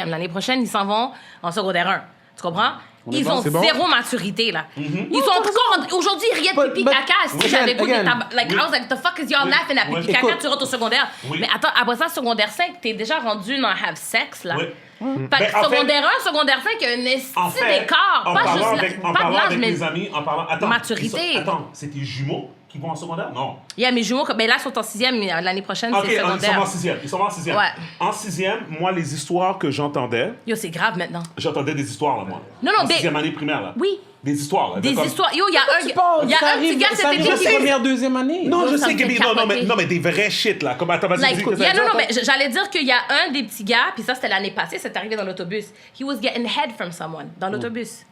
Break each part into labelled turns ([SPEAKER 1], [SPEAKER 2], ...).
[SPEAKER 1] L'année prochaine, ils s'en vont en secondaire 1. Tu comprends? Ils ont zéro maturité, là. Ils sont encore... Aujourd'hui, ils riaient de pipi caca. Si j'avais goûté like, I was like, the fuck is y'all laughing at pipi caca? Tu rentres au secondaire. Mais attends, après ça, secondaire 5, t'es déjà rendu dans have sex, là. Fait que secondaire 1, secondaire 5, il y a un esti d'écart. Pas juste pas de l'âge, mais
[SPEAKER 2] mes amis, en parlant... Attends,
[SPEAKER 1] maturité.
[SPEAKER 2] Attends, c'est tes jumeaux qui vont en secondaire? Non.
[SPEAKER 1] Il y a mes jumeaux, ben là, ils sont en 6e, mais l'année prochaine, c'est secondaire.
[SPEAKER 2] Ils sont en 6e.
[SPEAKER 1] Ouais.
[SPEAKER 2] En 6e, moi, les histoires que j'entendais...
[SPEAKER 1] Yo, c'est grave maintenant.
[SPEAKER 2] J'entendais des histoires, là, moi.
[SPEAKER 1] Non,
[SPEAKER 2] en 6e année primaire, là.
[SPEAKER 1] Oui.
[SPEAKER 2] Des histoires, là.
[SPEAKER 1] Des histoires. Yo, il y a un petit gars cet été qui...
[SPEAKER 3] première, deuxième année.
[SPEAKER 2] Non, je
[SPEAKER 1] ça
[SPEAKER 2] sais,
[SPEAKER 1] me fait
[SPEAKER 2] Gaby. Non, mais des vrais shit, là. Comme, attends, vas-y, dis que ça
[SPEAKER 1] non, mais j'allais dire qu'il y a un des petits gars, puis ça, c'était l'année passée, c'est arrivé dans l'autobus. He was getting head from someone, dans l'autobus.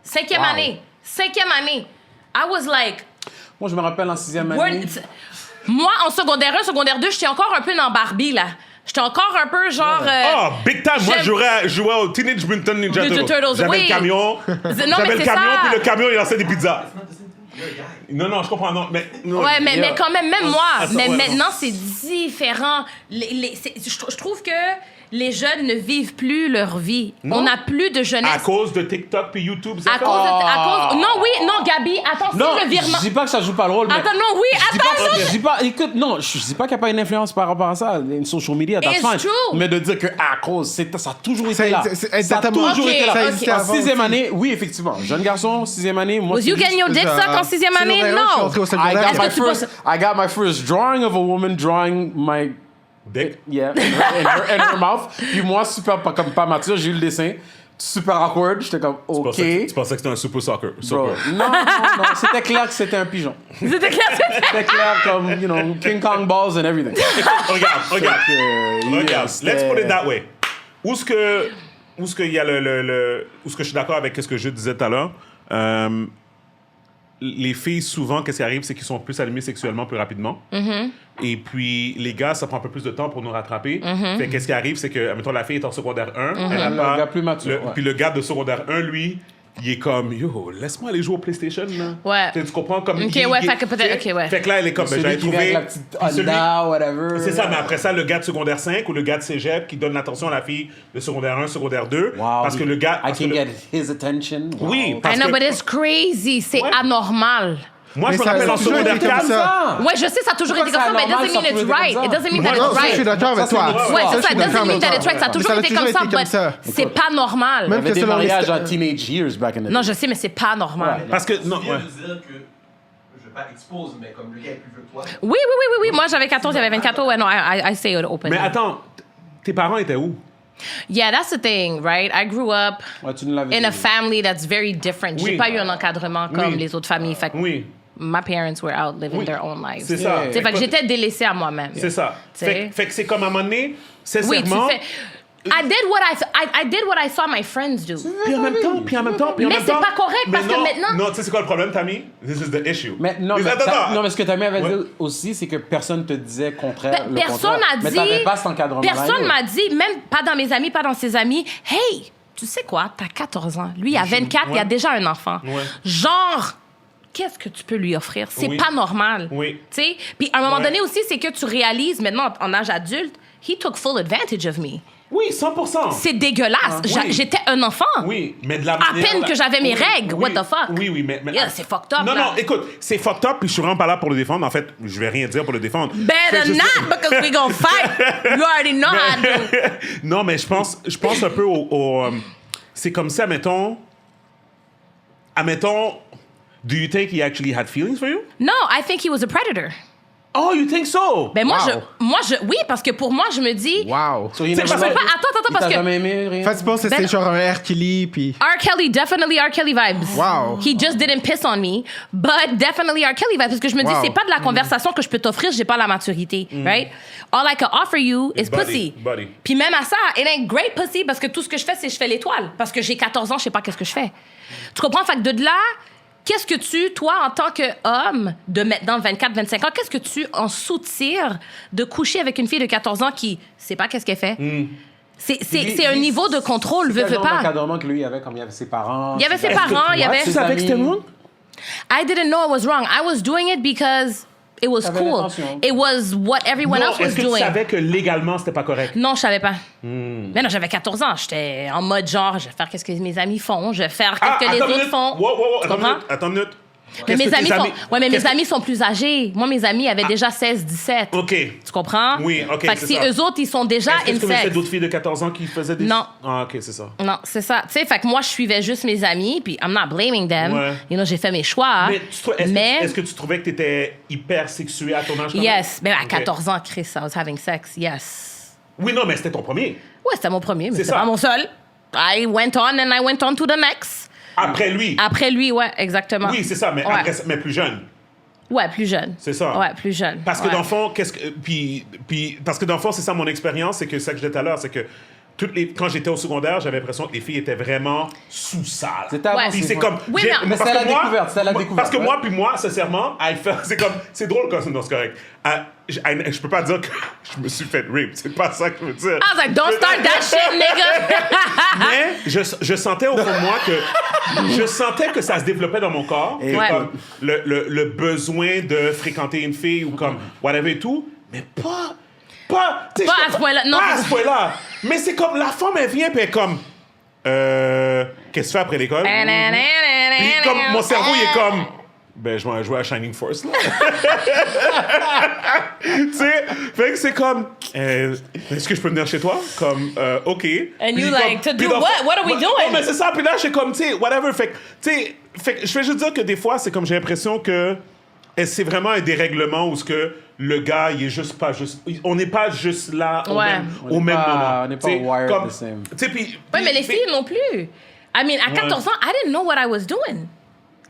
[SPEAKER 1] 5e année. I was like...
[SPEAKER 3] Moi, je me rappelle en 6e année.
[SPEAKER 1] Moi, en secondaire 1, secondaire 2, j'étais encore un peu dans Barbie, là. J'étais encore un peu genre...
[SPEAKER 2] Oh, big time! Moi, je jouais au Teenage Mutant Ninja Turtles. J'avais le camion. J'avais le camion, puis le camion, il lançait des pizzas. Non, je comprends, non. Mais, non,
[SPEAKER 1] ouais, mais quand même moi. Mais maintenant, c'est différent. Je trouve que les jeunes ne vivent plus leur vie. Non. On n'a plus de jeunesse.
[SPEAKER 2] À cause de TikTok puis YouTube, c'est
[SPEAKER 1] à cause... Non, Gabi, attends,
[SPEAKER 3] non,
[SPEAKER 1] le virement...
[SPEAKER 3] je dis pas que ça joue pas le rôle, mais...
[SPEAKER 1] Attends, non, oui,
[SPEAKER 3] je dis pas, écoute, non, je dis pas qu'il n'y a pas une influence par rapport à ça, une social media, that's fine.
[SPEAKER 1] True.
[SPEAKER 3] Mais de dire que à cause, ça a toujours été là.
[SPEAKER 4] Ça a toujours été là.
[SPEAKER 3] En 6e année, oui, effectivement. Jeune garçon, 6e année, moi...
[SPEAKER 1] Was you getting your dick sucked en 6e année? Non.
[SPEAKER 3] I got my first drawing of a woman drawing my...
[SPEAKER 2] Dick?
[SPEAKER 3] Yeah, in her mouth. Puis moi, super pas mature, j'ai eu le dessin. Super awkward. J'étais comme, OK.
[SPEAKER 2] Tu pensais que c'était un super soccer?
[SPEAKER 3] Bro, non, c'était clair que c'était un pigeon.
[SPEAKER 1] C'était
[SPEAKER 3] clair comme, you know, King Kong balls and everything.
[SPEAKER 2] Regarde. Let's put it that way. Où est-ce que il y a où est-ce que je suis d'accord avec ce que je disais tout à l'heure? Les filles, souvent, qu'est-ce qui arrive, c'est qu'ils sont plus allumés sexuellement plus rapidement. Et puis, les gars, ça prend un peu plus de temps pour nous rattraper. Fait qu'est-ce qui arrive, c'est que, mettons, la fille est en secondaire 1. Elle a pas,
[SPEAKER 3] le gars plus mature.
[SPEAKER 2] Puis le gars de secondaire 1, lui, il est comme, yo, laisse-moi aller jouer au PlayStation, là.
[SPEAKER 1] Ouais.
[SPEAKER 2] Tu comprends? Comme
[SPEAKER 1] fait que peut-être, OK, ouais.
[SPEAKER 2] Fait que là, elle est comme, j'avais trouvé...
[SPEAKER 3] la petite Honda, whatever.
[SPEAKER 2] C'est ça, mais après ça, le gars de secondaire 5 ou le gars de cégep qui donne l'attention à la fille de secondaire 1, secondaire 2.
[SPEAKER 3] Wow,
[SPEAKER 2] parce que le gars...
[SPEAKER 3] I can get his attention. Wow.
[SPEAKER 2] Oui,
[SPEAKER 1] I know, but it's crazy. C'est anormal.
[SPEAKER 2] Moi, je me rappelle en secondaire 4.
[SPEAKER 1] Ouais, je sais, ça a toujours été comme ça, mais it doesn't mean it's right. It doesn't mean that it's right.
[SPEAKER 4] Je suis d'accord avec toi.
[SPEAKER 1] Ouais, c'est ça. It doesn't mean that it's right. Ça a toujours été comme ça, mais c'est pas normal.
[SPEAKER 3] Il y avait des mariages en teenage years back in the day.
[SPEAKER 1] Non, je sais, mais c'est pas normal.
[SPEAKER 2] Parce que... Non,
[SPEAKER 5] Tu viens de dire que... Je vais pas expose, mais comme le gars est plus vieux que toi.
[SPEAKER 1] Oui. Moi, j'avais 14, j'avais 24. Ouais, non, I say it open.
[SPEAKER 2] Mais attends, tes parents étaient où?
[SPEAKER 1] Yeah, that's the thing, right? I grew up in a
[SPEAKER 3] dit.
[SPEAKER 1] family that's very different. J'ai pas eu un encadrement comme les autres familles. Fait que my parents were out living their own lives.
[SPEAKER 2] C'est ça.
[SPEAKER 1] Fait que j'étais délaissée à moi-même.
[SPEAKER 2] C'est ça. Fait que c'est comme à un moment donné, sincèrement...
[SPEAKER 1] Oui, tu fais... I did what I saw my friends do.
[SPEAKER 2] Puis en même temps...
[SPEAKER 1] Mais c'est pas correct parce que maintenant...
[SPEAKER 2] Non, tu sais c'est quoi le problème, Tammy? This is the issue.
[SPEAKER 3] Mais non, mais ce que Tammy avait dit aussi, c'est que personne te disait contraire.
[SPEAKER 1] Personne n'a dit...
[SPEAKER 3] Mais t'avais pas cet encadrement.
[SPEAKER 1] Personne m'a dit, même pas dans mes amis, pas dans ses amis, hey, tu sais quoi, t'as 14 ans. Lui, il a 24, il a déjà un enfant. Genre... Qu'est-ce que tu peux lui offrir? C'est pas normal.
[SPEAKER 2] Oui.
[SPEAKER 1] Tu sais? Puis à un moment donné aussi, c'est que tu réalises maintenant, en âge adulte, he took full advantage of me.
[SPEAKER 2] Oui, 100%.
[SPEAKER 1] C'est dégueulasse. J'étais un enfant.
[SPEAKER 2] Oui, mais de la
[SPEAKER 1] À
[SPEAKER 2] manière...
[SPEAKER 1] peine que j'avais mes règles. What the fuck?
[SPEAKER 2] Oui, mais...
[SPEAKER 1] Yeah, c'est fucked up,
[SPEAKER 2] Non,
[SPEAKER 1] là.
[SPEAKER 2] écoute, c'est fucked up, puis je suis vraiment pas là pour le défendre. En fait, je vais rien dire pour le défendre.
[SPEAKER 1] Better not, because we gonna fight. You already know how I do.
[SPEAKER 2] Non, mais je pense un peu au c'est comme ça, admettons... Do you think he actually had feelings for you?
[SPEAKER 1] No, I think he was a predator.
[SPEAKER 2] Oh, you think so?
[SPEAKER 1] Ben oui, parce que pour moi, je me dis...
[SPEAKER 4] Wow.
[SPEAKER 3] So,
[SPEAKER 1] Attends, parce que...
[SPEAKER 3] jamais aimé, rien?
[SPEAKER 4] En fait, tu penses que c'était genre un R. Kelly, puis...
[SPEAKER 1] R. Kelly, definitely R. Kelly vibes.
[SPEAKER 4] Wow.
[SPEAKER 1] He just didn't piss on me, but definitely R. Kelly vibes. Parce que je me dis, c'est pas de la conversation que je peux t'offrir, j'ai pas la maturité, right? All I can offer you is pussy.
[SPEAKER 2] Buddy.
[SPEAKER 1] Puis même à ça, it ain't great pussy, parce que tout ce que je fais, c'est je fais l'étoile. Parce que j'ai 14 ans, je sais pas qu'est-ce que je fais. Tu comprends? Fait que de là... Qu'est-ce que tu, toi, en tant qu'homme de maintenant 24-25 ans, qu'est-ce que tu en soutires de coucher avec une fille de 14 ans qui sait pas qu'est-ce qu'elle fait? C'est un niveau de contrôle, veut pas.
[SPEAKER 3] C'est le genre d'encadrement que lui avait, comme il y avait ses parents.
[SPEAKER 1] Il y avait ses parents, il y avait...
[SPEAKER 2] Tu savais que c'était wrong?
[SPEAKER 1] I didn't know it was wrong. I was doing it because It was
[SPEAKER 3] T'avais
[SPEAKER 1] cool.
[SPEAKER 3] l'intention.
[SPEAKER 1] It was what everyone
[SPEAKER 2] Non,
[SPEAKER 1] else was
[SPEAKER 2] est-ce que tu
[SPEAKER 1] doing.
[SPEAKER 2] savais que légalement, c'était pas correct?
[SPEAKER 1] Non, je savais pas. Mais non, j'avais 14 ans. J'étais en mode genre, je vais faire qu'est-ce que mes amis font, je vais faire qu'est-ce que les autres font.
[SPEAKER 2] Wow,
[SPEAKER 1] Tu comprends?
[SPEAKER 2] attends une minute.
[SPEAKER 1] Mais
[SPEAKER 2] Qu'est-ce
[SPEAKER 1] mes
[SPEAKER 2] que
[SPEAKER 1] amis
[SPEAKER 2] tes
[SPEAKER 1] sont, ouais, mais mes
[SPEAKER 2] qu'est-ce que-
[SPEAKER 1] amis sont plus âgés. Moi, mes amis avaient déjà 16, 17.
[SPEAKER 2] OK.
[SPEAKER 1] Tu comprends?
[SPEAKER 2] Oui, OK,
[SPEAKER 1] Fait que
[SPEAKER 2] c'est
[SPEAKER 1] si
[SPEAKER 2] ça.
[SPEAKER 1] eux autres, ils sont déjà
[SPEAKER 2] Est-ce que tu connaissais
[SPEAKER 1] insects.
[SPEAKER 2] d'autres filles de 14 ans qui faisaient des...
[SPEAKER 1] Non.
[SPEAKER 2] Ah, OK, c'est ça.
[SPEAKER 1] Non, c'est ça. Tu sais, fait que moi, je suivais juste mes amis, puis I'm not blaming them.
[SPEAKER 2] Ouais.
[SPEAKER 1] You know, j'ai fait mes choix.
[SPEAKER 2] Mais est-ce que tu trouvais que tu étais hyper sexuée à ton âge? quand même?
[SPEAKER 1] Yes. Mais à
[SPEAKER 2] OK.
[SPEAKER 1] 14 ans, Chris, I was having sex. Yes.
[SPEAKER 2] Oui, non, mais c'était ton premier.
[SPEAKER 1] Ouais, c'était mon premier, mais
[SPEAKER 2] C'est
[SPEAKER 1] c'était
[SPEAKER 2] ça.
[SPEAKER 1] pas mon seul. I went on and I went on to the next.
[SPEAKER 2] Après lui.
[SPEAKER 1] Après lui, ouais, exactement.
[SPEAKER 2] Oui, c'est ça, mais,
[SPEAKER 1] Ouais.
[SPEAKER 2] après, mais plus jeune.
[SPEAKER 1] Ouais, plus jeune.
[SPEAKER 2] C'est ça.
[SPEAKER 1] Ouais, plus jeune.
[SPEAKER 2] Parce que
[SPEAKER 1] Ouais.
[SPEAKER 2] dans le fond, parce que dans le fond, c'est ça mon expérience, c'est que ça que je disais tout à l'heure, c'est que quand j'étais au secondaire, j'avais l'impression que les filles étaient vraiment sous sale.
[SPEAKER 3] C'était avant,
[SPEAKER 1] Ouais.
[SPEAKER 2] Puis c'est comme.
[SPEAKER 1] Oui,
[SPEAKER 3] mais
[SPEAKER 2] parce
[SPEAKER 3] c'est
[SPEAKER 2] que
[SPEAKER 3] la découverte, c'est la découverte,
[SPEAKER 2] Parce que
[SPEAKER 3] ouais.
[SPEAKER 2] moi, sincèrement, c'est comme. C'est drôle quand non, c'est correct. Je peux pas dire que je me suis fait rape. C'est pas ça que je veux dire.
[SPEAKER 1] I was like, don't start that shit, nigga.
[SPEAKER 2] Mais je sentais au fond de moi je sentais que ça se développait dans mon corps.
[SPEAKER 3] Et
[SPEAKER 1] Ouais.
[SPEAKER 2] Comme le besoin de fréquenter une fille ou comme whatever et tout, mais tu sais,
[SPEAKER 1] Pas à ce point-là, non.
[SPEAKER 2] Pas à ce point-là. Mais c'est comme la femme, elle vient, puis elle est comme qu'est-ce que tu fais après l'école? Puis comme mon cerveau, il est comme ben, je vais jouer à Shining Force, là. Tu sais, fait que c'est comme, est-ce que je peux venir chez toi? Comme, OK.
[SPEAKER 1] And
[SPEAKER 2] Puis
[SPEAKER 1] you like, to
[SPEAKER 2] puis
[SPEAKER 1] do
[SPEAKER 2] dans-
[SPEAKER 1] what? What are we
[SPEAKER 2] Ouais,
[SPEAKER 1] doing?
[SPEAKER 2] Non, mais c'est ça, puis là, je suis comme, tu sais, whatever. Fait que je vais juste dire que des fois, c'est comme, j'ai l'impression que c'est vraiment un dérèglement où ce que le gars, il est juste pas juste... On n'est pas juste là au
[SPEAKER 1] Ouais.
[SPEAKER 2] même,
[SPEAKER 3] On
[SPEAKER 2] au
[SPEAKER 3] n'est
[SPEAKER 2] même
[SPEAKER 3] pas-
[SPEAKER 2] moment.
[SPEAKER 3] on n'est pas
[SPEAKER 2] Tu sais,
[SPEAKER 3] wired
[SPEAKER 2] comme-
[SPEAKER 3] the same.
[SPEAKER 2] Tu sais, puis...
[SPEAKER 1] Ouais, mais les filles non plus. I mean, à 14 ans, I didn't know what I was doing.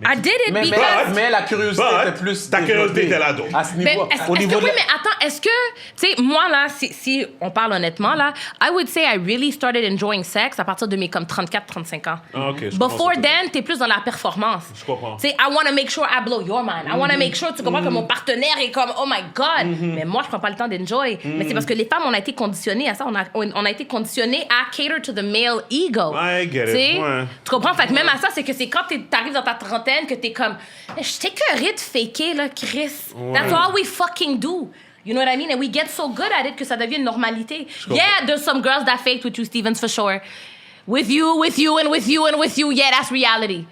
[SPEAKER 1] I did it
[SPEAKER 3] Mais,
[SPEAKER 1] because...
[SPEAKER 3] mais la curiosité
[SPEAKER 2] But,
[SPEAKER 3] était plus
[SPEAKER 2] ta curiosité
[SPEAKER 3] développée
[SPEAKER 2] était là, donc.
[SPEAKER 3] à ce
[SPEAKER 1] Mais
[SPEAKER 3] niveau.
[SPEAKER 1] est-ce
[SPEAKER 3] Au
[SPEAKER 1] que,
[SPEAKER 3] niveau de
[SPEAKER 1] oui,
[SPEAKER 3] la-
[SPEAKER 1] mais attends, est-ce que, tu sais, moi, là, si on parle honnêtement, là, I would say I really started enjoying sex à partir de mes comme 34-35 ans.
[SPEAKER 2] Ah, OK, je comprends
[SPEAKER 1] Before
[SPEAKER 2] ce que tu
[SPEAKER 1] then, t'es plus dans la performance.
[SPEAKER 2] Je comprends.
[SPEAKER 1] Tu sais, I want to make sure I blow your mind. I want to make sure, tu comprends, que mon partenaire est comme, oh my God. Mais moi, je prends pas le temps d'enjoy. Mais c'est parce que les femmes, on a été conditionnées à ça. On a été conditionnées à cater to the male ego.
[SPEAKER 2] I get it,
[SPEAKER 1] Tu sais?
[SPEAKER 2] ouais.
[SPEAKER 1] Tu comprends? Fait que même à ça, c'est que c'est quand t'arrives dans ta trentaine que t'es comme, je t'écœurée de faker, là, Chris. That's all we fucking do. You know what I mean? And we get so good at it que ça devient une normalité. Yeah, there's some girls that faked with you, Stevens, for sure. With you, and with you, and with you. Yeah, that's reality.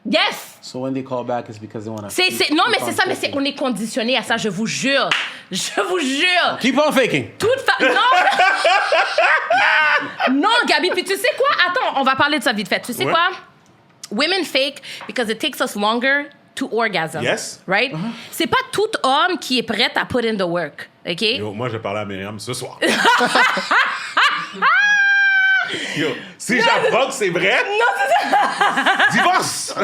[SPEAKER 1] Yes!
[SPEAKER 3] So when they call back, it's because they want to.
[SPEAKER 1] Non, mais c'est ça, mais on est conditionné à ça, je vous jure. Je vous jure.
[SPEAKER 3] Keep on faking.
[SPEAKER 1] Non! Non, Gabi, puis tu sais quoi? Attends, on va parler de ça vite fait. Tu sais
[SPEAKER 2] Ouais.
[SPEAKER 1] quoi? Women fake because it takes us longer to orgasm.
[SPEAKER 2] Yes.
[SPEAKER 1] Right? C'est pas tout homme qui est prêt à put in the work. OK?
[SPEAKER 2] Yo, moi, je vais parler à Myriam ce soir. Yo, si j'apprends que c'est vrai, divorce!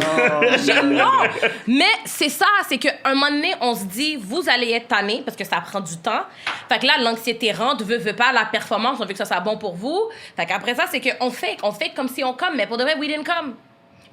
[SPEAKER 1] Non! Mais c'est ça, c'est qu'à un moment donné, on se dit, vous allez être tanné parce que ça prend du temps. Fait que là, l'anxiété rentre, veut pas, la performance, on veut que ça soit bon pour vous. Fait qu'après ça, c'est qu'on fake comme si on come, mais pour de vrai, we didn't come.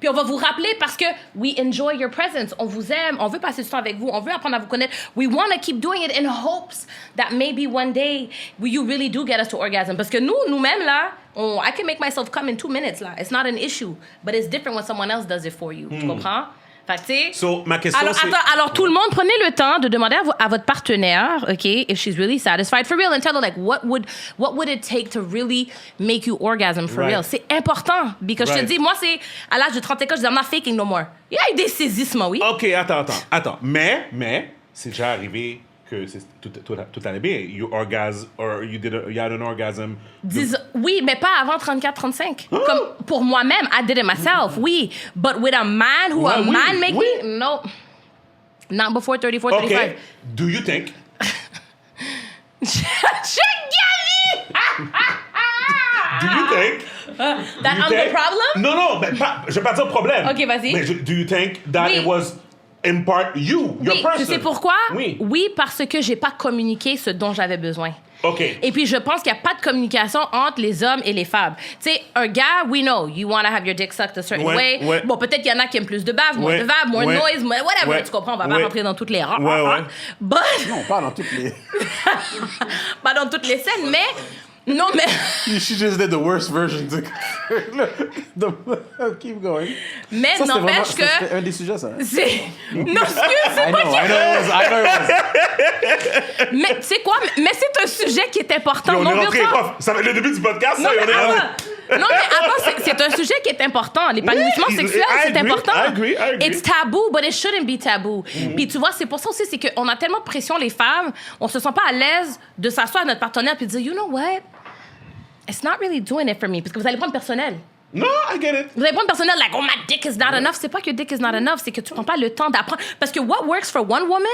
[SPEAKER 1] Puis on va vous rappeler parce que we enjoy your presence. On vous aime, on veut passer du temps avec vous, on veut apprendre à vous connaître. We want to keep doing it in hopes that maybe one day you really do get us to orgasm. Parce que nous-mêmes, là, I can make myself come in 2 minutes, là. It's not an issue. But it's different when someone else does it for you. Tu comprends? Fait que, tu sais...
[SPEAKER 2] So, ma question,
[SPEAKER 1] Alors,
[SPEAKER 2] c'est...
[SPEAKER 1] alors, tout le monde, prenez le temps de demander à votre partenaire, OK, if she's really satisfied for real, and tell her, like, what would it take to really make you orgasm for
[SPEAKER 2] Right.
[SPEAKER 1] real? C'est important, because je te
[SPEAKER 2] Right.
[SPEAKER 1] dis, moi, c'est, à l'âge de 30 ans, je dis, I'm not faking no more. Il y a eu des saisismes, oui.
[SPEAKER 2] OK, attends. Mais, c'est déjà arrivé que tout allait bien. You orgasm, or you had an orgasm.
[SPEAKER 1] Oui, mais pas avant 34-35. Comme pour moi-même, I did it myself, oui. But with a man who
[SPEAKER 2] Ouais,
[SPEAKER 1] a
[SPEAKER 2] oui,
[SPEAKER 1] man make
[SPEAKER 2] oui.
[SPEAKER 1] me, no. Not before 34, 35.
[SPEAKER 2] OK, do you think...
[SPEAKER 1] Check Gabi!
[SPEAKER 2] Do you think...
[SPEAKER 1] That I'm the problem?
[SPEAKER 2] Non, mais je vais pas dire problème.
[SPEAKER 1] OK, vas-y.
[SPEAKER 2] Mais do you think that
[SPEAKER 1] Oui.
[SPEAKER 2] it was in part your
[SPEAKER 1] Oui,
[SPEAKER 2] person?
[SPEAKER 1] tu sais pourquoi?
[SPEAKER 2] Oui.
[SPEAKER 1] Parce que j'ai pas communiqué ce dont j'avais besoin.
[SPEAKER 2] OK.
[SPEAKER 1] Et puis, je pense qu'il n'y a pas de communication entre les hommes et les femmes. Tu sais, un gars, we know, you want to have your dick sucked a certain way.
[SPEAKER 2] Ouais.
[SPEAKER 1] Bon, peut-être qu'il y en a qui aiment plus de bave, moins
[SPEAKER 2] Ouais,
[SPEAKER 1] de bave, moins de
[SPEAKER 2] ouais.
[SPEAKER 1] noise, moins whatever.
[SPEAKER 2] Ouais.
[SPEAKER 1] Tu comprends? On va pas
[SPEAKER 2] Ouais.
[SPEAKER 1] rentrer dans toutes les...
[SPEAKER 2] Ouais.
[SPEAKER 1] But...
[SPEAKER 3] Non, pas dans toutes les.
[SPEAKER 1] pas dans toutes les scènes, Non, mais...
[SPEAKER 3] She just did the worst version. Keep going.
[SPEAKER 1] Mais
[SPEAKER 3] Ça, c'était
[SPEAKER 1] n'empêche que...
[SPEAKER 3] C'était un des sujets, ça.
[SPEAKER 1] C'est... Non, excuse, c'est
[SPEAKER 3] I
[SPEAKER 1] pas
[SPEAKER 3] know
[SPEAKER 1] que...
[SPEAKER 3] it was.
[SPEAKER 1] Mais tu sais quoi? Mais c'est un sujet qui est important.
[SPEAKER 2] Puis on est
[SPEAKER 1] Non,
[SPEAKER 2] rentré,
[SPEAKER 1] Real Talk.
[SPEAKER 2] prof. Ça va être le début du podcast,
[SPEAKER 1] Non,
[SPEAKER 2] ça, et
[SPEAKER 1] mais
[SPEAKER 2] on est rentré.
[SPEAKER 1] attends. Non, mais attends, c'est un sujet qui est important. L'épanouissement
[SPEAKER 2] Oui,
[SPEAKER 1] sexuel,
[SPEAKER 2] I
[SPEAKER 1] c'est
[SPEAKER 2] agree,
[SPEAKER 1] important.
[SPEAKER 2] I agree.
[SPEAKER 1] It's taboo, but it shouldn't be taboo. Puis tu vois, c'est pour ça aussi, c'est qu'on a tellement de pression, les femmes, on se sent pas à l'aise de s'asseoir à notre partenaire puis de dire, you know what? It's not really doing it for me. Parce que vous allez prendre personnel.
[SPEAKER 2] Non, I get it.
[SPEAKER 1] Vous allez prendre personnel, like, oh, my dick is not enough. C'est pas que dick is not enough, c'est que tu prends pas le temps d'apprendre. Parce que what works for one woman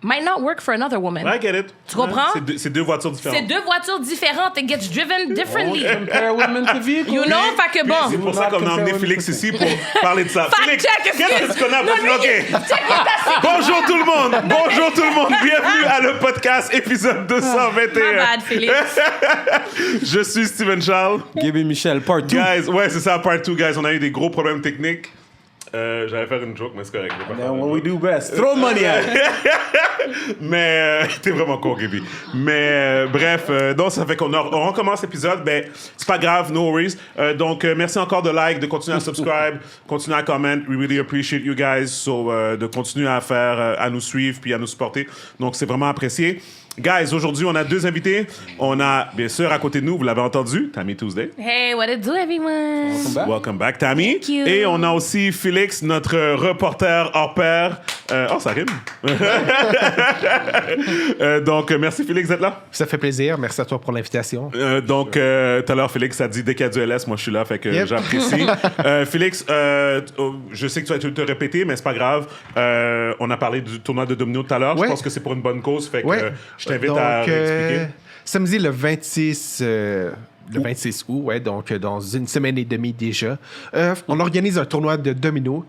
[SPEAKER 1] might not work for another woman.
[SPEAKER 2] I get it.
[SPEAKER 1] Tu comprends?
[SPEAKER 2] C'est deux voitures différentes.
[SPEAKER 1] C'est deux voitures différentes. It gets driven differently.
[SPEAKER 3] Compare women to vehicles.
[SPEAKER 1] You know? Fait que bon.
[SPEAKER 2] C'est pour ça qu'on a emmené Félix ici pour parler de ça.
[SPEAKER 1] Fact
[SPEAKER 2] Félix,
[SPEAKER 1] check,
[SPEAKER 2] qu'est-ce que tu connais
[SPEAKER 1] Non,
[SPEAKER 2] après
[SPEAKER 1] lui,
[SPEAKER 2] OK.
[SPEAKER 1] check what that's-
[SPEAKER 2] Bonjour tout le monde. Bonjour tout le monde. Bienvenue à le podcast épisode 221.
[SPEAKER 1] My bad, Félix.
[SPEAKER 2] Je suis Steven Charles.
[SPEAKER 3] Gaby Michel, part 2.
[SPEAKER 2] Guys, ouais, c'est ça, part 2, guys. On a eu des gros problèmes techniques. J'allais faire une joke, mais c'est correct. Je vais pas faire
[SPEAKER 3] Then
[SPEAKER 2] une
[SPEAKER 3] what we
[SPEAKER 2] joke.
[SPEAKER 3] do best. Throw money at it.
[SPEAKER 2] Mais t'es vraiment con, Gaby. Mais bref, donc ça fait qu'on recommence l'épisode. Ben, c'est pas grave, no worries. Donc, merci encore de like, de continuer à subscribe, continuer à comment. We really appreciate you guys. So, de continuer à faire, à nous suivre puis à nous supporter. Donc, c'est vraiment apprécié. Guys, aujourd'hui, on a deux invités. On a, bien sûr, à côté de nous, vous l'avez entendu, Tammy Tuesday.
[SPEAKER 1] Hey, what it do, everyone?
[SPEAKER 2] Welcome back, Tammy.
[SPEAKER 1] Thank you.
[SPEAKER 2] Et on a aussi Félix, notre reporter hors pair. Oh, ça rime. Donc, merci Félix d'être là.
[SPEAKER 4] Ça fait plaisir. Merci à toi pour l'invitation.
[SPEAKER 2] Donc, tout à l'heure, Félix a dit dès qu'il y a du LS, moi je suis là, fait que
[SPEAKER 4] Yep.
[SPEAKER 2] j'apprécie. Félix, je sais que tu vas te répéter, mais c'est pas grave. On a parlé du tournoi de Domino tout à l'heure.
[SPEAKER 4] Ouais.
[SPEAKER 2] Je pense que c'est pour une bonne cause, fait que
[SPEAKER 4] Ouais.
[SPEAKER 2] je t'invite
[SPEAKER 4] Donc,
[SPEAKER 2] à réexpliquer.
[SPEAKER 4] samedi le 26 août, ouais, donc dans une semaine et demie déjà, on organise un tournoi de domino.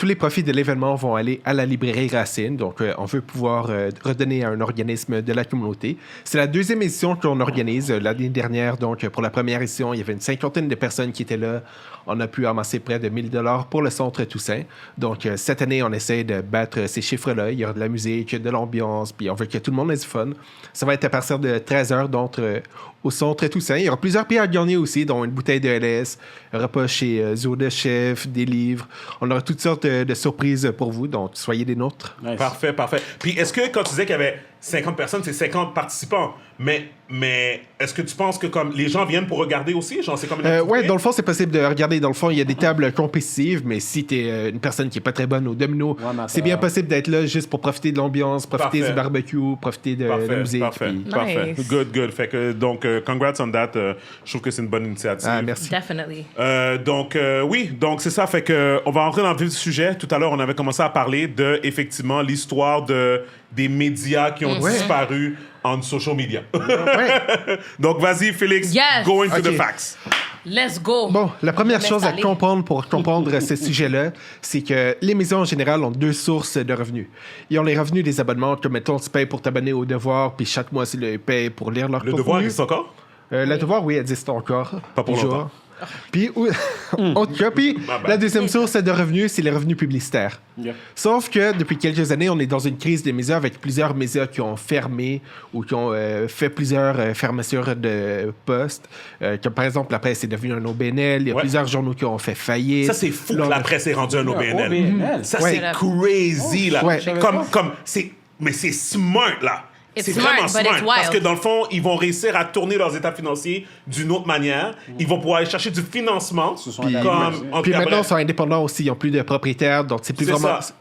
[SPEAKER 4] Tous les profits de l'événement vont aller à la librairie Racine. Donc, on veut pouvoir redonner à un organisme de la communauté. C'est la deuxième édition qu'on organise. L'année dernière, donc, pour la première édition, il y avait une 50aine de personnes qui étaient là. On a pu amasser près de 1 000 $ pour le Centre Toussaint. Donc, cette année, on essaie de battre ces chiffres-là. Il y aura de la musique, de l'ambiance, puis on veut que tout le monde ait du fun. Ça va être à partir de 13h, donc, au Centre Toussaint. Il y aura plusieurs prix à gagner aussi, dont une bouteille de LS, un repas chez Zoo de Chef, des livres. On aura toutes sortes de surprises pour vous, donc soyez des nôtres.
[SPEAKER 3] Nice.
[SPEAKER 2] Parfait, parfait. Puis est-ce que quand tu disais qu'il y avait 50 personnes, c'est 50 participants, mais est-ce que tu penses que comme les gens viennent pour regarder aussi? Genre, c'est comme une activité?
[SPEAKER 4] Ouais, dans le fond, c'est possible de regarder. Dans le fond, il y a des tables compétitives, mais si t'es une personne qui est pas très bonne au domino, c'est bien possible d'être là juste pour profiter de l'ambiance, profiter
[SPEAKER 2] Parfait.
[SPEAKER 4] du barbecue, profiter de la musique.
[SPEAKER 2] Parfait,
[SPEAKER 4] puis-
[SPEAKER 2] parfait.
[SPEAKER 1] Nice.
[SPEAKER 2] Good. Fait que, donc, congrats on that. Je trouve que c'est une bonne initiative.
[SPEAKER 4] Ah, merci.
[SPEAKER 1] Definitely.
[SPEAKER 2] Donc, oui, donc c'est ça. Fait que on va entrer dans le vif du sujet. Tout à l'heure, on avait commencé à parler de, effectivement, l'histoire des médias qui ont disparu en social media.
[SPEAKER 4] Ouais.
[SPEAKER 2] Donc, vas-y, Félix,
[SPEAKER 1] Yes.
[SPEAKER 2] go into the
[SPEAKER 4] Ok.
[SPEAKER 2] facts.
[SPEAKER 1] Let's go.
[SPEAKER 4] Bon, la première chose à
[SPEAKER 1] M'installer.
[SPEAKER 4] comprendre pour comprendre ce sujet-là, c'est que les médias en général ont deux sources de revenus. Ils ont les revenus des abonnements, comme mettons, tu payes pour t'abonner au Devoir, puis chaque mois, ils payent pour lire leur
[SPEAKER 2] Le
[SPEAKER 4] contenu.
[SPEAKER 2] devoir existe encore?
[SPEAKER 4] Le Devoir, oui, existe encore.
[SPEAKER 2] Pas pour
[SPEAKER 4] toujours.
[SPEAKER 2] longtemps.
[SPEAKER 4] Puis, en tout cas, puis la deuxième source de revenus, c'est les revenus publicitaires.
[SPEAKER 3] Yeah.
[SPEAKER 4] Sauf que depuis quelques années, on est dans une crise des médias avec plusieurs médias qui ont fermé ou qui ont fait plusieurs fermetures de postes. Comme par exemple, la presse est devenue un OBNL. Il y a
[SPEAKER 2] Ouais.
[SPEAKER 4] plusieurs journaux qui ont fait faillite.
[SPEAKER 2] Ça, c'est fou
[SPEAKER 4] Là,
[SPEAKER 2] que
[SPEAKER 4] on
[SPEAKER 2] la
[SPEAKER 4] a-
[SPEAKER 2] presse est rendue un OBNL.
[SPEAKER 3] OBNL.
[SPEAKER 2] Ça,
[SPEAKER 4] Ouais.
[SPEAKER 2] c'est crazy, là.
[SPEAKER 4] Ouais.
[SPEAKER 2] Mais c'est smart, là.
[SPEAKER 1] It's
[SPEAKER 2] C'est
[SPEAKER 1] smart,
[SPEAKER 2] vraiment
[SPEAKER 1] but
[SPEAKER 2] smart.
[SPEAKER 1] it's wild.
[SPEAKER 2] Parce que dans le fond, ils vont réussir à tourner leurs états financiers d'une autre manière. Ils vont pouvoir aller chercher du financement.
[SPEAKER 3] sont
[SPEAKER 4] Puis,
[SPEAKER 3] indépendants.
[SPEAKER 2] en
[SPEAKER 4] puis
[SPEAKER 2] tout cas,
[SPEAKER 4] maintenant, ils
[SPEAKER 2] bref.
[SPEAKER 4] sont indépendants aussi. Ils n'ont plus de propriétaires. Donc, c'est plus
[SPEAKER 2] C'est
[SPEAKER 4] vraiment.
[SPEAKER 2] ça.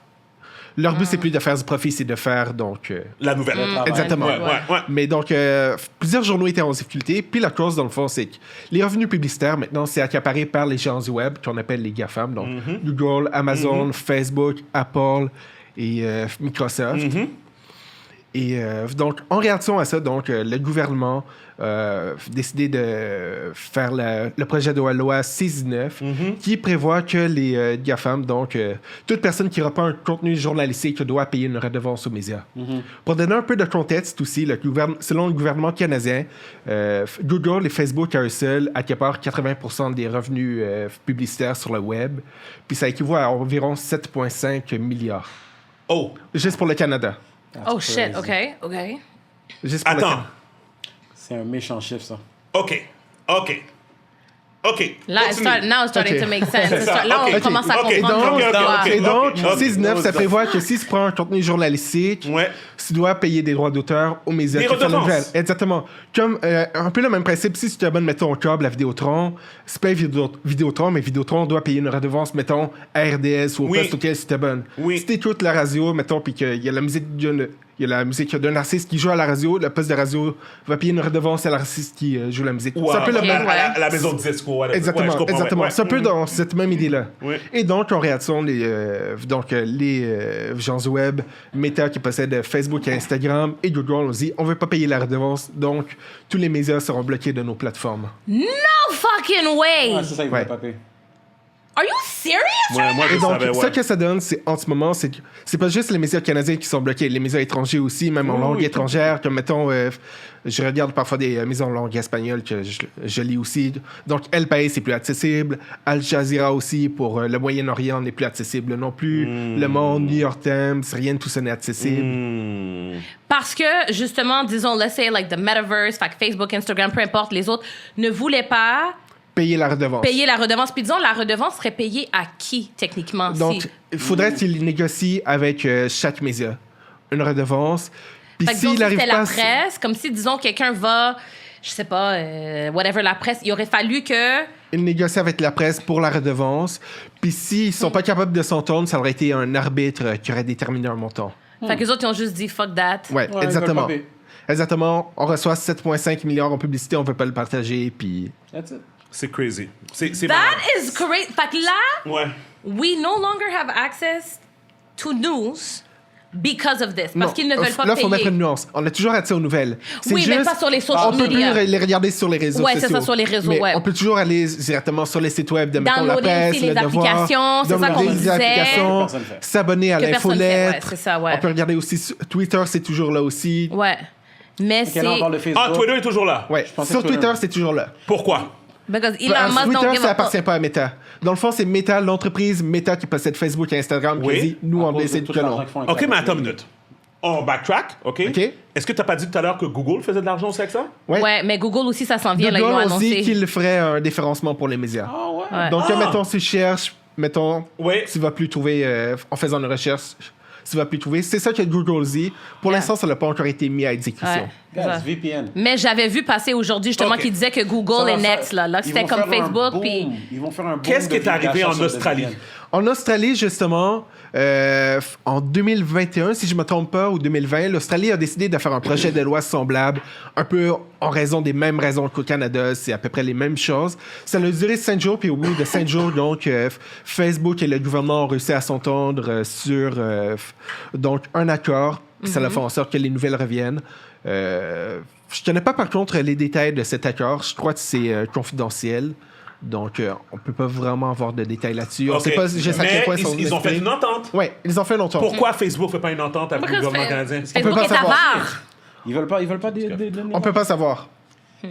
[SPEAKER 4] Leur but, c'est plus de faire du profit, c'est de faire. Donc,
[SPEAKER 2] La nouvelle.
[SPEAKER 4] exactement.
[SPEAKER 2] Ouais.
[SPEAKER 4] Mais donc, plusieurs journaux étaient en difficulté. Puis la cause, dans le fond, c'est que les revenus publicitaires, maintenant, c'est accaparé par les géants du web, qu'on appelle les GAFAM. Donc, Google, Amazon, Facebook, Apple et Microsoft. Et donc, en réaction à ça, donc, le gouvernement a décidé de faire le projet de loi C-19 qui prévoit que les GAFAM, donc toute personne qui reprend un contenu journalistique doit payer une redevance aux médias. Pour donner un peu de contexte aussi, selon le gouvernement canadien, Google et Facebook à eux seuls accaparent 80% des revenus publicitaires sur le web, puis ça équivaut à environ 7,5 milliards.
[SPEAKER 2] Oh,
[SPEAKER 4] Juste pour le Canada.
[SPEAKER 1] Oh shit, OK.
[SPEAKER 4] Juste pour le
[SPEAKER 2] attends.
[SPEAKER 4] Canada.
[SPEAKER 3] C'est un méchant chiffre, ça.
[SPEAKER 2] OK.
[SPEAKER 1] Là, now it's starting
[SPEAKER 4] Ok.
[SPEAKER 1] to make sense.
[SPEAKER 2] C'est ça.
[SPEAKER 1] Là, on
[SPEAKER 2] Ok.
[SPEAKER 1] commence à
[SPEAKER 2] Ok.
[SPEAKER 1] comprendre.
[SPEAKER 2] Ok.
[SPEAKER 1] pourquoi.
[SPEAKER 4] Et donc,
[SPEAKER 2] ok.
[SPEAKER 4] 6.9, ça prévoit que si tu prends un contenu journalistique,
[SPEAKER 2] Ouais.
[SPEAKER 4] tu dois payer des droits d'auteur aux médias
[SPEAKER 2] Des
[SPEAKER 4] qui font la
[SPEAKER 2] redevances.
[SPEAKER 4] nouvelle. Exactement. Comme un peu le même principe, si tu t'abonnes, mettons, au câble, à Vidéotron, c'est pas Vidéotron, mais Vidéotron doit payer une redevance, mettons, à RDS ou au
[SPEAKER 2] Oui.
[SPEAKER 4] poste auquel tu t'abonnes.
[SPEAKER 2] Oui.
[SPEAKER 4] Si tu écoutes la radio, mettons, puis qu'il y a la musique d'un artiste qui joue à la radio, le poste de radio va payer une redevance à l'artiste qui joue la musique.
[SPEAKER 2] Ou
[SPEAKER 4] C'est un peu le
[SPEAKER 2] à
[SPEAKER 4] même.
[SPEAKER 2] la maison de disque. Ouais,
[SPEAKER 4] Exactement,
[SPEAKER 2] je comprends,
[SPEAKER 4] exactement.
[SPEAKER 2] ouais.
[SPEAKER 4] C'est un peu dans cette même idée-là.
[SPEAKER 2] Ouais.
[SPEAKER 4] Et donc, en réaction, les gens du web, Meta qui possède Facebook et Instagram, et Google ont dit on veut pas payer la redevance, donc tous les médias seront bloqués de nos plateformes.
[SPEAKER 1] No fucking way!
[SPEAKER 3] Ouais, c'est ça, il
[SPEAKER 4] Ouais.
[SPEAKER 3] va pas payer.
[SPEAKER 1] Are you serious?
[SPEAKER 2] Ouais, moi, je
[SPEAKER 4] Et donc,
[SPEAKER 2] savais,
[SPEAKER 4] ça
[SPEAKER 2] ouais.
[SPEAKER 4] que ça donne, c'est en ce moment, c'est pas juste les médias canadiens qui sont bloqués, les médias étrangers aussi, même en langue étrangère, comme mettons, je regarde parfois des médias en langue espagnole que je lis aussi. Donc, El País c'est plus accessible, Al Jazeera aussi pour le Moyen-Orient n'est plus accessible non plus, Le Monde, New York Times, rien de tout ça n'est accessible.
[SPEAKER 1] Parce que, justement, disons, let's say, like, the metaverse, fait que Facebook, Instagram, peu importe, les autres, ne voulaient pas
[SPEAKER 4] Payer la redevance.
[SPEAKER 1] payer la redevance. Puis disons, la redevance serait payée à qui, techniquement?
[SPEAKER 4] Donc,
[SPEAKER 1] si...
[SPEAKER 4] il faudrait qu'il négocie avec chaque média une redevance. Puis
[SPEAKER 1] Fait que disons,
[SPEAKER 4] s'il
[SPEAKER 1] si
[SPEAKER 4] n'arrive
[SPEAKER 1] c'était
[SPEAKER 4] pas...
[SPEAKER 1] la presse, comme si, disons, quelqu'un va, je sais pas, whatever, la presse, il aurait fallu que...
[SPEAKER 4] Il négocie avec la presse pour la redevance. Puis s'ils sont pas capables de s'entendre, ça aurait été un arbitre qui aurait déterminé un montant.
[SPEAKER 1] Fait que les autres, ils ont juste dit « fuck that
[SPEAKER 4] Ouais,
[SPEAKER 3] Ouais, ils
[SPEAKER 4] exactement.
[SPEAKER 3] veulent pas payer.
[SPEAKER 4] Exactement. On reçoit 7,5 milliards en publicité, on veut pas le partager, puis...
[SPEAKER 3] That's it.
[SPEAKER 2] C'est crazy. C'est ».
[SPEAKER 1] That is crazy. Fait que là,
[SPEAKER 2] Ouais.
[SPEAKER 1] we no longer have access to news because of this. Parce
[SPEAKER 4] Non,
[SPEAKER 1] qu'ils ne veulent pas
[SPEAKER 4] là, il faut
[SPEAKER 1] payer.
[SPEAKER 4] mettre une nuance. On a toujours accès aux nouvelles. C'est
[SPEAKER 1] Oui, mais
[SPEAKER 4] juste-
[SPEAKER 1] pas sur les social
[SPEAKER 4] On peut plus
[SPEAKER 1] media.
[SPEAKER 4] les regarder sur les réseaux
[SPEAKER 1] Ouais,
[SPEAKER 4] sociaux.
[SPEAKER 1] c'est ça, sur les réseaux,
[SPEAKER 4] Mais
[SPEAKER 1] ouais.
[SPEAKER 4] on peut toujours aller directement sur les sites web de mettons, la
[SPEAKER 1] Downloader
[SPEAKER 4] presse,
[SPEAKER 1] aussi les
[SPEAKER 4] le Devoir,
[SPEAKER 1] applications, c'est ça
[SPEAKER 4] downloader
[SPEAKER 1] qu'on
[SPEAKER 4] les
[SPEAKER 1] disait.
[SPEAKER 4] applications,
[SPEAKER 3] Que personne fait.
[SPEAKER 4] s'abonner à
[SPEAKER 1] Que personne fait, ouais,
[SPEAKER 4] l'infolettre.
[SPEAKER 1] c'est ça, ouais.
[SPEAKER 4] On peut regarder aussi Twitter, c'est toujours là aussi.
[SPEAKER 1] Ouais. Mais
[SPEAKER 3] Ok, là, on parle de
[SPEAKER 1] c'est...
[SPEAKER 3] Facebook.
[SPEAKER 2] Ah, Twitter est toujours là.
[SPEAKER 4] Ouais.
[SPEAKER 3] pensais
[SPEAKER 4] Sur
[SPEAKER 3] que
[SPEAKER 4] Twitter,
[SPEAKER 3] Twitter-
[SPEAKER 4] c'est toujours là.
[SPEAKER 2] Pourquoi?
[SPEAKER 1] Because Elon
[SPEAKER 4] Parce
[SPEAKER 1] Musk don't
[SPEAKER 4] Twitter,
[SPEAKER 1] give
[SPEAKER 4] ça
[SPEAKER 1] a
[SPEAKER 4] appartient
[SPEAKER 1] fuck.
[SPEAKER 4] pas à Meta. Dans le fond, c'est Meta, l'entreprise Meta qui possède Facebook et Instagram, qui
[SPEAKER 2] Oui.
[SPEAKER 4] a dit nous,
[SPEAKER 3] À
[SPEAKER 4] on
[SPEAKER 3] cause de
[SPEAKER 4] décide
[SPEAKER 3] tout
[SPEAKER 4] que
[SPEAKER 3] l'argent
[SPEAKER 4] non.
[SPEAKER 3] qu'ils font avec
[SPEAKER 2] OK,
[SPEAKER 3] la
[SPEAKER 2] mais attends une
[SPEAKER 3] publicité.
[SPEAKER 2] minute. On backtrack, OK?
[SPEAKER 4] OK.
[SPEAKER 2] Est-ce que tu n'as pas dit tout à l'heure que Google faisait de l'argent aussi avec ça?
[SPEAKER 4] Ouais.
[SPEAKER 1] Ouais, mais Google aussi, ça s'en vient, là, ils
[SPEAKER 4] Google
[SPEAKER 1] l'ont
[SPEAKER 4] a
[SPEAKER 1] annoncé.
[SPEAKER 4] dit qu'il ferait un déférencement pour les médias.
[SPEAKER 3] Ah ouais?
[SPEAKER 1] Ouais.
[SPEAKER 4] Donc,
[SPEAKER 2] Ah.
[SPEAKER 4] mettons, si tu cherches, mettons,
[SPEAKER 2] Oui.
[SPEAKER 4] tu vas plus trouver, en faisant une recherche, tu vas plus trouver. C'est ça que Google dit. Pour
[SPEAKER 1] Yeah.
[SPEAKER 4] l'instant, ça n'a pas encore été mis à exécution.
[SPEAKER 1] Ouais.
[SPEAKER 3] Guys,
[SPEAKER 1] Ça.
[SPEAKER 3] VPN.
[SPEAKER 1] Mais j'avais vu passer aujourd'hui, justement,
[SPEAKER 2] Ok.
[SPEAKER 1] qu'il disait que
[SPEAKER 3] Ça
[SPEAKER 1] Google
[SPEAKER 3] va
[SPEAKER 1] est
[SPEAKER 3] faire-
[SPEAKER 1] next, là. Là, que
[SPEAKER 3] ils
[SPEAKER 1] c'était
[SPEAKER 3] vont
[SPEAKER 1] comme
[SPEAKER 3] faire un
[SPEAKER 1] Facebook,
[SPEAKER 3] boom.
[SPEAKER 1] puis...
[SPEAKER 3] Ils vont faire un boom
[SPEAKER 2] Qu'est-ce qui
[SPEAKER 3] de
[SPEAKER 2] est arrivé
[SPEAKER 3] d'achat
[SPEAKER 2] en
[SPEAKER 3] sur le
[SPEAKER 2] Australie?
[SPEAKER 3] VPN.
[SPEAKER 4] En Australie, justement, en 2021, si je ne me trompe pas, ou 2020, l'Australie a décidé de faire un projet de loi semblable, un peu en raison des mêmes raisons qu'au Canada, c'est à peu près les mêmes choses. Ça a duré 5 jours, puis au bout de 5 jours, donc, Facebook et le gouvernement ont réussi à s'entendre sur donc, un accord, puis ça a fait en sorte que les nouvelles reviennent. Je ne connais pas, par contre, les détails de cet accord. Je crois que c'est confidentiel. Donc, on peut pas vraiment avoir de détails là-dessus. On
[SPEAKER 2] OK.
[SPEAKER 4] sait pas juste à quel
[SPEAKER 2] Mais
[SPEAKER 4] point
[SPEAKER 2] ils ont fait une entente.
[SPEAKER 4] Oui, ils ont fait longtemps.
[SPEAKER 2] Pourquoi Facebook ne fait pas une entente avec le
[SPEAKER 1] Because
[SPEAKER 2] gouvernement canadien?
[SPEAKER 1] Facebook
[SPEAKER 4] pas
[SPEAKER 1] est
[SPEAKER 4] savoir.
[SPEAKER 1] avare.
[SPEAKER 3] Ils veulent pas des
[SPEAKER 4] On peut pas savoir,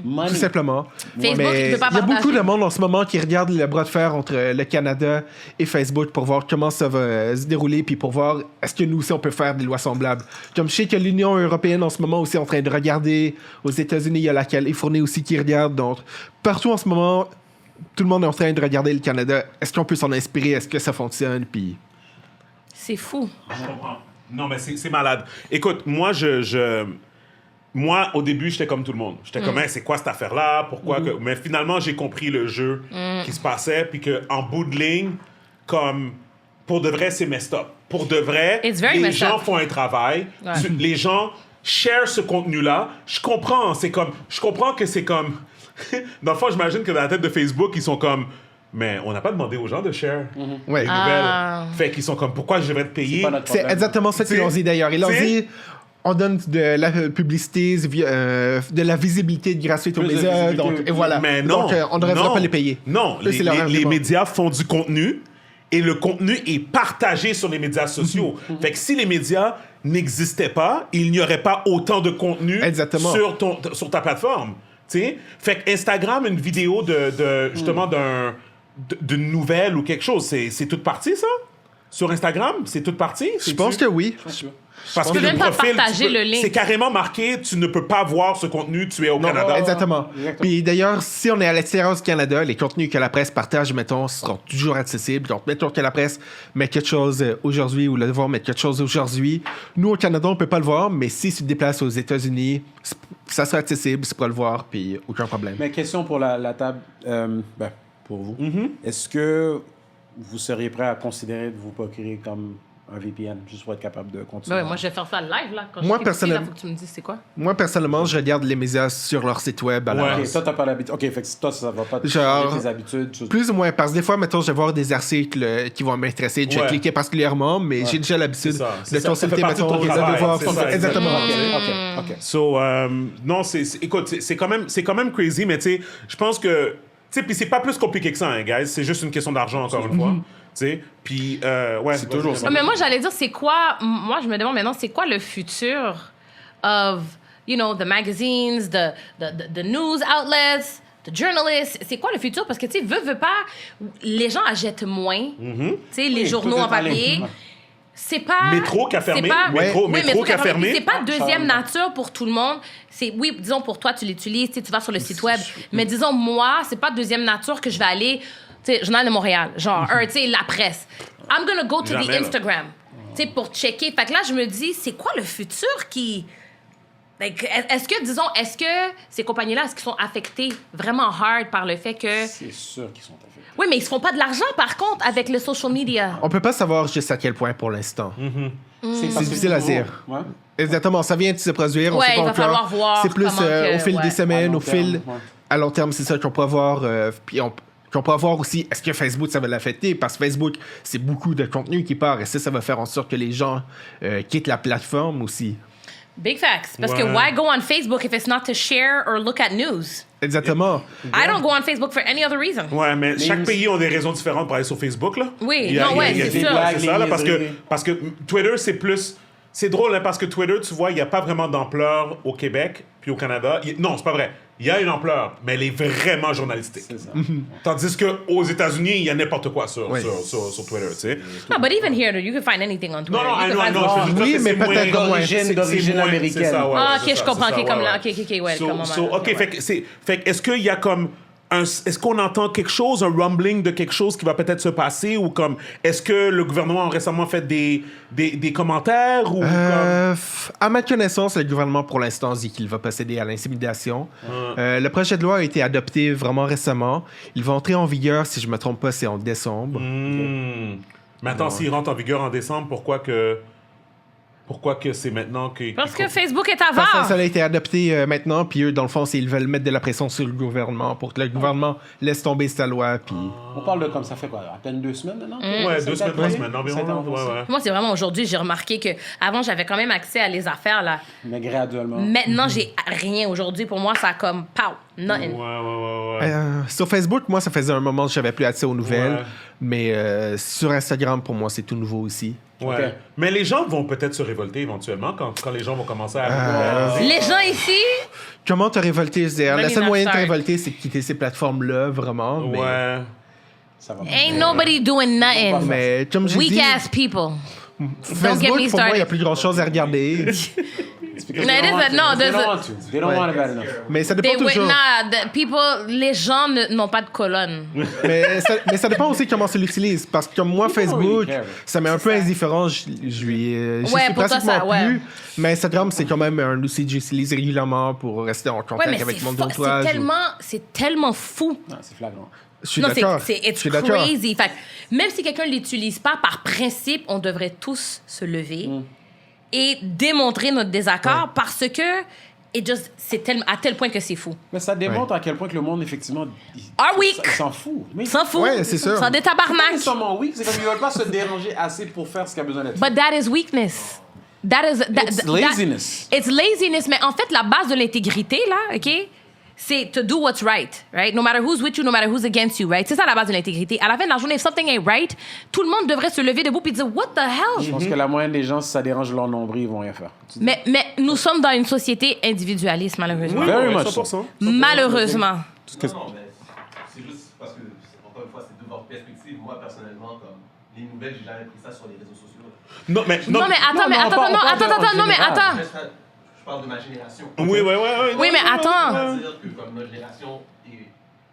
[SPEAKER 3] money.
[SPEAKER 4] tout simplement.
[SPEAKER 1] Facebook,
[SPEAKER 4] Mais
[SPEAKER 1] il peut pas
[SPEAKER 4] il y a
[SPEAKER 1] partager.
[SPEAKER 4] beaucoup de monde en ce moment qui regarde le bras de fer entre le Canada et Facebook pour voir comment ça va se dérouler, puis pour voir est-ce que nous aussi on peut faire des lois semblables. Comme je sais que l'Union européenne en ce moment aussi est en train de regarder. Aux États-Unis, il y a la Californie aussi qui regarde. Donc, partout en ce moment, tout le monde est en train de regarder le Canada. Est-ce qu'on peut s'en inspirer? Est-ce que ça fonctionne? Puis...
[SPEAKER 1] C'est fou.
[SPEAKER 2] Je comprends. Non, mais c'est malade. Écoute, moi, moi, au début, j'étais comme tout le monde. J'étais comme, hey, c'est quoi cette affaire-là? Pourquoi que... Mais finalement, j'ai compris le jeu qui se passait, puis qu'en bout de ligne, comme, pour de vrai, c'est messed up. Pour de vrai,
[SPEAKER 1] It's very
[SPEAKER 2] les
[SPEAKER 1] messed
[SPEAKER 2] gens
[SPEAKER 1] up.
[SPEAKER 2] font un travail.
[SPEAKER 1] Ouais.
[SPEAKER 2] Les gens share ce contenu-là. Je comprends. Je comprends que c'est comme... Dans le fond, j'imagine que dans la tête de Facebook, ils sont comme... Mais on n'a pas demandé aux gens de share
[SPEAKER 4] Ouais.
[SPEAKER 2] les
[SPEAKER 1] Ah.
[SPEAKER 2] nouvelles. Fait qu'ils sont comme, pourquoi je devrais te payer?
[SPEAKER 3] pas notre
[SPEAKER 4] C'est
[SPEAKER 3] problème.
[SPEAKER 4] exactement ça qu'ils
[SPEAKER 2] T'sais,
[SPEAKER 4] ont dit d'ailleurs. Ils ont
[SPEAKER 2] t'sais,
[SPEAKER 4] dit on donne de la publicité, de la visibilité gratuite aux
[SPEAKER 3] Plus de
[SPEAKER 4] médias.
[SPEAKER 3] visibilité.
[SPEAKER 4] Donc, et voilà.
[SPEAKER 2] Mais non.
[SPEAKER 4] Donc, on ne devrait
[SPEAKER 2] non,
[SPEAKER 4] pas les payer.
[SPEAKER 2] Non,
[SPEAKER 4] Eux, c'est leur
[SPEAKER 2] les
[SPEAKER 4] argument.
[SPEAKER 2] médias font du contenu et le contenu est partagé sur les médias sociaux. Fait que si les médias n'existaient pas, il n'y aurait pas autant de contenu
[SPEAKER 4] Exactement.
[SPEAKER 2] sur ta plateforme. T'sais? Fait que Instagram, une vidéo justement d'une nouvelle ou quelque chose, c'est toute partie, ça? Sur Instagram, c'est toute partie?
[SPEAKER 4] Je pense que oui.
[SPEAKER 2] Parce que
[SPEAKER 1] peux
[SPEAKER 2] le
[SPEAKER 1] même pas
[SPEAKER 2] profil,
[SPEAKER 1] partager le link.
[SPEAKER 2] c'est carrément marqué, tu ne peux pas voir ce contenu, tu es au Canada.
[SPEAKER 4] Exactement. Puis d'ailleurs, si on est à l'extérieur du Canada, les contenus que la presse partage, mettons, seront toujours accessibles. Donc, mettons que la presse met quelque chose aujourd'hui ou le devoir met quelque chose aujourd'hui. Nous, au Canada, on peut pas le voir, mais si tu te déplaces aux États-Unis, ça sera accessible, tu pourras le voir, puis aucun problème.
[SPEAKER 3] Mais question pour la table, pour vous. Est-ce que vous seriez prêt à considérer de vous procurer comme un VPN, juste pour être capable de continuer?
[SPEAKER 1] Ouais, moi, je vais faire ça live, là. Quand
[SPEAKER 4] Moi,
[SPEAKER 1] je
[SPEAKER 4] personnellement-
[SPEAKER 1] il faut que tu me dises c'est quoi.
[SPEAKER 4] Moi, personnellement, je regarde les médias sur leur site web à
[SPEAKER 2] Ouais.
[SPEAKER 4] l'avance.
[SPEAKER 3] Ok, toi, t'as pas l'habitude. Ok, fait que toi, ça va pas te
[SPEAKER 4] Genre,
[SPEAKER 3] changer tes habitudes.
[SPEAKER 4] Plus ou moins, parce que des fois, mettons, je vais voir des articles qui vont m'intéresser, je vais
[SPEAKER 2] Ouais.
[SPEAKER 4] cliquer particulièrement, mais j'ai déjà l'habitude
[SPEAKER 2] C'est ça.
[SPEAKER 4] de
[SPEAKER 2] C'est ça. Ça
[SPEAKER 4] consulter,
[SPEAKER 2] fait partie de
[SPEAKER 4] mettons,
[SPEAKER 2] ton
[SPEAKER 4] de
[SPEAKER 2] travail.
[SPEAKER 4] voir.
[SPEAKER 2] C'est ça,
[SPEAKER 4] Exactement.
[SPEAKER 3] Ok.
[SPEAKER 2] So, non, écoute, c'est quand même crazy, mais tu sais, je pense que, tu sais, puis c'est pas plus compliqué que ça, hein, guys. C'est juste une question d'argent, encore une fois. Tu sais, puis, ouais. C'est
[SPEAKER 3] toujours ça.
[SPEAKER 1] Mais moi, j'allais dire, c'est quoi... Moi, je me demande maintenant, c'est quoi le futur of, you know, the magazines, the news outlets, the journalists? C'est quoi le futur? Parce que, tu sais, veut pas, les gens achètent moins. Tu sais, les journaux
[SPEAKER 3] tout est
[SPEAKER 1] en
[SPEAKER 3] en ligne.
[SPEAKER 1] papier.
[SPEAKER 3] Ouais.
[SPEAKER 1] C'est pas...
[SPEAKER 2] Métro qui a fermé.
[SPEAKER 1] c'est pas-
[SPEAKER 2] Métro qui a fermé.
[SPEAKER 1] C'est pas deuxième nature pour tout le monde. C'est, oui, disons, pour toi, tu l'utilises, tu vas sur le site web. Mais disons, moi, c'est pas deuxième nature que je vais aller... Tu sais, Journal de Montréal, genre, tu sais, la presse. I'm gonna go to
[SPEAKER 2] Jamais,
[SPEAKER 1] the
[SPEAKER 2] là.
[SPEAKER 1] Instagram, tu sais, pour checker. Fait que là, je me dis, c'est quoi le futur qui... Like, est-ce que ces compagnies-là, est-ce qu'ils sont affectés vraiment hard par le fait que...
[SPEAKER 3] C'est sûr qu'ils sont affectés.
[SPEAKER 1] Oui, mais ils se font pas de l'argent, par contre, avec le social media.
[SPEAKER 4] On peut pas savoir jusqu'à quel point pour l'instant.
[SPEAKER 3] C'est
[SPEAKER 4] difficile à dire.
[SPEAKER 3] Ouais.
[SPEAKER 4] Exactement, ça vient de se produire. On
[SPEAKER 1] Ouais,
[SPEAKER 4] sait pas
[SPEAKER 1] il va
[SPEAKER 4] encore.
[SPEAKER 1] falloir voir
[SPEAKER 4] C'est plus
[SPEAKER 1] comment que-
[SPEAKER 4] au fil
[SPEAKER 1] ouais.
[SPEAKER 4] des
[SPEAKER 3] À
[SPEAKER 4] semaines,
[SPEAKER 3] long
[SPEAKER 4] au fil...
[SPEAKER 3] terme, ouais.
[SPEAKER 4] À long terme, c'est ça qu'on pourra voir. Puis qu'on pourra voir aussi, est-ce que Facebook, ça va l'affecter? Parce que Facebook, c'est beaucoup de contenu qui part. Et ça va faire en sorte que les gens quittent la plateforme aussi.
[SPEAKER 1] Big facts. Parce que
[SPEAKER 2] Ouais.
[SPEAKER 1] why go on Facebook if it's not to share or look at news?
[SPEAKER 4] Exactement.
[SPEAKER 1] I don't go on Facebook for any other reason.
[SPEAKER 2] Ouais, mais chaque pays a des raisons différentes pour aller sur Facebook, là.
[SPEAKER 1] Oui,
[SPEAKER 2] Il y a-
[SPEAKER 1] non,
[SPEAKER 2] il y a-
[SPEAKER 1] ouais,
[SPEAKER 2] il y a
[SPEAKER 1] c'est
[SPEAKER 2] des
[SPEAKER 1] sûr.
[SPEAKER 2] blagues, c'est ça, là,
[SPEAKER 3] Les
[SPEAKER 2] parce que Twitter, c'est plus... C'est drôle, hein, parce que Twitter, tu vois, il n'y a pas vraiment d'ampleur au Québec puis au Canada. Non, c'est pas vrai. Il y a une ampleur, mais elle est vraiment journalistique.
[SPEAKER 3] C'est ça.
[SPEAKER 2] Tandis qu'aux États-Unis, il y a n'importe quoi sur
[SPEAKER 4] Oui.
[SPEAKER 2] Twitter, tu sais.
[SPEAKER 1] No, but even here, you can find anything on Twitter.
[SPEAKER 2] Non, non,
[SPEAKER 1] You
[SPEAKER 2] I
[SPEAKER 1] can
[SPEAKER 2] know, I
[SPEAKER 1] find-
[SPEAKER 2] know. c'est juste
[SPEAKER 4] Oui,
[SPEAKER 2] que
[SPEAKER 4] mais
[SPEAKER 2] c'est moins-
[SPEAKER 4] peut-être
[SPEAKER 3] d'origine-
[SPEAKER 2] c'est
[SPEAKER 3] d'origine
[SPEAKER 2] moins-
[SPEAKER 3] américaine.
[SPEAKER 2] c'est ça, ouais,
[SPEAKER 1] Ah,
[SPEAKER 2] ouais,
[SPEAKER 1] ok,
[SPEAKER 2] c'est
[SPEAKER 1] je
[SPEAKER 2] ça,
[SPEAKER 1] comprends.
[SPEAKER 2] c'est ça,
[SPEAKER 1] Ok, comme
[SPEAKER 2] ouais,
[SPEAKER 1] là.
[SPEAKER 2] ouais.
[SPEAKER 1] Ok, ouais, comme maman.
[SPEAKER 2] OK, fait que est-ce qu'il y a comme est-ce qu'on entend quelque chose, un rumbling de quelque chose qui va peut-être se passer ou comme est-ce que le gouvernement a récemment fait des commentaires ou comme...
[SPEAKER 4] À ma connaissance, le gouvernement, pour l'instant, dit qu'il va procéder à l'intimidation. Le projet de loi a été adopté vraiment récemment. Il va entrer en vigueur, si je me trompe pas, c'est en décembre.
[SPEAKER 2] Mais attends, s'il rentre en vigueur en décembre, pourquoi que c'est maintenant que...
[SPEAKER 1] Parce que Facebook est
[SPEAKER 4] Parce que ça
[SPEAKER 1] avare.
[SPEAKER 4] a été adopté maintenant, puis eux, dans le fond, ils veulent mettre de la pression sur le gouvernement pour que le gouvernement laisse tomber cette loi, puis...
[SPEAKER 3] On parle de comme ça fait quoi? À peine 2 semaines maintenant?
[SPEAKER 2] Ouais, 2 semaines, 3 semaines
[SPEAKER 3] Ça a été
[SPEAKER 2] environ.
[SPEAKER 3] avancé.
[SPEAKER 2] Ouais, ouais.
[SPEAKER 1] Moi, c'est vraiment aujourd'hui, j'ai remarqué que avant j'avais quand même accès à les affaires, là.
[SPEAKER 3] Mais graduellement.
[SPEAKER 1] Maintenant, j'ai rien. Aujourd'hui, pour moi, ça a comme, pow, nothing.
[SPEAKER 2] Ouais.
[SPEAKER 4] Sur Facebook, moi, ça faisait un moment que j'avais plus accès aux nouvelles,
[SPEAKER 2] Ouais.
[SPEAKER 4] mais sur Instagram, pour moi, c'est tout nouveau aussi.
[SPEAKER 2] Ouais.
[SPEAKER 3] Ok.
[SPEAKER 2] Mais les gens vont peut-être se révolter éventuellement quand les gens vont commencer à...
[SPEAKER 1] Les gens ici,
[SPEAKER 4] Comment te révolter? Je veux dire,
[SPEAKER 1] Let
[SPEAKER 4] le
[SPEAKER 1] me
[SPEAKER 4] seul
[SPEAKER 1] not
[SPEAKER 4] moyen de te
[SPEAKER 1] start.
[SPEAKER 4] révolter, c'est de quitter ces plateformes-là, vraiment. Mais,
[SPEAKER 2] Ouais.
[SPEAKER 3] Ça va.
[SPEAKER 1] ain't nobody doing nothing.
[SPEAKER 4] mais comme j'ai
[SPEAKER 1] Weak
[SPEAKER 4] dit,
[SPEAKER 1] ass people.
[SPEAKER 4] Facebook,
[SPEAKER 1] get me
[SPEAKER 4] pour moi, il
[SPEAKER 1] started.
[SPEAKER 4] n'y a plus grand-chose à regarder.
[SPEAKER 3] Because
[SPEAKER 1] No, it
[SPEAKER 3] they don't
[SPEAKER 1] is
[SPEAKER 3] want
[SPEAKER 1] a- no,
[SPEAKER 3] to. They
[SPEAKER 1] there's
[SPEAKER 3] don't
[SPEAKER 1] a-
[SPEAKER 3] want to. They don't want it bad enough.
[SPEAKER 4] Mais ça dépend
[SPEAKER 1] They wait,
[SPEAKER 4] toujours.
[SPEAKER 1] nah, the people, les gens n'ont pas de colonne.
[SPEAKER 4] Mais ça dépend aussi comment tu l'utilises. Parce que comme moi,
[SPEAKER 3] People don't
[SPEAKER 4] Facebook,
[SPEAKER 3] really care.
[SPEAKER 4] ça m'est un peu indifférent. J'y
[SPEAKER 1] Ouais,
[SPEAKER 4] suis
[SPEAKER 1] pour toi,
[SPEAKER 4] pratiquement
[SPEAKER 1] ça, ouais.
[SPEAKER 4] plus. Mais Instagram, c'est quand même un outil que j'utilise régulièrement pour rester en
[SPEAKER 1] Ouais,
[SPEAKER 4] contact
[SPEAKER 1] mais
[SPEAKER 4] avec mon
[SPEAKER 1] c'est
[SPEAKER 4] entourage.
[SPEAKER 1] c'est tellement fou.
[SPEAKER 3] Non, c'est flagrant.
[SPEAKER 4] Je suis
[SPEAKER 1] Non,
[SPEAKER 4] d'accord.
[SPEAKER 1] c'est
[SPEAKER 4] Je
[SPEAKER 1] it's
[SPEAKER 4] suis d'accord.
[SPEAKER 1] crazy. Fait que même si quelqu'un ne l'utilise pas, par principe, on devrait tous se lever et démontrer notre désaccord parce que c'est à tel point que c'est fou.
[SPEAKER 3] Mais ça démontre à quel point que le monde, effectivement,
[SPEAKER 1] Are weak.
[SPEAKER 3] il s'en fout. Mais
[SPEAKER 1] S'en fout.
[SPEAKER 4] Ouais, c'est sûr.
[SPEAKER 1] Sans des
[SPEAKER 3] c'est pas
[SPEAKER 1] tabarnak.
[SPEAKER 3] nécessairement weak, c'est comme ils veulent pas se déranger assez pour faire ce qu'il y a besoin d'être fait.
[SPEAKER 1] But that is weakness.
[SPEAKER 3] It's laziness.
[SPEAKER 1] It's laziness. Mais en fait, la base de l'intégrité, là, OK, c'est to do what's right, right? No matter who's with you, no matter who's against you, right? C'est ça la base de l'intégrité. À la fin de la journée, if something ain't right, tout le monde devrait se lever debout et dire, what the hell?
[SPEAKER 3] Je pense que la moyenne des gens, si ça dérange leur nombril, ils vont rien faire.
[SPEAKER 1] Mais nous sommes dans une société individualiste, malheureusement.
[SPEAKER 3] Very much
[SPEAKER 2] 100%.
[SPEAKER 1] Malheureusement.
[SPEAKER 5] Non, mais c'est juste parce que, encore une fois, c'est de votre perspective. Moi, personnellement, comme les nouvelles, j'ai jamais pris ça sur les réseaux sociaux.
[SPEAKER 2] Non, mais
[SPEAKER 1] attends, attends.
[SPEAKER 5] Je parle de ma génération.
[SPEAKER 2] Oui.
[SPEAKER 1] Oui, mais attends.
[SPEAKER 5] C'est-à-dire que comme notre génération est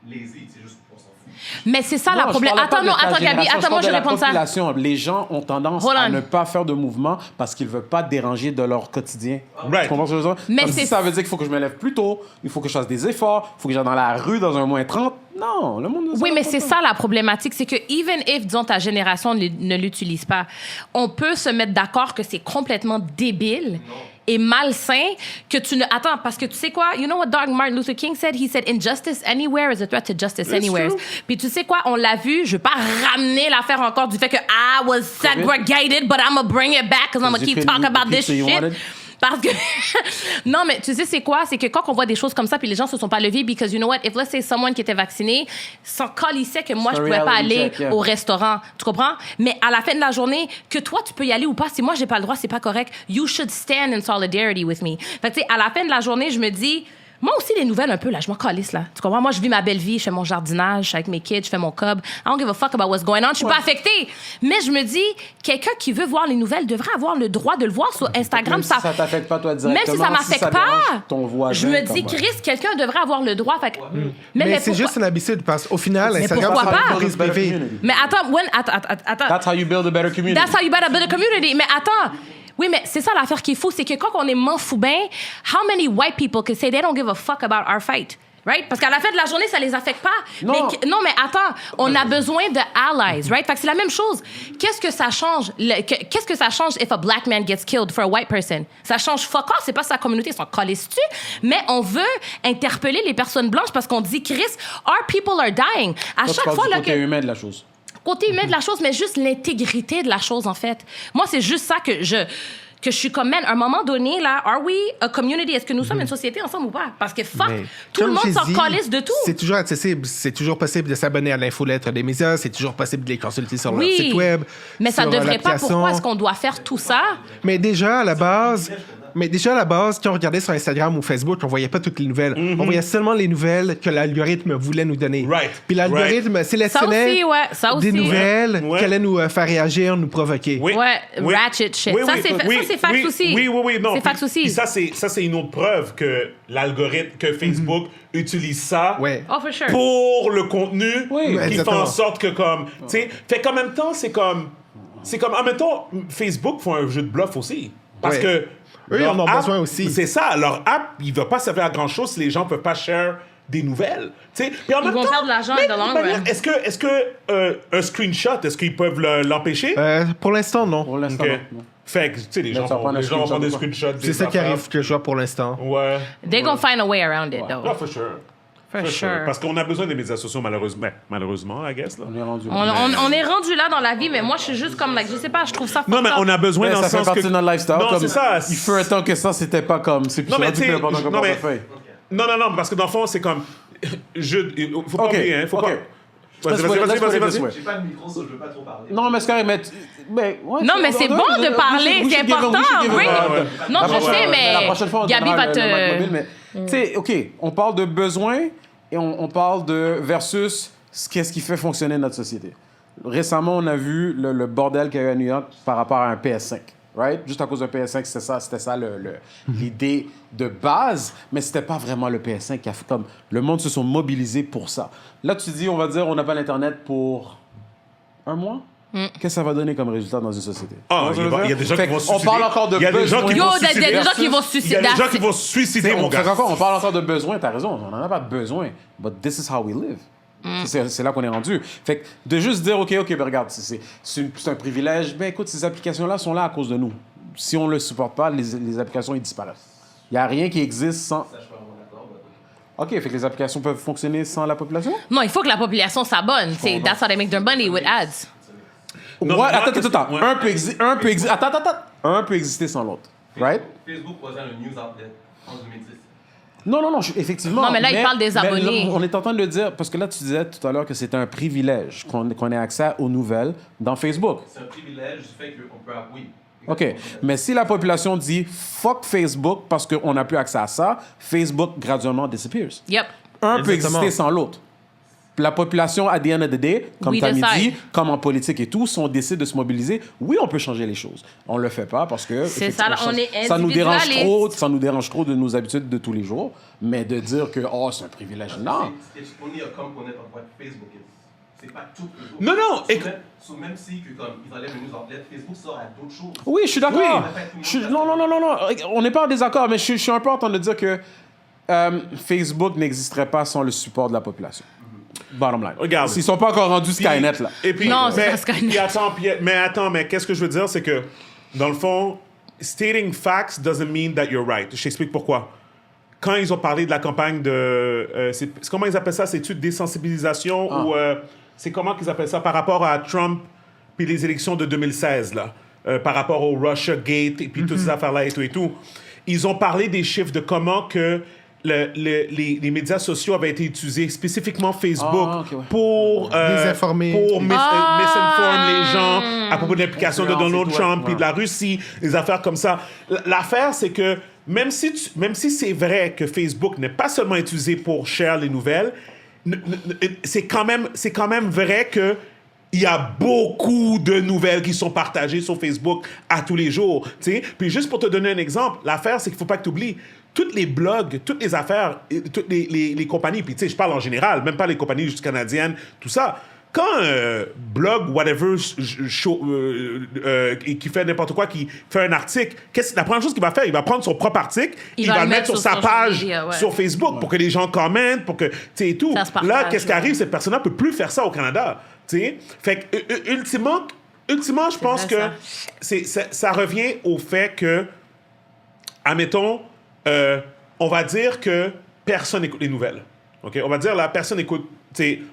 [SPEAKER 5] lazy, c'est juste qu'on s'en fout.
[SPEAKER 1] Mais c'est ça la problème. Attends, Gabi, moi je réponds ça.
[SPEAKER 3] Les gens ont tendance à ne pas faire de mouvement parce qu'ils ne veulent pas déranger de leur quotidien.
[SPEAKER 2] Right.
[SPEAKER 3] Tu comprends ce que je veux dire?
[SPEAKER 1] Mais
[SPEAKER 3] comme si ça veut dire qu'il faut que je me lève plus tôt, il faut que je fasse des efforts, il faut que j'aille dans la rue dans un moins 30. Non, le monde...
[SPEAKER 1] Oui, mais c'est ça la problématique, c'est que even if, disons, ta génération ne l'utilise pas, on peut se mettre d'accord que c'est complètement débile et malsain que tu ne... Attends, parce que tu sais quoi? You know what Martin Luther King said? He said, injustice anywhere is a threat to justice anywhere. Puis tu sais quoi? On l'a vu, je veux pas ramener l'affaire encore du fait que I was segregated, but I'm gonna bring it back because I'm gonna keep talking about this shit. Parce que... non, mais tu sais, c'est quoi? C'est que quand on voit des choses comme ça, puis les gens se sont pas levés, because you know what? If let's say someone qui était vacciné, sans calissait que moi, je pouvais pas aller au restaurant. Tu comprends? Mais à la fin de la journée, que toi, tu peux y aller ou pas, si moi, j'ai pas le droit, c'est pas correct. You should stand in solidarity with me. Fait que tu sais, à la fin de la journée, je me dis... Moi aussi, les nouvelles, un peu, là, je m'en calisse, là. Tu comprends? Moi, je vis ma belle vie, je fais mon jardinage, je suis avec mes kids, je fais mon cob. I don't give a fuck about what's going on. Je suis pas affectée. Mais je me dis, quelqu'un qui veut voir les nouvelles devrait avoir le droit de le voir sur Instagram.
[SPEAKER 3] Même si ça t'affecte pas, toi, directement.
[SPEAKER 1] Même si ça m'affecte pas,
[SPEAKER 3] ton voisin,
[SPEAKER 1] je me dis, Chris, quelqu'un devrait avoir le droit. Fait que...
[SPEAKER 4] mais c'est juste une habitude, parce qu'au final, Instagram,
[SPEAKER 1] pourquoi
[SPEAKER 4] c'est
[SPEAKER 1] pas?
[SPEAKER 4] un risque privé.
[SPEAKER 1] Mais attends.
[SPEAKER 3] That's how you build a better community.
[SPEAKER 1] That's how you build a better community. Mais attends. Oui, mais c'est ça l'affaire qui est fou, c'est que quand on est manfoubin, how many white people can say they don't give a fuck about our fight? Right? Parce qu'à la fin de la journée, ça les affecte pas.
[SPEAKER 3] Non.
[SPEAKER 1] Mais attends, on a besoin de allies, right? Fait que c'est la même chose. Qu'est-ce que ça change? Qu'est-ce que ça change if a black man gets killed for a white person? Ça change fuck all, c'est pas sa communauté, ils sont collés dessus. Mais on veut interpeller les personnes blanches parce qu'on dit, Chris, our people are dying. À chaque fois, là,
[SPEAKER 3] côté humain de la chose.
[SPEAKER 1] Côté humain de la chose, mais juste l'intégrité de la chose, en fait. Moi, c'est juste ça que je suis comme, man, à un moment donné, là, are we a community? Est-ce que nous sommes une société ensemble ou pas? Parce que fuck, tout le monde s'en calisse de tout.
[SPEAKER 4] C'est toujours accessible. C'est toujours possible de s'abonner à l'infolettre des médias. C'est toujours possible de les consulter sur leur site web.
[SPEAKER 1] Mais ça devrait pas.
[SPEAKER 4] l'application.
[SPEAKER 1] Pourquoi est-ce qu'on doit faire tout ça?
[SPEAKER 4] Mais déjà, à la base, quand on regardait sur Instagram ou Facebook, on voyait pas toutes les nouvelles. On voyait seulement les nouvelles que l'algorithme voulait nous donner.
[SPEAKER 2] Right.
[SPEAKER 4] Puis l'algorithme sélectionnait
[SPEAKER 1] ça aussi.
[SPEAKER 4] des nouvelles qui allaient nous faire réagir, nous provoquer.
[SPEAKER 2] Oui.
[SPEAKER 1] Ouais, ratchet shit. Ça, c'est fact aussi.
[SPEAKER 2] Oui, non.
[SPEAKER 1] C'est fact aussi.
[SPEAKER 2] Puis ça, c'est une autre preuve que l'algorithme, que Facebook utilise ça
[SPEAKER 1] Oh, for sure.
[SPEAKER 2] pour le contenu qui fait
[SPEAKER 4] exactement.
[SPEAKER 2] en sorte que, comme, tu sais, fait qu'en même temps, c'est comme, en même temps, Facebook font un jeu de bluff aussi. Parce que
[SPEAKER 4] eux, ils en ont
[SPEAKER 2] app,
[SPEAKER 4] besoin aussi.
[SPEAKER 2] C'est ça, leur app, il ne va pas servir à grand-chose si les gens ne peuvent pas share des nouvelles. Puis en
[SPEAKER 1] Ils
[SPEAKER 2] même
[SPEAKER 1] vont
[SPEAKER 2] temps,
[SPEAKER 1] perdre de l'argent
[SPEAKER 2] mais
[SPEAKER 1] in the long
[SPEAKER 2] de manière,
[SPEAKER 1] run.
[SPEAKER 2] Est-ce que un screenshot, est-ce qu'ils peuvent l'empêcher?
[SPEAKER 4] Pour l'instant, non.
[SPEAKER 3] Pour l'instant,
[SPEAKER 2] Ok.
[SPEAKER 3] non.
[SPEAKER 2] Fait que, tu sais, les gens
[SPEAKER 3] ça prend un
[SPEAKER 2] vont prendre des
[SPEAKER 3] screenshot,
[SPEAKER 2] screenshots.
[SPEAKER 4] C'est ça qui arrive que je vois pour l'instant.
[SPEAKER 2] Ouais.
[SPEAKER 1] They're gonna find a way around it, though.
[SPEAKER 2] Ah, for sure.
[SPEAKER 1] For sure.
[SPEAKER 2] Parce qu'on a besoin des médias sociaux, malheureusement, I guess. Là.
[SPEAKER 3] On est rendu.
[SPEAKER 1] On est rendu là dans la vie, mais moi, je suis juste comme, like, je sais pas, je trouve ça
[SPEAKER 2] Non, mais
[SPEAKER 1] fucked
[SPEAKER 2] on a besoin
[SPEAKER 3] Mais
[SPEAKER 2] dans
[SPEAKER 3] ça
[SPEAKER 2] le
[SPEAKER 3] fait
[SPEAKER 2] sens
[SPEAKER 3] partie
[SPEAKER 2] que...
[SPEAKER 3] de notre lifestyle.
[SPEAKER 2] Non,
[SPEAKER 3] comme
[SPEAKER 2] c'est ça.
[SPEAKER 3] Il fut un temps que ça, c'était pas comme. C'est plus
[SPEAKER 2] Non, mais
[SPEAKER 3] rendu
[SPEAKER 2] tu sais,
[SPEAKER 3] que n'importe quoi
[SPEAKER 2] non, mais-
[SPEAKER 3] portefeuille.
[SPEAKER 2] Non, parce que dans le fond, c'est comme... Faut pas
[SPEAKER 3] Ok,
[SPEAKER 2] oublier, hein. Faut
[SPEAKER 3] ok.
[SPEAKER 2] pas... Vas-y.
[SPEAKER 5] J'ai pas de micro, ça, je veux pas trop parler.
[SPEAKER 3] Non, mais c'est correct, mais ouais,
[SPEAKER 1] Non, mais c'est bon de parler, c'est important. Oui. Non, je sais, mais
[SPEAKER 3] la prochaine fois, on
[SPEAKER 1] Gabi
[SPEAKER 3] donnera
[SPEAKER 1] va
[SPEAKER 3] le
[SPEAKER 1] te...
[SPEAKER 3] mic mobile, mais tu sais, OK, on parle de besoin et on parle de versus qu'est-ce qui fait fonctionner notre société. Récemment, on a vu le bordel qu'il y a eu à New York par rapport à un PS5. Right? Juste à cause d'un PS5, c'était ça l'idée de base, mais c'était pas vraiment le PS5 qui a fait comme... Le monde se sont mobilisés pour ça. Là, tu dis, on va dire, on n'a pas l'Internet pour un mois? Qu'est-ce que ça va donner comme résultat dans une société?
[SPEAKER 2] Ah, il y a des gens qui vont se suicider.
[SPEAKER 3] On parle encore de
[SPEAKER 2] Il y a des gens qui
[SPEAKER 1] Yo,
[SPEAKER 2] vont se
[SPEAKER 1] il y a
[SPEAKER 2] suicider.
[SPEAKER 1] des gens qui vont se
[SPEAKER 2] Il y
[SPEAKER 1] suicider.
[SPEAKER 2] a des gens qui vont se suicider, mon gars.
[SPEAKER 3] On parle encore de besoin, t'as raison, on n'en a pas de besoin. But this is how we live. C'est là qu'on est rendu. Fait que de juste dire, OK, ben regarde, c'est un privilège. Ben écoute, ces applications-là sont là à cause de nous. Si on ne le supporte pas, les applications, ils disparaissent. Il n'y a rien qui existe sans... OK, fait que les applications peuvent fonctionner sans la population?
[SPEAKER 1] Non, il faut que la population s'abonne. C'est that's how they make their money with ads.
[SPEAKER 2] Non,
[SPEAKER 3] Ouais,
[SPEAKER 2] non,
[SPEAKER 3] attends.
[SPEAKER 2] ouais.
[SPEAKER 3] Un peut exister sans l'autre. Right?
[SPEAKER 5] Facebook wasn't a news outlet en 2010.
[SPEAKER 3] Non, effectivement.
[SPEAKER 1] Non, mais là, il parle des abonnés.
[SPEAKER 3] là, on est en train de le dire, parce que là, tu disais tout à l'heure que c'était un privilège qu'on ait accès aux nouvelles dans Facebook.
[SPEAKER 5] C'est un privilège du fait qu'on peut... Oui.
[SPEAKER 3] OK. Mais si la population dit « fuck Facebook » parce qu'on n'a plus accès à ça, Facebook graduellement disappears.
[SPEAKER 1] Yep.
[SPEAKER 3] Un peut
[SPEAKER 4] Exactement.
[SPEAKER 3] exister sans l'autre. La population, at the end of the day, comme
[SPEAKER 1] We
[SPEAKER 3] Tammy
[SPEAKER 1] decide.
[SPEAKER 3] dit, comme en politique et tout, si on décide de se mobiliser, oui, on peut changer les choses. On le fait pas parce que
[SPEAKER 1] C'est ça, là, on est
[SPEAKER 3] ça nous dérange
[SPEAKER 1] individualiste.
[SPEAKER 3] ça nous dérange trop de nos habitudes de tous les jours. Mais de dire que c'est un privilège, non.
[SPEAKER 5] It's only a component of what Facebook is. C'est pas tout Facebook.
[SPEAKER 2] Non, non,
[SPEAKER 5] Même si que comme ils enlèvent les news en lettres, Facebook sort à d'autres choses.
[SPEAKER 3] Oui, je suis d'accord.
[SPEAKER 5] Oui.
[SPEAKER 3] Non. On n'est pas en désaccord, mais je suis un peu en train de dire que Facebook n'existerait pas sans le support de la population. Bottom line.
[SPEAKER 2] Regarde.
[SPEAKER 3] S'ils sont pas encore rendus Skynet, là.
[SPEAKER 2] Et puis,
[SPEAKER 1] Non, c'est
[SPEAKER 2] mais,
[SPEAKER 1] pas Skynet.
[SPEAKER 2] puis attends, mais qu'est-ce que je veux dire, c'est que, dans le fond, stating facts doesn't mean that you're right. Je t'explique pourquoi. Quand ils ont parlé de la campagne de... comment ils appellent ça? C'est-tu désensibilisation ou... c'est comment qu'ils appellent ça par rapport à Trump puis les élections de 2016, là? Par rapport au Russia Gate et puis toutes ces affaires-là et tout. Ils ont parlé des chiffres de comment que les médias sociaux avaient été utilisés, spécifiquement Facebook, pour
[SPEAKER 4] désinformer.
[SPEAKER 2] pour misinformer les gens à propos de l'implication de Donald Trump puis de la Russie, des affaires comme ça. L'affaire, c'est que même si c'est vrai que Facebook n'est pas seulement utilisé pour share les nouvelles, c'est quand même vrai que il y a beaucoup de nouvelles qui sont partagées sur Facebook à tous les jours. T'sais? Puis juste pour te donner un exemple, l'affaire, c'est qu'il ne faut pas que tu oublies, toutes les blogs, toutes les affaires, toutes les compagnies, puis tu sais, je parle en général, même pas les compagnies juste canadiennes, tout ça. Quand un blog, whatever, qui fait n'importe quoi, qui fait un article, la première chose qu'il va faire, il va prendre son propre article, il va le mettre sur sa page sur Facebook pour que les gens commentent, pour que, tu sais, et tout. Là, qu'est-ce qui arrive? Cette personne-là ne peut plus faire ça au Canada. T'sais? Fait que, ultimement, je pense que ça revient au fait que, admettons, on va dire que personne n'écoute les nouvelles. Okay? On va dire, là, personne écoute,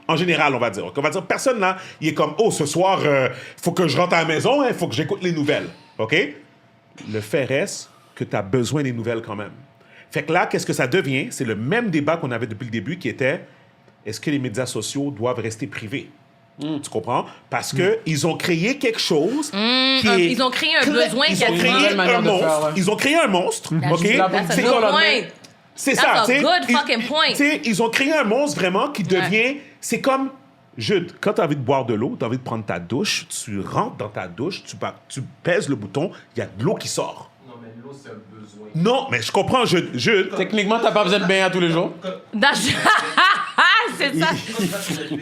[SPEAKER 2] en général, on va dire. On va dire, personne, là, il est comme, ce soir, faut que je rentre à la maison, il faut que j'écoute les nouvelles. OK? Le fait reste que tu as besoin des nouvelles quand même. Fait que là, qu'est-ce que ça devient? C'est le même débat qu'on avait depuis le début qui était, est-ce que les médias sociaux doivent rester privés? Tu comprends? Parce qu'ils ont créé quelque chose qui est...
[SPEAKER 1] Ils ont créé un besoin.
[SPEAKER 2] Ils ont créé un monstre. OK? C'est ça. Ils ont créé un monstre vraiment qui devient... C'est comme... Jude, quand tu as envie de boire de l'eau, tu as envie de prendre ta douche, tu rentres dans ta douche, tu pèses le bouton, il y a de l'eau qui sort.
[SPEAKER 5] Non, mais l'eau, c'est un besoin.
[SPEAKER 2] Non, mais je comprends, Jude.
[SPEAKER 3] Techniquement, tu n'as pas besoin de baigner tous les jours.
[SPEAKER 1] C'est ça.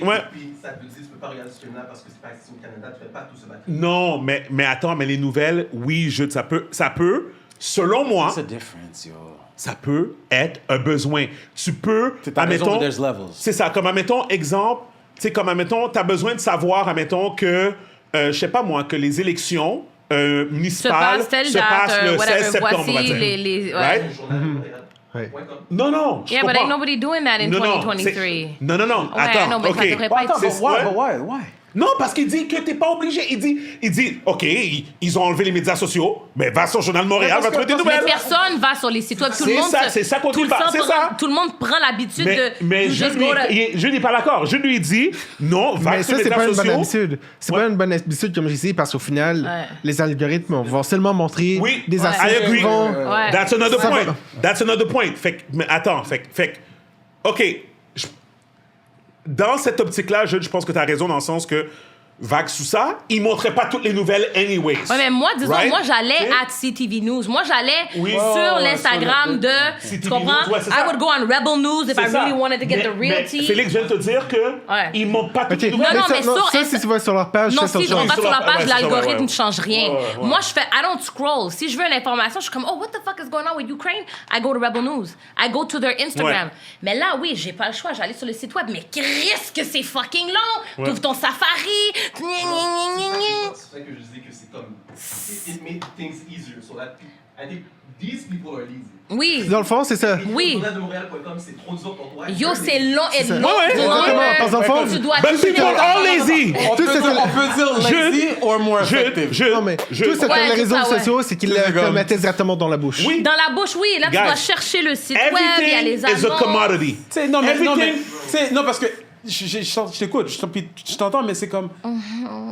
[SPEAKER 2] Ouais.
[SPEAKER 5] Puis ça te dit, tu peux pas regarder ce film-là parce que c'est pas ici au Canada, tu fais pas tout ce bâtiment.
[SPEAKER 2] Non, mais attends, mais les nouvelles, oui, Jude, ça peut, selon moi...
[SPEAKER 3] C'est différent,
[SPEAKER 2] Ça peut être un besoin. Tu peux...
[SPEAKER 3] Admettons, there's levels.
[SPEAKER 2] C'est ça. Comme, admettons, exemple... Tu sais, comme, admettons, tu as besoin de savoir, admettons, que... je sais pas, moi, que les élections municipales se passent le 16 septembre, on va dire. Right? Non.
[SPEAKER 1] Yeah, but ain't nobody doing that in 2023.
[SPEAKER 2] Non. Attends, OK.
[SPEAKER 3] Why?
[SPEAKER 2] Non, parce qu'il dit que t'es pas obligé. Il dit, OK, ils ont enlevé les médias sociaux, mais va sur le Journal de Montréal, va trouver des nouvelles.
[SPEAKER 1] Mais personne va sur les sites web.
[SPEAKER 2] C'est ça qu'on dit pas. C'est ça.
[SPEAKER 1] Tout le monde prend l'habitude de...
[SPEAKER 2] Mais je n'ai pas d'accord. Je lui dis, non, va sur les médias sociaux.
[SPEAKER 4] Mais ça, c'est pas une bonne habitude. C'est pas une bonne habitude, comme je dis, parce qu'au final, les algorithmes vont seulement montrer des articles qui vont...
[SPEAKER 2] That's another point. Fait que, mais attends, OK, dans cette optique-là, je pense que tu as raison dans le sens que Vague sous ça, il montrait pas toutes les nouvelles anyways.
[SPEAKER 1] Ouais, mais moi, disons, moi, j'allais à CTV News. Moi, j'allais sur l'Instagram de... Tu comprends? I would go on Rebel News if I really wanted to get the real tea.
[SPEAKER 2] Félix vient de te dire que ils montrent pas toutes les nouvelles.
[SPEAKER 1] Non, mais sur...
[SPEAKER 4] Ça, si tu vas sur leur page,
[SPEAKER 1] non, si je vais sur leur page, l'algorithme ne change rien.
[SPEAKER 2] Ouais.
[SPEAKER 1] Moi, I don't scroll. Si je veux une information, je suis comme, oh, what the fuck is going on with Ukraine? I go to Rebel News. I go to their Instagram. Mais là, oui, j'ai pas le choix. J'allais sur le site web. Mais qu'est-ce que c'est fucking long? T'ouvres ton Safari.
[SPEAKER 5] C'est pour ça que je disais que c'est comme... It made things easier. So that I think these people are lazy.
[SPEAKER 1] Oui.
[SPEAKER 4] Dans le fond, c'est ça.
[SPEAKER 1] Oui.
[SPEAKER 5] Le journal de Montréal.com, c'est trop dur pour toi.
[SPEAKER 1] Yo, c'est long et long.
[SPEAKER 4] Parce qu'en fond,
[SPEAKER 1] tu dois...
[SPEAKER 2] But people are lazy.
[SPEAKER 3] On peut dire lazy or more effective.
[SPEAKER 4] Non, mais tout ce que les réseaux sociaux, c'est qu'ils le mettaient directement dans la bouche.
[SPEAKER 2] Oui.
[SPEAKER 1] Dans la bouche, oui. Là, tu dois chercher le site web, il y a les
[SPEAKER 2] Everything is a
[SPEAKER 1] annonces.
[SPEAKER 2] commodity.
[SPEAKER 3] Non, parce que je t'écoute, je t'entends, mais c'est comme...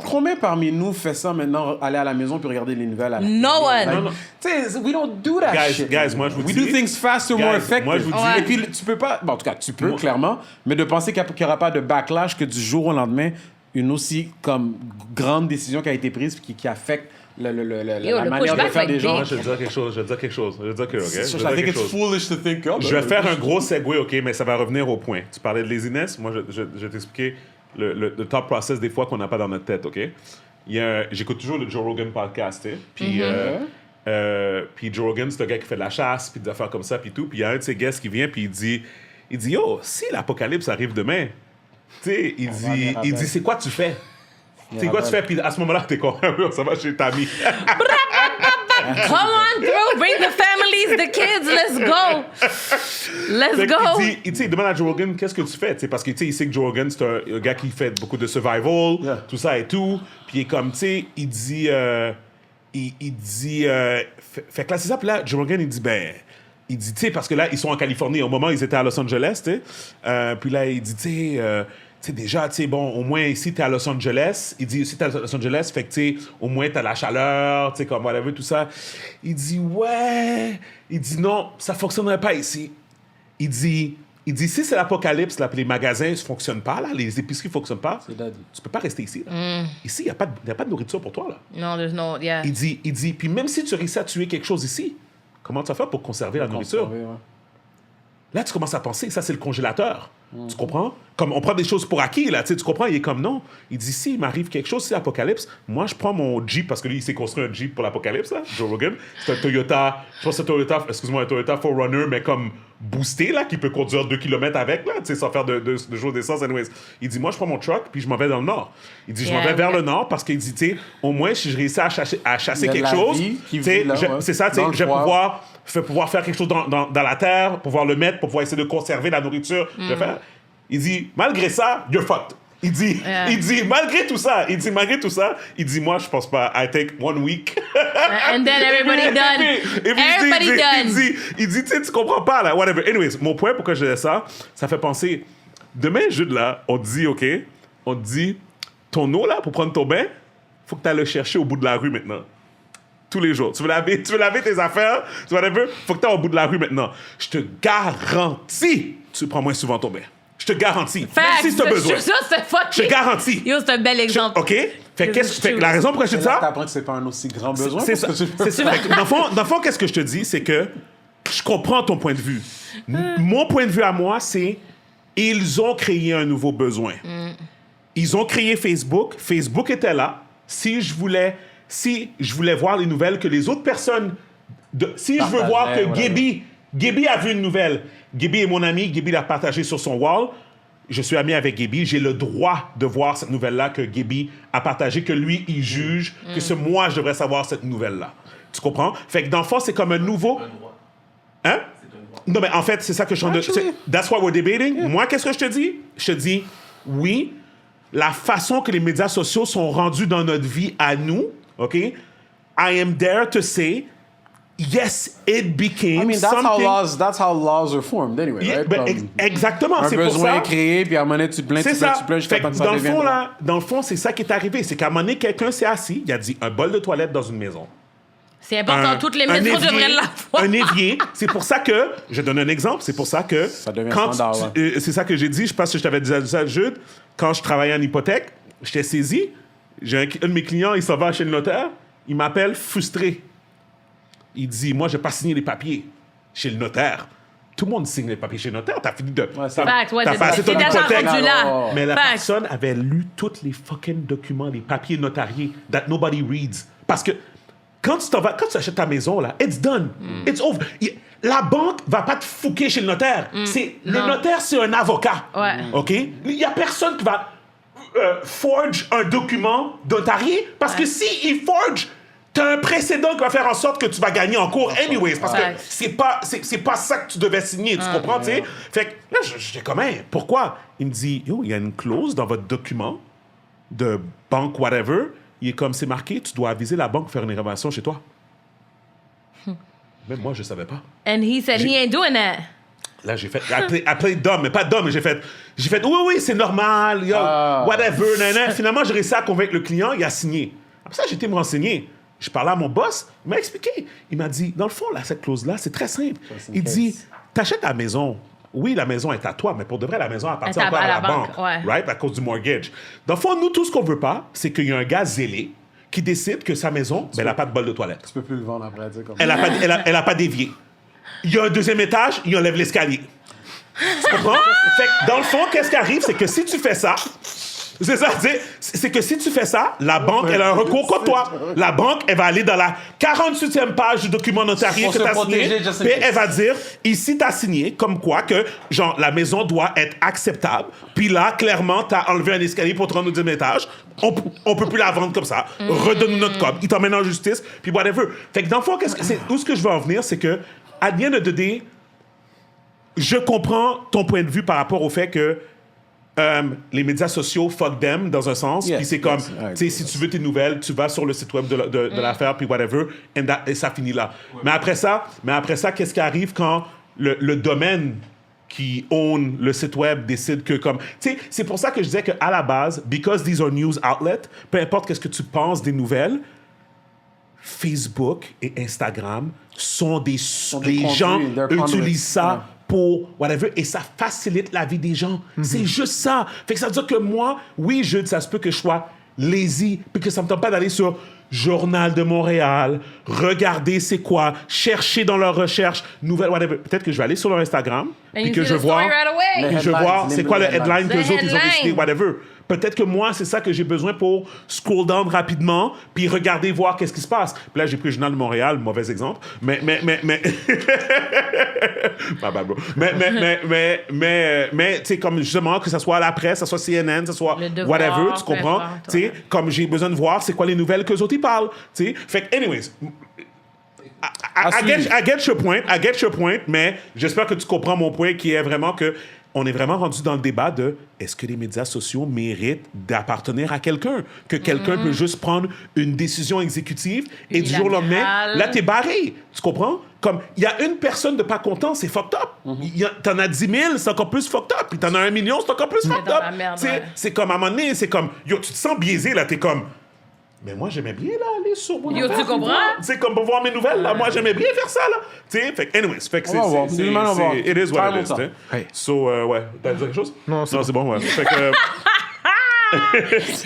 [SPEAKER 3] Combien parmi nous fait ça maintenant, aller à la maison puis regarder les nouvelles à la
[SPEAKER 1] No one.
[SPEAKER 3] Like, tu sais, we don't do that shit.
[SPEAKER 2] Guys, moi, je vous
[SPEAKER 3] We
[SPEAKER 2] dis...
[SPEAKER 3] do things faster, more effective.
[SPEAKER 2] Moi, je vous dis...
[SPEAKER 1] Ouais.
[SPEAKER 3] Et puis, tu peux pas... Bon, en tout cas, tu peux, clairement, mais de penser qu'il n'y aura pas de backlash que du jour au lendemain, une aussi comme grande décision qui a été prise puis qui affecte la manière de
[SPEAKER 1] pushback
[SPEAKER 3] faire des gens.
[SPEAKER 2] Moi, je vais te dire quelque chose. Je vais te dire quelque chose.
[SPEAKER 3] I think it's foolish to think of.
[SPEAKER 2] Je vais faire un gros segue, OK, mais ça va revenir au point. Tu parlais de laziness. Moi, je vais t'expliquer le thought process des fois qu'on n'a pas dans notre tête, OK? J'écoute toujours le Joe Rogan podcast, tu sais. Puis Joe Rogan, c'est un gars qui fait de la chasse, puis des affaires comme ça, puis tout. Puis il y a un de ses guests qui vient, puis il dit yo, si l'apocalypse arrive demain, tu sais, il dit, c'est quoi tu fais? C'est quoi tu fais? Puis à ce moment-là, t'es con. Ça va chez Tammy.
[SPEAKER 1] Come on through, bring the families, the kids, let's go. Let's go.
[SPEAKER 2] Il demande à Joe Rogan, qu'est-ce que tu fais? T'sais, parce que il sait que Joe Rogan, c'est un gars qui fait beaucoup de survival, tout ça et tout. Puis il est comme, tu sais, il dit, fait que là, c'est ça. Puis là, Joe Rogan, il dit, tu sais, parce que là, ils sont en Californie. Au moment, ils étaient à Los Angeles, tu sais. Puis là, il dit, tu sais, déjà, tu sais, bon, au moins ici, t'es à Los Angeles. Il dit, ici, t'es à Los Angeles, fait que, tu sais, au moins, t'as la chaleur, tu sais, comme, whatever, tout ça. Il dit, ouais. Il dit, non, ça fonctionnerait pas ici. Il dit, si c'est l'apocalypse, là, puis les magasins ne fonctionnent pas, là, les épiceries ne fonctionnent pas, tu peux pas rester ici, là. Ici, il n'y a pas de nourriture pour toi, là.
[SPEAKER 1] No, there's no, yeah.
[SPEAKER 2] Il dit, puis même si tu réussis à tuer quelque chose ici, comment tu vas faire pour conserver la nourriture? Là, tu commences à penser, ça, c'est le congélateur. Tu comprends? Comme on prend des choses pour acquis, là, tu comprends? Il est comme non. Il dit, si il m'arrive quelque chose, c'est l'apocalypse, moi, je prends mon Jeep, parce que lui, il s'est construit un Jeep pour l'apocalypse, là, Joe Rogan. C'est un Toyota, je pense que c'est un Toyota 4Runner, mais comme boosté, là, qui peut conduire 2 km avec, là, tu sais, sans faire de jour d'essence, anyways. Il dit, moi, je prends mon truck, puis je m'en vais dans le nord. Il dit, je m'en vais vers le nord, parce qu'il dit, tu sais, au moins, si je réussis à chasser quelque chose, tu sais, c'est ça, tu sais, je vais pouvoir faire quelque chose dans la terre, pouvoir le mettre, pour pouvoir essayer de conserver la nourriture. Je vais faire. Il dit, malgré ça, you're fucked. Il dit, malgré tout ça, il dit, moi, je pense pas. I take 1 week.
[SPEAKER 1] And then everybody done. Everybody done.
[SPEAKER 2] Il dit, tu comprends pas, là, whatever. Anyways, mon point, pourquoi je dis ça fait penser, demain, Jude, là, on te dit, ton eau, là, pour prendre ton bain, faut que tu ailles le chercher au bout de la rue maintenant. Tous les jours. Tu veux laver tes affaires, whatever, faut que tu ailles au bout de la rue maintenant. Je te garantis, tu prends moins souvent ton bain. Je te garantis.
[SPEAKER 1] Facts,
[SPEAKER 2] même si tu as besoin.
[SPEAKER 1] Ça, c'est fucking...
[SPEAKER 2] Je te garantis.
[SPEAKER 1] Yo, c'est un bel exemple.
[SPEAKER 2] OK? La raison pourquoi je te dis ça...
[SPEAKER 3] T'apprends que c'est pas un aussi grand besoin.
[SPEAKER 2] C'est ça. Dans le fond, qu'est-ce que je te dis, c'est que je comprends ton point de vue. Mon point de vue à moi, c'est ils ont créé un nouveau besoin. Ils ont créé Facebook. Facebook était là. Si je voulais voir les nouvelles que les autres personnes... si je veux voir que Gaby a vu une nouvelle... Gaby est mon ami, Gaby l'a partagé sur son wall. Je suis ami avec Gaby, j'ai le droit de voir cette nouvelle-là que Gaby a partagée, que lui, il juge, que c'est moi, je devrais savoir cette nouvelle-là. Tu comprends? Fait que dans le fond, c'est comme un nouveau... Hein? Non, mais en fait, c'est ça que je suis en train de... That's why we're debating. Yeah. Moi, qu'est-ce que je te dis? Je te dis, oui, la façon que les médias sociaux sont rendus dans notre vie à nous, OK? I am there to say... Yes, it became something...
[SPEAKER 3] That's how laws are formed, anyway,
[SPEAKER 2] yeah,
[SPEAKER 3] right?
[SPEAKER 2] Exactement, c'est pour ça.
[SPEAKER 3] Un besoin est créé, puis à un moment donné, tu te plains, jusqu'à temps que ça devienne...
[SPEAKER 2] Dans le fond, c'est ça qui est arrivé. C'est qu'à un moment donné, quelqu'un s'est assis, il a dit un bol de toilette dans une maison.
[SPEAKER 1] C'est important, toutes les maisons devraient l'avoir.
[SPEAKER 2] Un évier. C'est pour ça que... Je donne un exemple. C'est pour ça que...
[SPEAKER 3] Ça devient standard,
[SPEAKER 2] c'est ça que j'ai dit. Je pense que je t'avais dit ça, Jude. Quand je travaillais en hypothèque, j'étais saisi. J'ai un de mes clients, il s'en va chez le notaire. Il m'appelle frustré. Il dit, moi, je n'ai pas signé les papiers chez le notaire. Tout le monde signe les papiers chez le notaire. T'as fini de...
[SPEAKER 1] T'as passé ton hypothèque.
[SPEAKER 2] Mais la personne avait lu tous les fucking documents, les papiers notariés that nobody reads. Parce que quand tu achètes ta maison, là, it's done. It's over. La banque va pas te fouquer chez le notaire. Le notaire, c'est un avocat. OK? Il n'y a personne qui va forge un document notarié parce que s'il forge... T'as un précédent qui va faire en sorte que tu vas gagner en cours anyways, parce que c'est pas ça que tu devais signer, tu comprends, tu sais? Fait que là, j'étais comme, hey, pourquoi? Il me dit, yo, il y a une clause dans votre document de banque, whatever, il est comme, c'est marqué, tu dois aviser la banque pour faire une rénovation chez toi. Même moi, je savais pas.
[SPEAKER 1] And he said he ain't doing that.
[SPEAKER 2] Là, j'ai fait, appelé d'homme, mais pas d'homme, mais j'ai fait, oui, c'est normal, whatever, nanana. Finalement, j'ai réussi à convaincre le client, il a signé. Après ça, j'ai été me renseigner. Je parlais à mon boss, il m'a expliqué. Il m'a dit, dans le fond, là, cette clause-là, c'est très simple. Il dit, t'achètes ta maison. Oui, la maison est à toi, mais pour de vrai, la maison appartient encore à la banque, right? À cause du mortgage. Dans le fond, nous, tout ce qu'on veut pas, c'est qu'il y a un gars zélé qui décide que sa maison, elle n'a pas de bol de toilette.
[SPEAKER 3] Tu peux plus le vendre après, tu sais, comme
[SPEAKER 2] Elle a pas dévié. Il y a un deuxième étage, il enlève l'escalier. Tu comprends? Fait que dans le fond, qu'est-ce qui arrive, c'est que si tu fais ça, c'est ça, c'est que si tu fais ça, la banque, elle a un recours contre toi. La banque, elle va aller dans la 48e page du document notarié que tu as signé, puis elle va dire, ici, tu as signé, comme quoi que, genre, la maison doit être acceptable, puis là, clairement, tu as enlevé un escalier pour te rendre au deuxième étage, on peut plus la vendre comme ça. Redonne-nous notre code. Il t'emmène en justice, puis whatever. Fait que dans le fond, où ce que je veux en venir, c'est que, à the end of the day, je comprends ton point de vue par rapport au fait que les médias sociaux, fuck them, dans un sens. Puis c'est comme, tu sais, si tu veux tes nouvelles, tu vas sur le site web de l'affaire, puis whatever, et ça finit là. Mais après ça, qu'est-ce qui arrive quand le domaine qui own le site web décide que comme... Tu sais, c'est pour ça que je disais qu'à la base, because these are news outlets, peu importe qu'est-ce que tu penses des nouvelles, Facebook et Instagram sont des gens utilisent ça pour whatever, et ça facilite la vie des gens. C'est juste ça. Fait que ça veut dire que moi, oui, Jude, ça se peut que je sois lazy, puis que ça me tente pas d'aller sur Journal de Montréal, regarder c'est quoi, chercher dans leurs recherches, nouvelles, whatever. Peut-être que je vais aller sur leur Instagram, puis que je vois c'est quoi le headline que les autres, ils ont décidé, whatever. Peut-être que moi, c'est ça que j'ai besoin pour scroll down rapidement, puis regarder, voir qu'est-ce qui se passe. Puis là, j'ai pris le Journal de Montréal, mauvais exemple. Mais... mais tu sais, comme justement, que ça soit la presse, ça soit CNN, ça soit whatever, tu comprends? Tu sais, comme j'ai besoin de voir c'est quoi les nouvelles qu'eux autres, ils parlent. Tu sais, fait que, anyways... I get your point, mais j'espère que tu comprends mon point qui est vraiment que on est vraiment rendu dans le débat de est-ce que les médias sociaux méritent d'appartenir à quelqu'un? Que quelqu'un peut juste prendre une décision exécutive et du jour au lendemain, là, t'es barré. Tu comprends? Comme, il y a une personne de pas content, c'est fucked up. T'en as 10 000, c'est encore plus fucked up. Puis t'en as 1 million, c'est encore plus fucked up. C'est comme, à un moment donné, c'est comme, yo, tu te sens biaisé, là, t'es comme... Mais moi, j'aimais bien là, aller sur mon
[SPEAKER 1] affaire. Tu comprends?
[SPEAKER 2] C'est comme pour voir mes nouvelles. Là. Moi, j'aimais bien faire ça. Là. Tu sais, fait anyways, fait que c'est it is what it is. Hey. So, ouais, t'as dit quelque chose?
[SPEAKER 4] Non, c'est
[SPEAKER 2] bon, ouais. Fait que...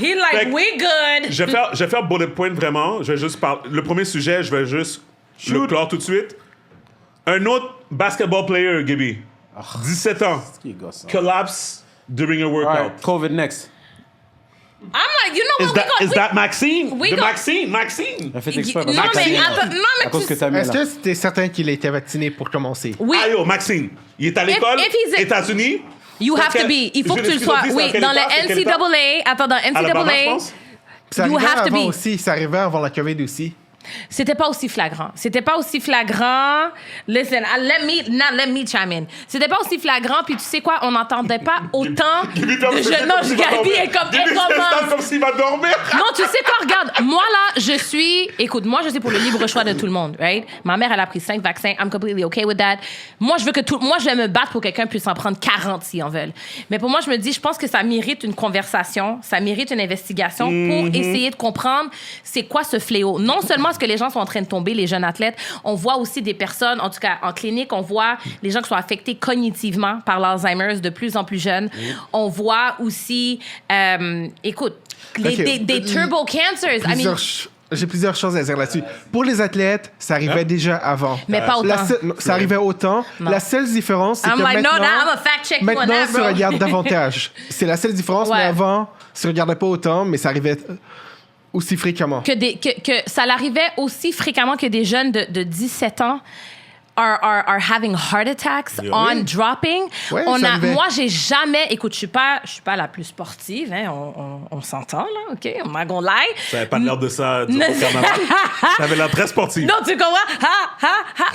[SPEAKER 1] He like, we good.
[SPEAKER 2] Je vais faire bullet point vraiment. Je vais juste parler. Le premier sujet, je vais juste le clore tout de suite. Un autre basketball player, Gibby. 17 ans. Collapse during a workout.
[SPEAKER 3] Right. COVID next.
[SPEAKER 1] I'm like, you know what?
[SPEAKER 2] Is that Maxine? Maxine.
[SPEAKER 3] Elle fait exprès.
[SPEAKER 1] Non, mais
[SPEAKER 3] à cause que t'as mis
[SPEAKER 4] Est-ce
[SPEAKER 3] là.
[SPEAKER 4] que c'était certain qu'il a été vacciné pour commencer?
[SPEAKER 1] Oui.
[SPEAKER 2] Ah yo, Maxine, il est à l'école, États-Unis.
[SPEAKER 1] You have to be. Il faut que tu le sois. Oui, dans le NCAA. Attends, dans NCAA.
[SPEAKER 4] Ça arrivait avant aussi. Ça arrivait avant la COVID aussi.
[SPEAKER 1] C'était pas aussi flagrant. Listen, let me chime in. C'était pas aussi flagrant, puis tu sais quoi, on n'entendait pas autant de jeunes. Non, Gabi est comme
[SPEAKER 2] comme s'il va dormir.
[SPEAKER 1] Non, tu sais quoi, regarde, moi là, écoute, moi je suis pour le libre choix de tout le monde, right? Ma mère, elle a pris 5 vaccins, I'm completely okay with that. Moi, je vais me battre pour que quelqu'un puisse en prendre 40 s'ils en veulent. Mais pour moi, je me dis, je pense que ça mérite une conversation, ça mérite une investigation pour essayer de comprendre c'est quoi ce fléau. Non seulement est-ce que les gens sont en train de tomber, les jeunes athlètes, on voit aussi des personnes, en tout cas en clinique, on voit les gens qui sont affectés cognitivement par l'Alzheimer de plus en plus jeunes. On voit aussi, écoute, des turbo cancers.
[SPEAKER 4] J'ai plusieurs choses à dire là-dessus. Pour les athlètes, ça arrivait déjà avant.
[SPEAKER 1] Mais pas autant.
[SPEAKER 4] Ça arrivait autant. Non. La seule différence, c'est que maintenant, se regarde davantage. C'est la seule différence, mais avant, se regardait pas autant, mais ça arrivait aussi fréquemment.
[SPEAKER 1] Que ça l'arrivait aussi fréquemment que des jeunes de 17 ans are having heart attacks on dropping.
[SPEAKER 4] Ouais,
[SPEAKER 1] moi, j'ai jamais... Écoute, je suis pas la plus sportive, hein, on s'entend, là, OK? I'm not gonna lie.
[SPEAKER 2] Ça n'avait pas l'air de ça du carnaval. Ça avait l'air très sportif.
[SPEAKER 1] Non, tu comprends?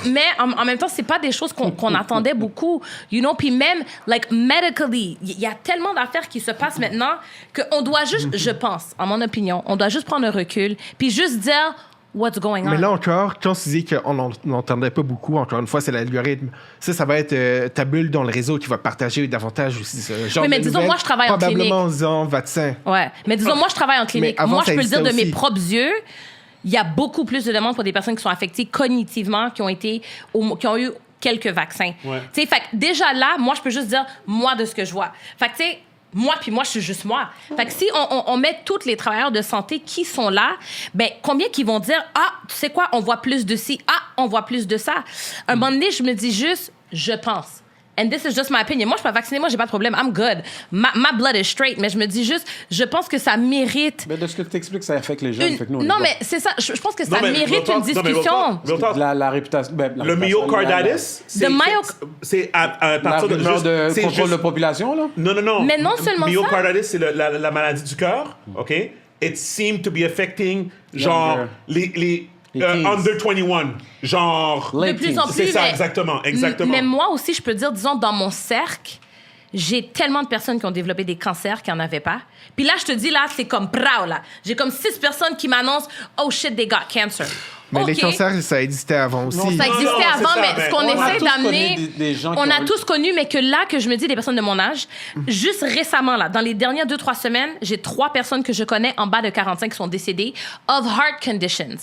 [SPEAKER 1] Mais en même temps, c'est pas des choses qu'on attendait beaucoup, you know? Puis même, like, medically, il y a tellement d'affaires qui se passent maintenant qu'on doit juste, je pense, en mon opinion, on doit juste prendre un recul puis juste dire... what's going on.
[SPEAKER 4] Mais là encore, quand tu dis qu'on n'entendrait pas beaucoup, encore une fois, c'est l'algorithme. Ça va être ta bulle dans le réseau qui va partager davantage aussi ce genre
[SPEAKER 1] Oui, mais
[SPEAKER 4] de
[SPEAKER 1] disons,
[SPEAKER 4] nouvelles,
[SPEAKER 1] moi, je travaille en clinique.
[SPEAKER 4] probablement en disant vaccin.
[SPEAKER 1] Ouais, mais disons, moi, je travaille en clinique.
[SPEAKER 4] Mais avant,
[SPEAKER 1] Moi, je
[SPEAKER 4] ça
[SPEAKER 1] peux le dire de
[SPEAKER 4] existait
[SPEAKER 1] mes
[SPEAKER 4] aussi.
[SPEAKER 1] propres yeux. Il y a beaucoup plus de demandes pour des personnes qui sont affectées cognitivement, qui ont eu quelques vaccins.
[SPEAKER 2] Ouais.
[SPEAKER 1] Tu sais, fait que déjà là, moi, je peux juste dire, moi, de ce que je vois. Fait que, tu sais, moi, je suis juste moi. Fait que si on met tous les travailleurs de santé qui sont là, ben combien qui vont dire, ah, tu sais quoi, on voit plus de ci, ah, on voit plus de ça. Un moment donné, je me dis juste, je pense. And this is just my opinion. Moi, je suis pas vaccinée, moi, j'ai pas de problème. I'm good. My blood is straight. Mais je me dis juste, je pense que ça mérite...
[SPEAKER 3] Mais de ce que tu expliques, ça affecte les jeunes. Fait que nous, on est
[SPEAKER 1] Non,
[SPEAKER 3] pas-
[SPEAKER 1] mais c'est ça. Je pense que ça
[SPEAKER 2] Non, mais
[SPEAKER 1] mérite
[SPEAKER 2] real
[SPEAKER 1] une
[SPEAKER 2] talk, non, mais
[SPEAKER 1] discussion.
[SPEAKER 2] real talk.
[SPEAKER 3] La réputation.
[SPEAKER 2] Le myocarditis, c'est à
[SPEAKER 3] La
[SPEAKER 2] partir de...
[SPEAKER 3] rumeur de
[SPEAKER 2] c'est
[SPEAKER 3] contrôle
[SPEAKER 2] juste-
[SPEAKER 3] de population, là?
[SPEAKER 2] Non.
[SPEAKER 1] Mais non seulement ça.
[SPEAKER 2] Myocarditis, c'est la maladie du cœur, OK? It seemed to be affecting, genre, les
[SPEAKER 3] Les teens.
[SPEAKER 2] under 21. Genre...
[SPEAKER 1] De plus en plus.
[SPEAKER 2] C'est ça,
[SPEAKER 1] mais-
[SPEAKER 2] exactement.
[SPEAKER 1] Mais moi aussi, je peux dire, disons, dans mon cercle, j'ai tellement de personnes qui ont développé des cancers qui n'en avaient pas. Puis là, je te dis, là, c'est comme proud, là. J'ai comme 6 personnes qui m'annoncent « Oh shit, they got cancer ».
[SPEAKER 4] Mais les
[SPEAKER 1] OK.
[SPEAKER 4] cancers, ça existait avant aussi.
[SPEAKER 1] Ça existait
[SPEAKER 2] non, c'est
[SPEAKER 1] avant,
[SPEAKER 2] ça,
[SPEAKER 1] mais
[SPEAKER 2] mais
[SPEAKER 1] ce qu'on
[SPEAKER 3] on a
[SPEAKER 1] essaie
[SPEAKER 3] tous
[SPEAKER 1] d'amener,
[SPEAKER 3] connu des gens qui
[SPEAKER 1] on a
[SPEAKER 3] ont eu-
[SPEAKER 1] tous connu, mais que là, que je me dis, des personnes de mon âge, juste récemment, là, dans les dernières 2-3 semaines, j'ai 3 personnes que je connais en bas de 45 qui sont décédées of heart conditions.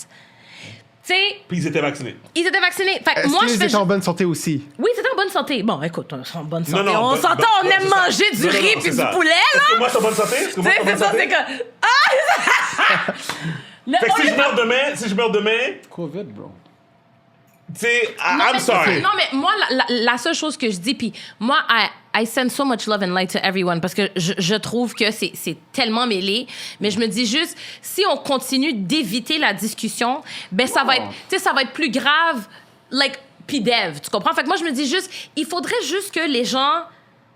[SPEAKER 1] Tu sais,
[SPEAKER 2] Puis ils étaient vaccinés.
[SPEAKER 1] ils étaient vaccinés. Fait que
[SPEAKER 4] Est-ce
[SPEAKER 1] moi, je
[SPEAKER 4] qu'ils
[SPEAKER 1] fais...
[SPEAKER 4] étaient en bonne santé aussi?
[SPEAKER 1] Oui, c'était en bonne santé. Bon, écoute, on est en bonne santé.
[SPEAKER 2] Non,
[SPEAKER 1] On s'entend, on aime
[SPEAKER 2] c'est ça.
[SPEAKER 1] manger du
[SPEAKER 2] Non,
[SPEAKER 1] riz
[SPEAKER 2] c'est
[SPEAKER 1] puis du
[SPEAKER 2] ça.
[SPEAKER 1] poulet,
[SPEAKER 2] Est-ce
[SPEAKER 1] là.
[SPEAKER 2] que moi, c'est en bonne santé? Est-ce que
[SPEAKER 1] Tu
[SPEAKER 2] moi,
[SPEAKER 1] sais,
[SPEAKER 2] c'est en
[SPEAKER 1] c'est
[SPEAKER 2] bonne
[SPEAKER 1] ça,
[SPEAKER 2] santé?
[SPEAKER 1] c'est que... Le-
[SPEAKER 2] Fait que
[SPEAKER 1] on
[SPEAKER 2] si
[SPEAKER 1] est
[SPEAKER 2] je meurs demain,
[SPEAKER 3] COVID, bro.
[SPEAKER 2] tu sais,
[SPEAKER 1] Non,
[SPEAKER 2] I'm
[SPEAKER 1] mais-
[SPEAKER 2] sorry.
[SPEAKER 1] Non, mais moi, la seule chose que je dis, puis moi, I send so much love and light to everyone parce que je trouve que c'est tellement mêlé. Mais je me dis juste, si on continue d'éviter la discussion, ben ça va être, tu sais, ça va être plus grave, like, pis dev, tu comprends? Fait que moi, je me dis juste, il faudrait juste que les gens...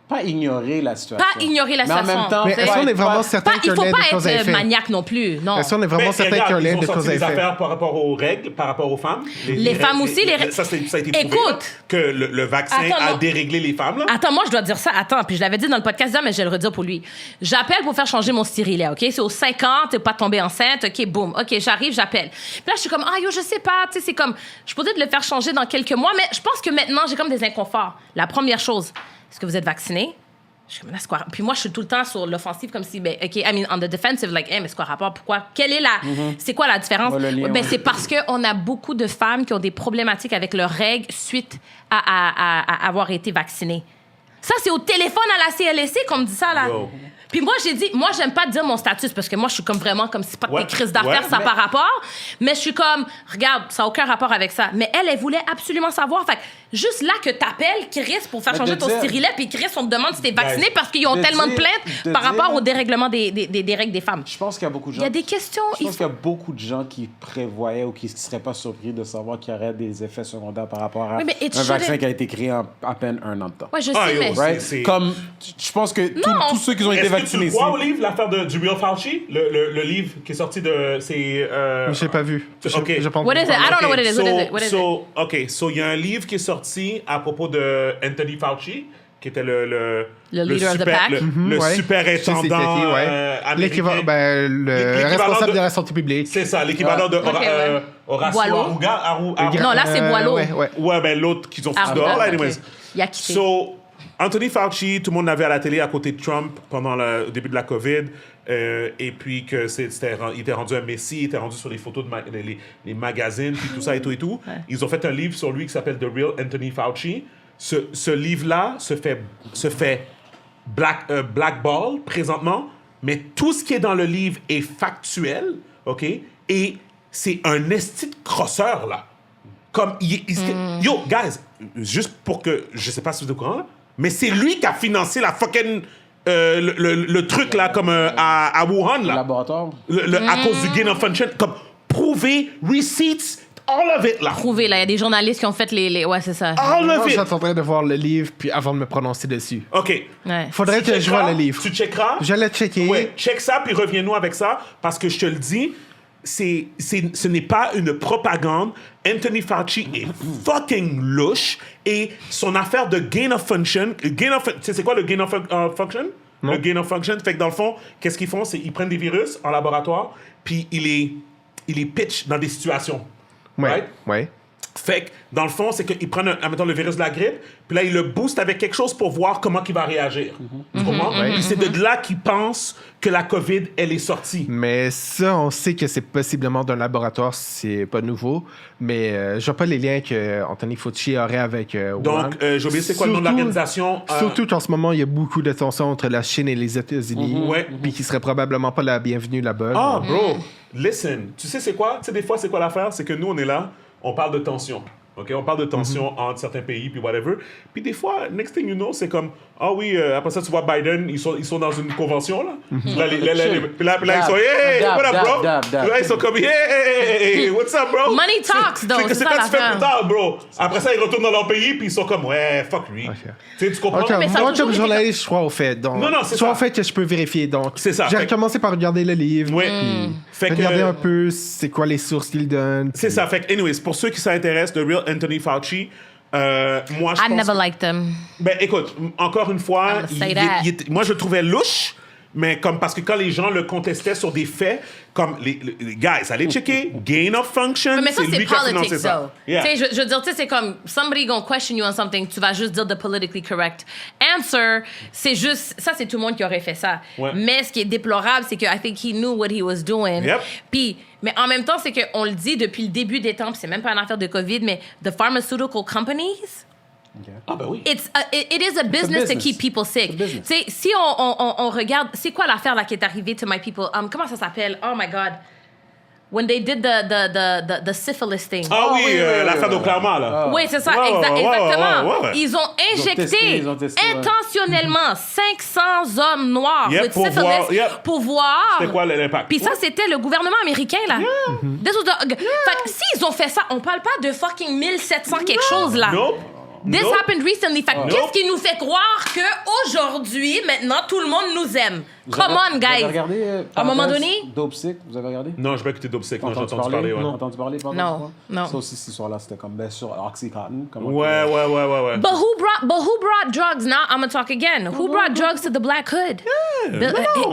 [SPEAKER 3] Pas ignorer la situation.
[SPEAKER 1] Pas ignorer la
[SPEAKER 3] Mais en
[SPEAKER 1] situation.
[SPEAKER 3] même temps,
[SPEAKER 4] Mais est-ce qu'on est vraiment certain
[SPEAKER 1] il
[SPEAKER 4] qu'il y a
[SPEAKER 1] faut
[SPEAKER 4] un lien
[SPEAKER 1] pas
[SPEAKER 4] de cause à
[SPEAKER 1] être
[SPEAKER 4] effet?
[SPEAKER 1] maniaque non plus, non.
[SPEAKER 4] Est-ce qu'on est vraiment
[SPEAKER 2] Mais
[SPEAKER 4] certain qu'il y a un
[SPEAKER 2] regarde,
[SPEAKER 4] lien
[SPEAKER 2] ils
[SPEAKER 4] de
[SPEAKER 2] ont
[SPEAKER 4] cause
[SPEAKER 2] sorti
[SPEAKER 4] à
[SPEAKER 2] des
[SPEAKER 4] effet?
[SPEAKER 2] affaires par rapport aux règles, par rapport aux femmes.
[SPEAKER 1] Les femmes aussi,
[SPEAKER 2] Ça a été prouvé,
[SPEAKER 1] Écoute.
[SPEAKER 2] là, que le vaccin
[SPEAKER 1] Attends,
[SPEAKER 2] a
[SPEAKER 1] non.
[SPEAKER 2] déréglé les femmes. Là.
[SPEAKER 1] Attends, moi, je dois dire ça. Attends, puis je l'avais dit dans le podcast, mais je vais le redire pour lui. J'appelle pour faire changer mon stérilet, OK? C'est aux 5 ans, t'es pas tombée enceinte, OK, boum. OK, j'arrive, j'appelle. Puis là, je suis comme, ah, yo, je sais pas, tu sais, c'est comme, je pourrais le faire changer dans quelques mois, mais je pense que maintenant, j'ai comme des inconforts. La première chose, est-ce que vous êtes vacciné? Je suis comme, là, c'est quoi? Puis moi, je suis tout le temps sur l'offensive, comme si, ben, OK, I mean, on the defensive, like, hey, mais c'est quoi le rapport? Pourquoi? Quelle est la. C'est quoi la différence?
[SPEAKER 3] Ouais, le lien,
[SPEAKER 1] Ben,
[SPEAKER 3] ouais.
[SPEAKER 1] c'est parce qu'on a beaucoup de femmes qui ont des problématiques avec leurs règles suite à avoir été vaccinées. Ça, c'est au téléphone à la CLSC qu'on me dit ça, là.
[SPEAKER 2] Yo.
[SPEAKER 1] Puis moi, j'ai dit, moi, j'aime pas dire mon statut parce que moi, je suis comme vraiment comme si c'est pas de
[SPEAKER 2] Ouais,
[SPEAKER 1] tes crises d'affaires,
[SPEAKER 2] ouais,
[SPEAKER 1] ça
[SPEAKER 2] mais-
[SPEAKER 1] par rapport. Mais je suis comme, regarde, ça n'a aucun rapport avec ça. Mais elle voulait absolument savoir. Fait que juste là que t'appelles Chris pour faire
[SPEAKER 3] Mais
[SPEAKER 1] changer
[SPEAKER 3] de
[SPEAKER 1] ton
[SPEAKER 3] dire-
[SPEAKER 1] stérilet, puis Chris, on te demande si t'es vacciné
[SPEAKER 2] Guys,
[SPEAKER 1] parce qu'ils ont
[SPEAKER 3] de
[SPEAKER 1] tellement de
[SPEAKER 3] dire-
[SPEAKER 1] plaintes
[SPEAKER 3] de
[SPEAKER 1] par rapport
[SPEAKER 3] dire-
[SPEAKER 1] au dérèglement des règles des femmes.
[SPEAKER 3] Je pense qu'il y a beaucoup de gens.
[SPEAKER 1] Il y a des questions.
[SPEAKER 3] Je pense qu'il y a beaucoup de gens qui prévoyaient ou qui ne seraient pas surpris de savoir qu'il y aurait des effets secondaires par rapport à
[SPEAKER 1] Oui, mais it
[SPEAKER 3] un vaccin
[SPEAKER 1] shouldn't-
[SPEAKER 3] qui a été créé en à peine un an de temps.
[SPEAKER 1] Ouais, je
[SPEAKER 2] Ah,
[SPEAKER 1] sais,
[SPEAKER 2] yo,
[SPEAKER 1] mais.
[SPEAKER 3] Right?
[SPEAKER 2] c'est-
[SPEAKER 3] Comme, je pense que
[SPEAKER 1] Non.
[SPEAKER 3] tous ceux qui ont été
[SPEAKER 2] Est-ce que
[SPEAKER 3] vaccinés
[SPEAKER 2] tu
[SPEAKER 3] ici.
[SPEAKER 2] crois au livre, l'affaire du Real Fauci? Le livre qui est sorti de... C'est...
[SPEAKER 4] Je l'ai pas vu.
[SPEAKER 2] OK.
[SPEAKER 4] Je pense
[SPEAKER 1] What is it? I don't know what it is. What is it? What is it?
[SPEAKER 2] OK, so il y a un livre qui est sorti à propos de Anthony Fauci, qui était le
[SPEAKER 1] leader of the pack.
[SPEAKER 2] le
[SPEAKER 4] Ouais.
[SPEAKER 2] superintendant
[SPEAKER 4] Je sais c'est qui, ouais.
[SPEAKER 2] américain.
[SPEAKER 4] L'équivalent, ben, le
[SPEAKER 2] L'équivalent
[SPEAKER 4] responsable
[SPEAKER 2] de-
[SPEAKER 4] de la santé publique.
[SPEAKER 2] C'est ça, l'équivalent de
[SPEAKER 1] Ok, ouais.
[SPEAKER 2] Horacio
[SPEAKER 1] Boileau.
[SPEAKER 2] Arruga.
[SPEAKER 1] Non, là, c'est Boileau.
[SPEAKER 4] Ouais.
[SPEAKER 2] Ouais, ben l'autre qu'ils ont foutu
[SPEAKER 1] Arruga,
[SPEAKER 2] dehors, là,
[SPEAKER 1] ok.
[SPEAKER 2] anyways.
[SPEAKER 1] Il a quitté.
[SPEAKER 2] So, Anthony Fauci, tout le monde l'avait à la télé à côté de Trump pendant le début de la COVID. Et puis que il était rendu un messie, il était rendu sur les photos de les magazines, puis tout ça et tout et tout.
[SPEAKER 1] Ouais.
[SPEAKER 2] Ils ont fait un livre sur lui qui s'appelle The Real Anthony Fauci. Ce livre-là se fait blackball présentement, mais tout ce qui est dans le livre est factuel, OK? Et c'est un esti de crosseur, là. Comme, yo, guys, juste pour que, je sais pas si vous êtes au courant, là, mais c'est lui qui a financé la fucking, le truc, là, comme à Wuhan,
[SPEAKER 3] Le
[SPEAKER 2] là.
[SPEAKER 3] laboratoire.
[SPEAKER 2] À cause du gain of function. Comme, prouver, receipts, all of it, là.
[SPEAKER 1] Prouvé, là. Il y a des journalistes qui ont fait les... Ouais, c'est ça.
[SPEAKER 2] All
[SPEAKER 4] Moi,
[SPEAKER 2] of it.
[SPEAKER 4] j'attendrai de voir le livre puis avant de me prononcer dessus.
[SPEAKER 2] OK.
[SPEAKER 1] Ouais.
[SPEAKER 4] Faudrait
[SPEAKER 2] Tu
[SPEAKER 4] que je vois
[SPEAKER 2] checkeras,
[SPEAKER 4] le livre.
[SPEAKER 2] Tu checkeras.
[SPEAKER 4] J'allais checker.
[SPEAKER 2] Ouais, check ça, puis reviens-nous avec ça, parce que je te le dis, ce n'est pas une propagande. Anthony Fauci est fucking louche, et son affaire de gain of function, tu sais c'est quoi le gain of function? Le gain of function, fait que dans le fond, qu'est-ce qu'ils font? C'est ils prennent des virus en laboratoire, puis ils il les pitch dans des situations.
[SPEAKER 4] Ouais,
[SPEAKER 2] Right?
[SPEAKER 4] ouais.
[SPEAKER 2] Fait que, dans le fond, c'est qu'ils prennent, admettons, le virus de la grippe, puis là, ils le boostent avec quelque chose pour voir comment il va réagir. Tu comprends? Puis c'est de là qu'ils pensent que la COVID, elle est sortie.
[SPEAKER 4] Mais ça, on sait que c'est possiblement d'un laboratoire, c'est pas nouveau. Mais je vois pas les liens que Anthony Fauci aurait avec Wuhan.
[SPEAKER 2] Donc, j'ai oublié, c'est quoi le nom de
[SPEAKER 4] Surtout-
[SPEAKER 2] l'organisation?
[SPEAKER 4] Surtout qu'en ce moment, il y a beaucoup de tensions entre la Chine et les États-Unis.
[SPEAKER 2] Ouais.
[SPEAKER 4] Puis qui serait probablement pas la bienvenue là-bas.
[SPEAKER 2] Ah, bro, listen. Tu sais, c'est quoi? Tu sais, des fois, c'est quoi l'affaire? C'est que nous, on est là, on parle de tension. OK? On parle de tension entre certains pays, puis whatever. Puis des fois, next thing you know, c'est comme, ah oui, après ça, tu vois Biden, ils sont dans une convention, là. Puis là, ils sont, hey, what up, bro? Puis là, ils sont comme, hey, what's up, bro?
[SPEAKER 1] Money talks, though, c'est
[SPEAKER 2] C'est
[SPEAKER 1] ça
[SPEAKER 2] quand tu fais
[SPEAKER 1] l'affaire.
[SPEAKER 2] plus tard, bro. Après ça, ils retournent dans leur pays, puis ils sont comme, ouais, fuck lui. Tu sais, tu comprends?
[SPEAKER 4] Ok,
[SPEAKER 1] mais ça a
[SPEAKER 4] moi,
[SPEAKER 1] toujours
[SPEAKER 4] comme
[SPEAKER 1] été
[SPEAKER 4] journaliste, je crois au fait. Donc,
[SPEAKER 2] Non, c'est
[SPEAKER 4] je crois
[SPEAKER 2] ça.
[SPEAKER 4] au fait que je peux vérifier. Donc,
[SPEAKER 2] C'est ça.
[SPEAKER 4] j'ai
[SPEAKER 2] Fait que-
[SPEAKER 4] commencé par regarder le livre.
[SPEAKER 2] Oui.
[SPEAKER 1] Mm.
[SPEAKER 2] Fait que...
[SPEAKER 4] Regarder un peu c'est quoi les sources qu'il donne.
[SPEAKER 2] C'est ça. Fait que, anyways, pour ceux qui s'intéressent, The Real Anthony Fauci, moi, je
[SPEAKER 1] I
[SPEAKER 2] pense...
[SPEAKER 1] never liked them.
[SPEAKER 2] Ben, écoute, encore une fois,
[SPEAKER 1] I'm gonna say that.
[SPEAKER 2] moi, je le trouvais louche, mais comme parce que quand les gens le contestaient sur des faits, comme les guys, allez checker, gain of function,
[SPEAKER 1] Mais ça, c'est
[SPEAKER 2] lui qui a financé
[SPEAKER 1] politics,
[SPEAKER 2] ça.
[SPEAKER 1] though.
[SPEAKER 2] Yeah.
[SPEAKER 1] Tu sais, je veux dire, tu sais, c'est comme, somebody gonna question you on something, tu vas juste dire the politically correct answer. C'est juste, ça, c'est tout le monde qui aurait fait ça.
[SPEAKER 2] Ouais.
[SPEAKER 1] Mais ce qui est déplorable, c'est que I think he knew what he was doing.
[SPEAKER 2] Yep.
[SPEAKER 1] Puis, mais en même temps, c'est qu'on le dit depuis le début des temps, puis c'est même pas une affaire de COVID, mais the pharmaceutical companies,
[SPEAKER 2] Ah, ben oui.
[SPEAKER 1] it is a business to
[SPEAKER 3] business.
[SPEAKER 1] keep people sick.
[SPEAKER 3] It's a business.
[SPEAKER 1] Tu sais, si on regarde, c'est quoi l'affaire là qui est arrivée to my people? Comment ça s'appelle? Oh my God. When they did the syphilis thing.
[SPEAKER 2] Ah oui, l'affaire
[SPEAKER 3] oui.
[SPEAKER 2] d'Oklahoma, là.
[SPEAKER 1] Oui, c'est ça,
[SPEAKER 2] Ouais, ouais,
[SPEAKER 1] exactement.
[SPEAKER 2] ouais.
[SPEAKER 1] Ils ont injecté
[SPEAKER 3] ils ont testé, ouais.
[SPEAKER 1] intentionnellement 500 hommes noirs
[SPEAKER 2] Yep,
[SPEAKER 1] with
[SPEAKER 2] pour
[SPEAKER 1] syphilis
[SPEAKER 2] voir, yep.
[SPEAKER 1] pour voir.
[SPEAKER 2] C'était quoi l'impact?
[SPEAKER 1] Puis ça, c'était le gouvernement américain, là. This was the- Fait que s'ils ont fait ça, on parle pas de fucking 1700 quelque chose, là.
[SPEAKER 2] Nope.
[SPEAKER 1] This
[SPEAKER 2] Nope.
[SPEAKER 1] happened recently. Fait que
[SPEAKER 2] Nope.
[SPEAKER 1] qu'est-ce qui nous fait croire qu'aujourd'hui, maintenant, tout le monde nous aime? Come on,
[SPEAKER 3] Vous avez
[SPEAKER 1] guys.
[SPEAKER 3] regardé,
[SPEAKER 1] À un moment
[SPEAKER 3] parenthèse,
[SPEAKER 1] donné?
[SPEAKER 3] Dope Sick, vous avez regardé?
[SPEAKER 2] Non, je vais écouter Dope Sick. Non, j'ai
[SPEAKER 3] Entendu
[SPEAKER 2] entendu parler, ouais.
[SPEAKER 3] Entendu parler pendant
[SPEAKER 1] Non,
[SPEAKER 3] ce mois?
[SPEAKER 1] non.
[SPEAKER 3] Ça aussi, cette histoire-là, c'était comme, ben, sur Oxycontin. comment
[SPEAKER 2] Ouais.
[SPEAKER 1] But who brought drugs? Now I'm gonna talk again. Who brought drugs to the black hood?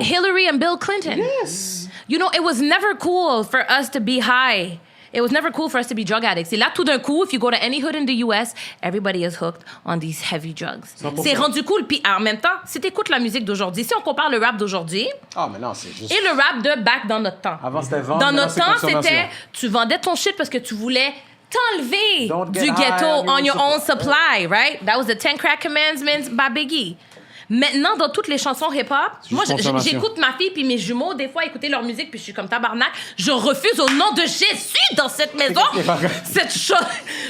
[SPEAKER 1] Hillary and Bill Clinton.
[SPEAKER 2] Yes.
[SPEAKER 1] You know, it was never cool for us to be high. It was never cool for us to be drug addicts. Et là, tout d'un coup, if you go to any hood in the US, everybody is hooked on these heavy drugs.
[SPEAKER 2] 100%.
[SPEAKER 1] C'est rendu cool. Puis en même temps, si t'écoutes la musique d'aujourd'hui, si on compare le rap d'aujourd'hui
[SPEAKER 3] Ah, mais non, c'est juste...
[SPEAKER 1] et le rap de back dans notre temps.
[SPEAKER 3] Avant, c'était vendre,
[SPEAKER 1] Dans
[SPEAKER 3] maintenant,
[SPEAKER 1] notre
[SPEAKER 3] c'est
[SPEAKER 1] temps,
[SPEAKER 3] consommation.
[SPEAKER 1] c'était tu vendais ton shit parce que tu voulais t'enlever
[SPEAKER 3] Don't get
[SPEAKER 1] du
[SPEAKER 3] high
[SPEAKER 1] ghetto
[SPEAKER 3] on
[SPEAKER 1] on
[SPEAKER 3] your
[SPEAKER 1] your own supply, right? That was the 10 Crack Commandments by Biggie. Maintenant, dans toutes les chansons hip-hop, moi,
[SPEAKER 3] consommation.
[SPEAKER 1] j'écoute ma fille puis mes jumeaux, des fois, écouter leur musique, puis je suis comme tabarnak. Je refuse au nom de Jésus dans cette maison. Cette chose.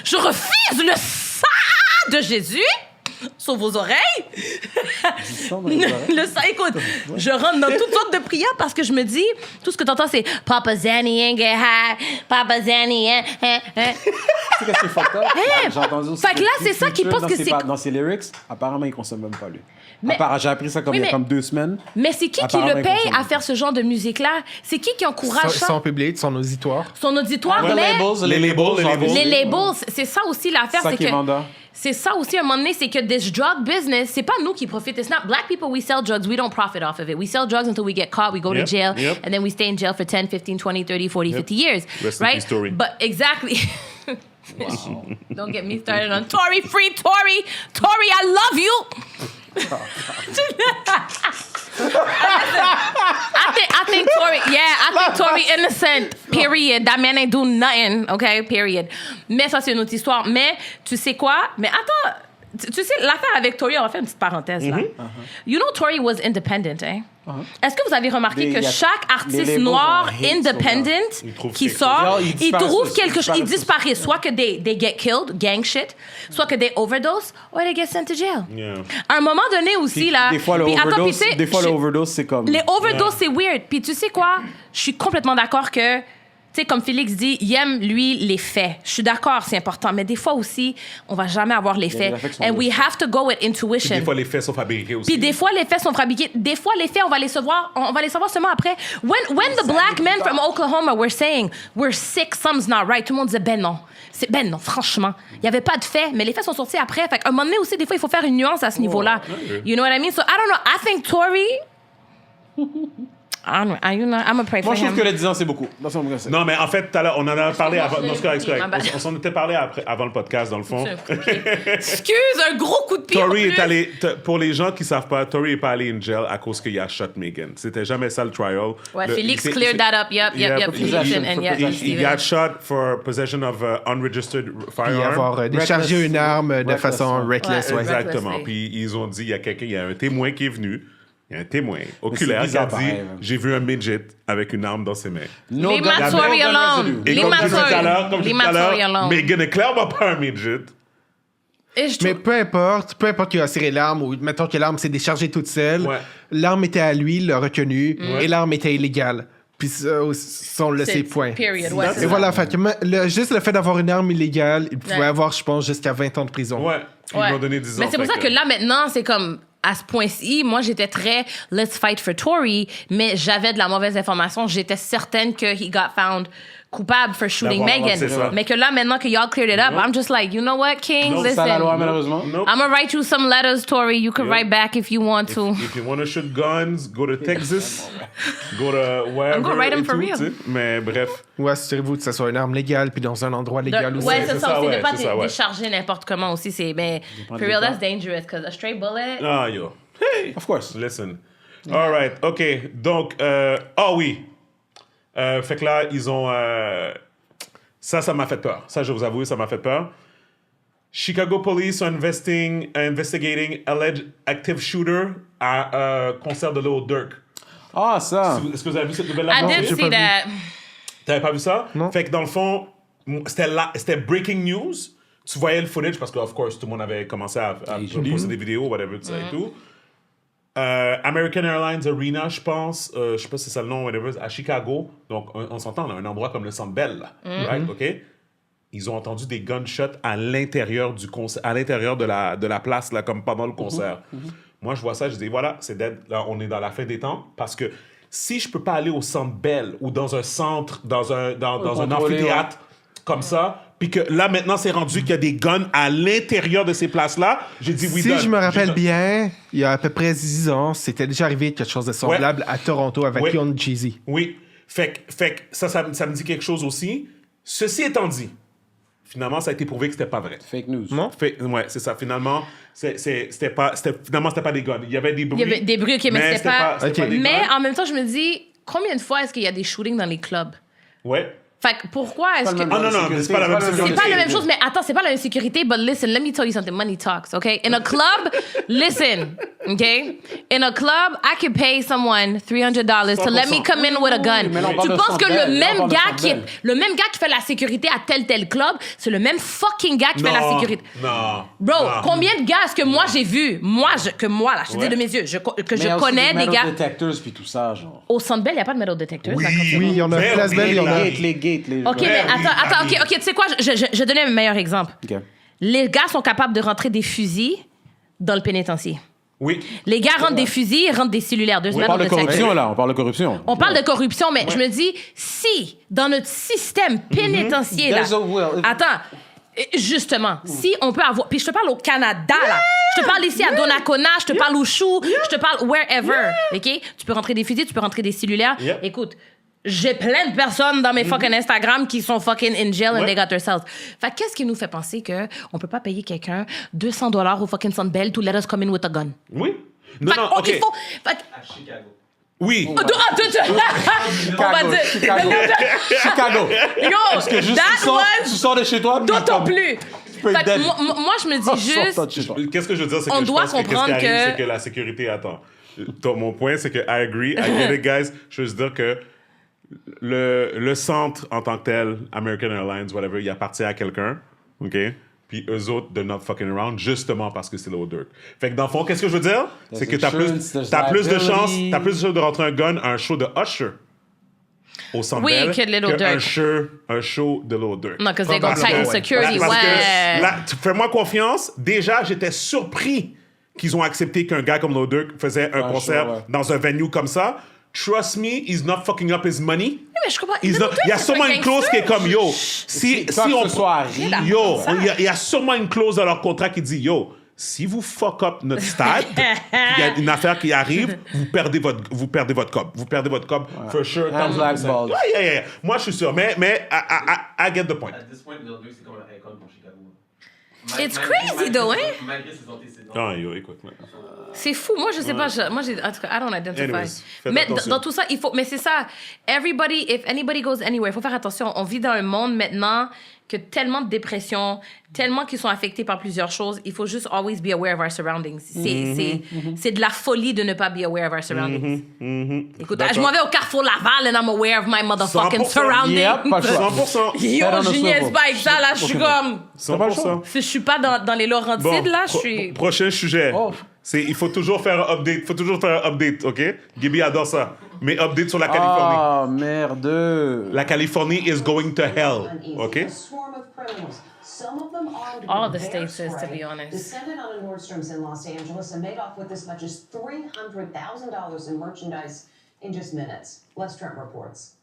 [SPEAKER 1] Je refuse le sang de Jésus sur vos oreilles. Le sang, écoute, je rentre dans toutes sortes de prières parce que je me dis, tout ce que t'entends, c'est Papa Zanny ain't get high, Papa Zanny ain't.
[SPEAKER 3] Tu sais qu'est-ce qui est fucked up? J'ai entendu aussi
[SPEAKER 1] Fait que là, c'est ça qui
[SPEAKER 3] Future,
[SPEAKER 1] pense que c'est-
[SPEAKER 3] Dans ses lyrics, apparemment, il consomme même pas, lui.
[SPEAKER 1] Mais-
[SPEAKER 3] J'ai appris ça comme
[SPEAKER 1] Oui,
[SPEAKER 3] il y a
[SPEAKER 1] mais-
[SPEAKER 3] comme 2 semaines.
[SPEAKER 1] Mais c'est qui le
[SPEAKER 3] Apparemment,
[SPEAKER 1] paye
[SPEAKER 3] il consomme.
[SPEAKER 1] à faire ce genre de musique-là? C'est qui encourage ça?
[SPEAKER 4] Son public, son auditoire.
[SPEAKER 1] Son auditoire,
[SPEAKER 3] Les
[SPEAKER 1] mais
[SPEAKER 3] labels,
[SPEAKER 2] Les labels,
[SPEAKER 3] genre,
[SPEAKER 2] les
[SPEAKER 1] les labels, c'est ça aussi l'affaire,
[SPEAKER 3] Ça
[SPEAKER 1] c'est
[SPEAKER 3] qui est
[SPEAKER 1] que
[SPEAKER 3] vendeur.
[SPEAKER 1] c'est ça aussi à un moment donné, c'est que this drug business, c'est pas nous qui profitons. It's not black people, we sell drugs, we don't profit off of it. We sell drugs until we get caught, we go to
[SPEAKER 2] Yep,
[SPEAKER 1] jail,
[SPEAKER 2] yep.
[SPEAKER 1] and then we stay in jail for 10, 15, 20, 30, 40, 50 years.
[SPEAKER 2] Rest in
[SPEAKER 1] right?
[SPEAKER 2] peace, Tory.
[SPEAKER 1] But exactly. Don't get me started on Tory, free Tory. Tory, I love you. I think Tory innocent. Period. That man ain't do nothing. Okay. Period. Mais ça c'est une autre histoire. Mais tu sais quoi? Mais attends. Tu sais l'affaire avec Tory, on va faire une petite parenthèse là. You know Tory was independent, hein? Est-ce que vous avez remarqué
[SPEAKER 3] Mais
[SPEAKER 1] que
[SPEAKER 3] y a-
[SPEAKER 1] chaque
[SPEAKER 3] les
[SPEAKER 1] artiste
[SPEAKER 3] labels
[SPEAKER 1] noir
[SPEAKER 3] ont hate
[SPEAKER 1] independent
[SPEAKER 2] Ils trouvent
[SPEAKER 1] qui
[SPEAKER 2] quelque
[SPEAKER 1] sort,
[SPEAKER 3] chose. Ils
[SPEAKER 1] il
[SPEAKER 3] disparaissent
[SPEAKER 1] trouve
[SPEAKER 3] tous,
[SPEAKER 1] quelque chose, il
[SPEAKER 3] ils
[SPEAKER 1] disparaît, soit que they get killed, gang shit, soit que they overdose, or they get sent to jail.
[SPEAKER 2] Yeah.
[SPEAKER 1] À un moment donné aussi,
[SPEAKER 3] Puis,
[SPEAKER 1] là.
[SPEAKER 3] des fois, le
[SPEAKER 1] puis attends, puis
[SPEAKER 3] overdose,
[SPEAKER 1] tu sais,
[SPEAKER 3] des fois, le overdose, c'est comme...
[SPEAKER 1] les overdoses, c'est weird. Puis tu sais quoi? Je suis complètement d'accord que, tu sais, comme Félix dit, il aime, lui, les faits. Je suis d'accord, c'est important. Mais des fois aussi, on va jamais avoir les
[SPEAKER 3] y a
[SPEAKER 1] faits.
[SPEAKER 3] des faits qui sont
[SPEAKER 1] And we
[SPEAKER 3] bullshit.
[SPEAKER 1] have to go with
[SPEAKER 2] Puis
[SPEAKER 1] intuition.
[SPEAKER 2] des fois, les faits sont fabriqués aussi.
[SPEAKER 1] Puis des fois, les faits sont fabriqués. Des fois, les faits, on va les savoir seulement après. When the black men from Oklahoma were saying, we're sick, something's not right, tout le monde disait, ben non. Ben non, franchement. Il n'y avait pas de faits, mais les faits sont sortis après. Fait qu'à un moment donné aussi, des fois, il faut faire une nuance à ce niveau-là. You know what I mean? So, I don't know. I think Tory... I'm gonna pray for
[SPEAKER 3] Moi, je
[SPEAKER 1] him.
[SPEAKER 3] trouve que les 10 ans, c'est beaucoup. Dans son cas,
[SPEAKER 2] Non, mais en fait, tout à l'heure, on en a parlé avant. Non, c'est correct, c'est
[SPEAKER 1] Ma bad.
[SPEAKER 2] correct. On s'en était parlé avant le podcast, dans le fond.
[SPEAKER 1] Excuse, un gros coup de pied.
[SPEAKER 2] Tory
[SPEAKER 1] en
[SPEAKER 2] est
[SPEAKER 1] plus.
[SPEAKER 2] allé. Pour les gens qui savent pas, Tory est pas allé in jail à cause qu'il a shot Megan. C'était jamais ça le trial.
[SPEAKER 1] Ouais,
[SPEAKER 2] Le-
[SPEAKER 1] Félix
[SPEAKER 2] c'est-
[SPEAKER 1] cleared
[SPEAKER 2] c'est-
[SPEAKER 1] that up. Yep.
[SPEAKER 3] Possession,
[SPEAKER 1] And
[SPEAKER 3] for
[SPEAKER 1] yeah,
[SPEAKER 3] possession.
[SPEAKER 2] He
[SPEAKER 1] Steven.
[SPEAKER 2] got shot for possession of unregistered
[SPEAKER 4] Puis
[SPEAKER 2] firearm.
[SPEAKER 4] avoir déchargé
[SPEAKER 3] Reckless.
[SPEAKER 4] une arme de
[SPEAKER 3] Reckless,
[SPEAKER 4] façon
[SPEAKER 3] ouais.
[SPEAKER 4] reckless,
[SPEAKER 1] Ouais.
[SPEAKER 4] ouais.
[SPEAKER 2] Exactement.
[SPEAKER 1] Recklessly.
[SPEAKER 2] Puis ils ont dit, il y a un témoin qui est venu. Il y a un témoin oculaire qui a
[SPEAKER 3] bizarre
[SPEAKER 2] dit
[SPEAKER 3] pareil, man.
[SPEAKER 2] j'ai vu un midget avec une arme dans ses mains.
[SPEAKER 3] No
[SPEAKER 1] Leave
[SPEAKER 3] gun-
[SPEAKER 1] my
[SPEAKER 3] no
[SPEAKER 1] Tory
[SPEAKER 3] gun
[SPEAKER 1] alone.
[SPEAKER 3] residue.
[SPEAKER 2] Et
[SPEAKER 1] Leave
[SPEAKER 2] comme
[SPEAKER 1] my
[SPEAKER 2] je disais tout à l'heure,
[SPEAKER 1] Tory. Leave my Tory alone.
[SPEAKER 2] Megan est clairement pas un midget.
[SPEAKER 1] Et je
[SPEAKER 4] Mais
[SPEAKER 1] trouve-
[SPEAKER 4] peu importe qu'il a tiré l'arme ou mettons que l'arme s'est déchargée toute seule,
[SPEAKER 2] Ouais.
[SPEAKER 4] l'arme était à lui, il l'a reconnu,
[SPEAKER 1] Mm.
[SPEAKER 4] et l'arme était illégale. Puis ça, on le sait, point.
[SPEAKER 1] Period. Ouais, c'est
[SPEAKER 4] Et
[SPEAKER 1] ça.
[SPEAKER 4] voilà, fait que juste le fait d'avoir une arme illégale, il pouvait
[SPEAKER 1] Ouais.
[SPEAKER 4] avoir, je pense, jusqu'à 20 ans de prison.
[SPEAKER 2] Ouais. Ils
[SPEAKER 1] Ouais.
[SPEAKER 2] lui ont donné 10 ans.
[SPEAKER 1] Mais c'est pour
[SPEAKER 2] fait
[SPEAKER 1] ça que là, maintenant, c'est comme, à ce point-ci, moi, j'étais très let's fight for Tory, mais j'avais de la mauvaise information. J'étais certaine que he got found coupable for shooting
[SPEAKER 2] D'avoir-
[SPEAKER 1] Megan.
[SPEAKER 2] c'est ça.
[SPEAKER 1] Mais que là, maintenant que y'all cleared it up, I'm just like, you know what, King,
[SPEAKER 2] Non,
[SPEAKER 3] C'est ça la loi,
[SPEAKER 1] listen.
[SPEAKER 3] malheureusement.
[SPEAKER 2] Nope.
[SPEAKER 1] I'm gonna write you some letters, Tory. You can
[SPEAKER 2] Yep.
[SPEAKER 1] write back if you want to.
[SPEAKER 2] If you want to shoot guns, go to Texas, go to wherever.
[SPEAKER 1] I'm gonna write 'em
[SPEAKER 2] et
[SPEAKER 1] for
[SPEAKER 2] tout,
[SPEAKER 1] real.
[SPEAKER 2] tu sais. Mais bref.
[SPEAKER 4] Ou assurez-vous que ce soit une arme légale, puis dans un endroit légal aussi.
[SPEAKER 1] Ouais,
[SPEAKER 2] c'est
[SPEAKER 1] c'est
[SPEAKER 2] ça,
[SPEAKER 1] ça aussi.
[SPEAKER 2] ouais,
[SPEAKER 1] De pas
[SPEAKER 2] c'est ça, ouais.
[SPEAKER 1] décharger n'importe comment aussi. C'est, mais, for real, that's dangerous, because a stray bullet.
[SPEAKER 2] Ah, yo. Hey!
[SPEAKER 3] Of course.
[SPEAKER 2] Listen. All right. OK. Donc, oui. Fait que là, ils ont... ça m'a fait peur. Ça, je vous avoue, ça m'a fait peur. Chicago Police are investigating alleged active shooter à concert de Lil Durk.
[SPEAKER 3] Ah, ça.
[SPEAKER 2] Est-ce que vous avez vu cette nouvelle-là?
[SPEAKER 1] I
[SPEAKER 2] Non,
[SPEAKER 1] did
[SPEAKER 2] j'ai
[SPEAKER 1] see
[SPEAKER 2] pas vu.
[SPEAKER 1] that.
[SPEAKER 2] T'avais pas vu ça?
[SPEAKER 4] Non.
[SPEAKER 2] Fait que dans le fond, c'était breaking news. Tu voyais le footage parce que, of course, tout le monde avait commencé à poster des vidéos, whatever, tout ça et tout. American Airlines Arena, je pense, je sais pas si c'est ça le nom, whatever, à Chicago. Donc, on s'entend, là, un endroit comme le Centre Bell, là. Right? OK? Ils ont entendu des gunshots à l'intérieur du concert, à l'intérieur de la place, là, comme pendant le concert. Moi, je vois ça, je dis, voilà, c'est dead. Là, on est dans la fin des temps parce que si je peux pas aller au Centre Bell ou dans un centre, dans un
[SPEAKER 3] contrôler,
[SPEAKER 2] amphithéâtre comme ça, puis que là, maintenant, c'est rendu qu'il y a des guns à l'intérieur de ces places-là, j'ai dit oui.
[SPEAKER 4] Si je me rappelle bien, il y a à peu près 10 ans, c'était déjà arrivé quelque chose de semblable à Toronto avec
[SPEAKER 2] Ouais.
[SPEAKER 4] Young Jeezy.
[SPEAKER 2] Oui. Fait que ça me dit quelque chose aussi. Ceci étant dit, finalement, ça a été prouvé que c'était pas vrai.
[SPEAKER 3] Fake news.
[SPEAKER 4] Non?
[SPEAKER 2] Ouais, c'est ça. Finalement, c'était pas des guns. Il y avait des bruits.
[SPEAKER 1] Il y avait des bruits, OK, mais c'était pas...
[SPEAKER 2] c'était pas des
[SPEAKER 1] Mais
[SPEAKER 2] guns.
[SPEAKER 1] en même temps, je me dis, combien de fois est-ce qu'il y a des shootings dans les clubs?
[SPEAKER 2] Ouais.
[SPEAKER 1] Fait que pourquoi est-ce que...
[SPEAKER 2] Ah non, non, mais c'est pas la même sécurité.
[SPEAKER 1] C'est pas la même chose, mais attends, c'est pas la même sécurité, but listen, let me tell you something. Money talks, okay? In a club, listen, okay? In a club, I could pay someone $300 to let me come in with a gun.
[SPEAKER 3] mais là, on parle
[SPEAKER 1] Tu
[SPEAKER 3] de
[SPEAKER 1] penses que
[SPEAKER 3] Centre Bell.
[SPEAKER 1] le
[SPEAKER 3] Là, on
[SPEAKER 1] même
[SPEAKER 3] parle de
[SPEAKER 1] gars
[SPEAKER 3] Centre Bell.
[SPEAKER 1] le même gars qui fait la sécurité à tel club, c'est le même fucking gars qui fait la sécurité.
[SPEAKER 2] Non.
[SPEAKER 1] Bro,
[SPEAKER 2] non.
[SPEAKER 1] combien de gars est-ce que moi j'ai vu? Moi, là, je te
[SPEAKER 2] Ouais.
[SPEAKER 1] dis de mes yeux, que
[SPEAKER 3] Mais il y
[SPEAKER 1] je
[SPEAKER 3] a aussi
[SPEAKER 1] connais des gars.
[SPEAKER 3] detectors puis tout ça, genre.
[SPEAKER 1] Au Centre Bell, il n'y a pas de metal detectors.
[SPEAKER 2] Oui,
[SPEAKER 1] là, quand tu
[SPEAKER 4] Oui, il y en a.
[SPEAKER 2] Ben
[SPEAKER 4] Place
[SPEAKER 2] oui,
[SPEAKER 4] Belle, il y en a.
[SPEAKER 3] Les gates, les...
[SPEAKER 1] OK, mais
[SPEAKER 2] Ben oui,
[SPEAKER 1] attends,
[SPEAKER 2] Abby.
[SPEAKER 1] OK, tu sais quoi? Je vais donner un meilleur exemple.
[SPEAKER 3] OK.
[SPEAKER 1] Les gars sont capables de rentrer des fusils dans le pénitencier.
[SPEAKER 2] Oui.
[SPEAKER 1] Les gars rentrent des fusils, rentrent des cellulaires.
[SPEAKER 3] On parle de corruption, là. On parle de corruption.
[SPEAKER 1] On parle de corruption, mais je me dis, si dans notre système pénitentiaire, là,
[SPEAKER 3] There's a will.
[SPEAKER 1] attends, justement, si on peut avoir, puis je te parle au Canada, là, je te parle ici à Donnacona, je te parle au Chou, je te parle wherever, OK? Tu peux rentrer des fusils, tu peux rentrer des cellulaires.
[SPEAKER 2] Yep.
[SPEAKER 1] Écoute, j'ai plein de personnes dans mes fucking Instagram qui sont fucking in jail and they got themselves. Fait que qu'est-ce qui nous fait penser que on peut pas payer quelqu'un $200 au fucking Centre Bell to let us come in with a gun?
[SPEAKER 2] Oui. Non,
[SPEAKER 1] Fait que,
[SPEAKER 2] non,
[SPEAKER 1] oh,
[SPEAKER 2] OK.
[SPEAKER 1] il faut... Fait que-
[SPEAKER 5] À Chicago.
[SPEAKER 2] Oui.
[SPEAKER 1] On va dire...
[SPEAKER 3] Chicago. Chicago.
[SPEAKER 1] Yo,
[SPEAKER 3] Parce que juste
[SPEAKER 1] that
[SPEAKER 3] tu
[SPEAKER 1] one,
[SPEAKER 3] sors de chez toi, puis
[SPEAKER 1] d'autant
[SPEAKER 3] comme-
[SPEAKER 1] plus.
[SPEAKER 3] peux être
[SPEAKER 1] Fait que
[SPEAKER 3] dead.
[SPEAKER 1] moi, je me dis juste...
[SPEAKER 3] Sors de chez toi.
[SPEAKER 2] Qu'est-ce que je veux dire, c'est que
[SPEAKER 1] On
[SPEAKER 2] je
[SPEAKER 1] doit
[SPEAKER 2] pense que qu'est-ce qui
[SPEAKER 1] comprendre
[SPEAKER 2] arrive,
[SPEAKER 1] que-
[SPEAKER 2] c'est que la sécurité attend. Mon point, c'est que I agree, I get it, guys. Je veux juste dire que le centre en tant que tel, American Airlines, whatever, il appartient à quelqu'un, OK? Puis eux autres, they're not fucking around, justement parce que c'est Lil Durk. Fait que dans le fond, qu'est-ce que je veux dire? C'est que t'as plus de chance, de rentrer un gun à un show de Usher au Centre
[SPEAKER 1] Oui,
[SPEAKER 2] Bell
[SPEAKER 1] que Lil Durk.
[SPEAKER 2] un show de Lil Durk.
[SPEAKER 1] Non, because they go tight in
[SPEAKER 4] Ouais.
[SPEAKER 1] security,
[SPEAKER 2] Parce que,
[SPEAKER 1] ouais.
[SPEAKER 2] là, fais-moi confiance. Déjà, j'étais surpris qu'ils ont accepté qu'un gars comme Lil Durk faisait un concert
[SPEAKER 3] show, ouais.
[SPEAKER 2] dans un venue comme ça. Trust me, he's not fucking up his money.
[SPEAKER 1] Mais je comprends.
[SPEAKER 2] Il y a sûrement une clause qui est comme, yo, si
[SPEAKER 3] Quoi que
[SPEAKER 2] on...
[SPEAKER 3] ce soit arrivé.
[SPEAKER 2] Yo, il y a sûrement une clause dans leur contrat qui dit, yo, si vous fuck up notre stade, il y a une affaire qui arrive, vous perdez votre cob. Vous perdez votre cob, for sure.
[SPEAKER 3] Blackball.
[SPEAKER 2] Yeah. Moi, je suis sûr. Mais I get the point.
[SPEAKER 5] At this point, le 2, c'est comme un école pour Chicago.
[SPEAKER 1] It's crazy, though, hein?
[SPEAKER 5] Malgré ses antécédents.
[SPEAKER 2] Ah, yo, écoute.
[SPEAKER 1] C'est fou. Moi, je sais pas. Moi, en tout cas, I don't identify.
[SPEAKER 2] Anyways, faites
[SPEAKER 1] Mais
[SPEAKER 2] attention.
[SPEAKER 1] dans tout ça, il faut. Mais c'est ça. If anybody goes anywhere, il faut faire attention. On vit dans un monde maintenant que tellement de dépression, tellement qu'ils sont affectés par plusieurs choses. Il faut juste always be aware of our surroundings. C'est de la folie de ne pas be aware of our surroundings. Écoute, je m'en vais au Carrefour Laval and I'm aware of my motherfucking
[SPEAKER 2] 100%.
[SPEAKER 1] surroundings.
[SPEAKER 3] Yep, pas le choix.
[SPEAKER 2] 100%.
[SPEAKER 1] Yo,
[SPEAKER 3] Head on a
[SPEAKER 1] je niaise
[SPEAKER 3] swivel.
[SPEAKER 1] pas avec ça, là. Je suis comme.
[SPEAKER 2] 100%.
[SPEAKER 1] Je suis pas dans les Laurentides,
[SPEAKER 2] Bon,
[SPEAKER 1] là. Je suis.
[SPEAKER 2] prochain sujet.
[SPEAKER 3] Oh.
[SPEAKER 2] Il faut toujours faire un update. OK? Gibi adore ça. Mais update sur la Californie.
[SPEAKER 3] Ah, merde.
[SPEAKER 2] La Californie is going to hell. OK?
[SPEAKER 1] All the states is, to be honest.
[SPEAKER 6] Descended on a Nordstrom's in Los Angeles and made off with as much as $300,000 in merchandise in just minutes. Les Trent reports.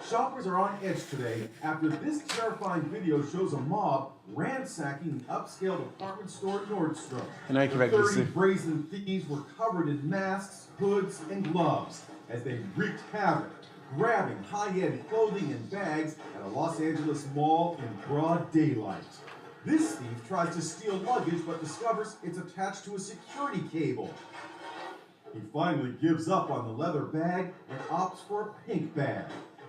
[SPEAKER 7] Shoppers are on edge today after this terrifying video shows a mob ransacking an upscale department store at Nordstrom.
[SPEAKER 3] Il y en a un qui va
[SPEAKER 7] 30
[SPEAKER 3] glisser.
[SPEAKER 7] brazen thieves were covered in masks, hoods, and gloves as they wreaked havoc, grabbing high-end clothing and bags at a Los Angeles mall in broad daylight. This thief tries to steal luggage but discovers it's attached to a security cable. He finally gives up on the leather bag and opts for a pink bag.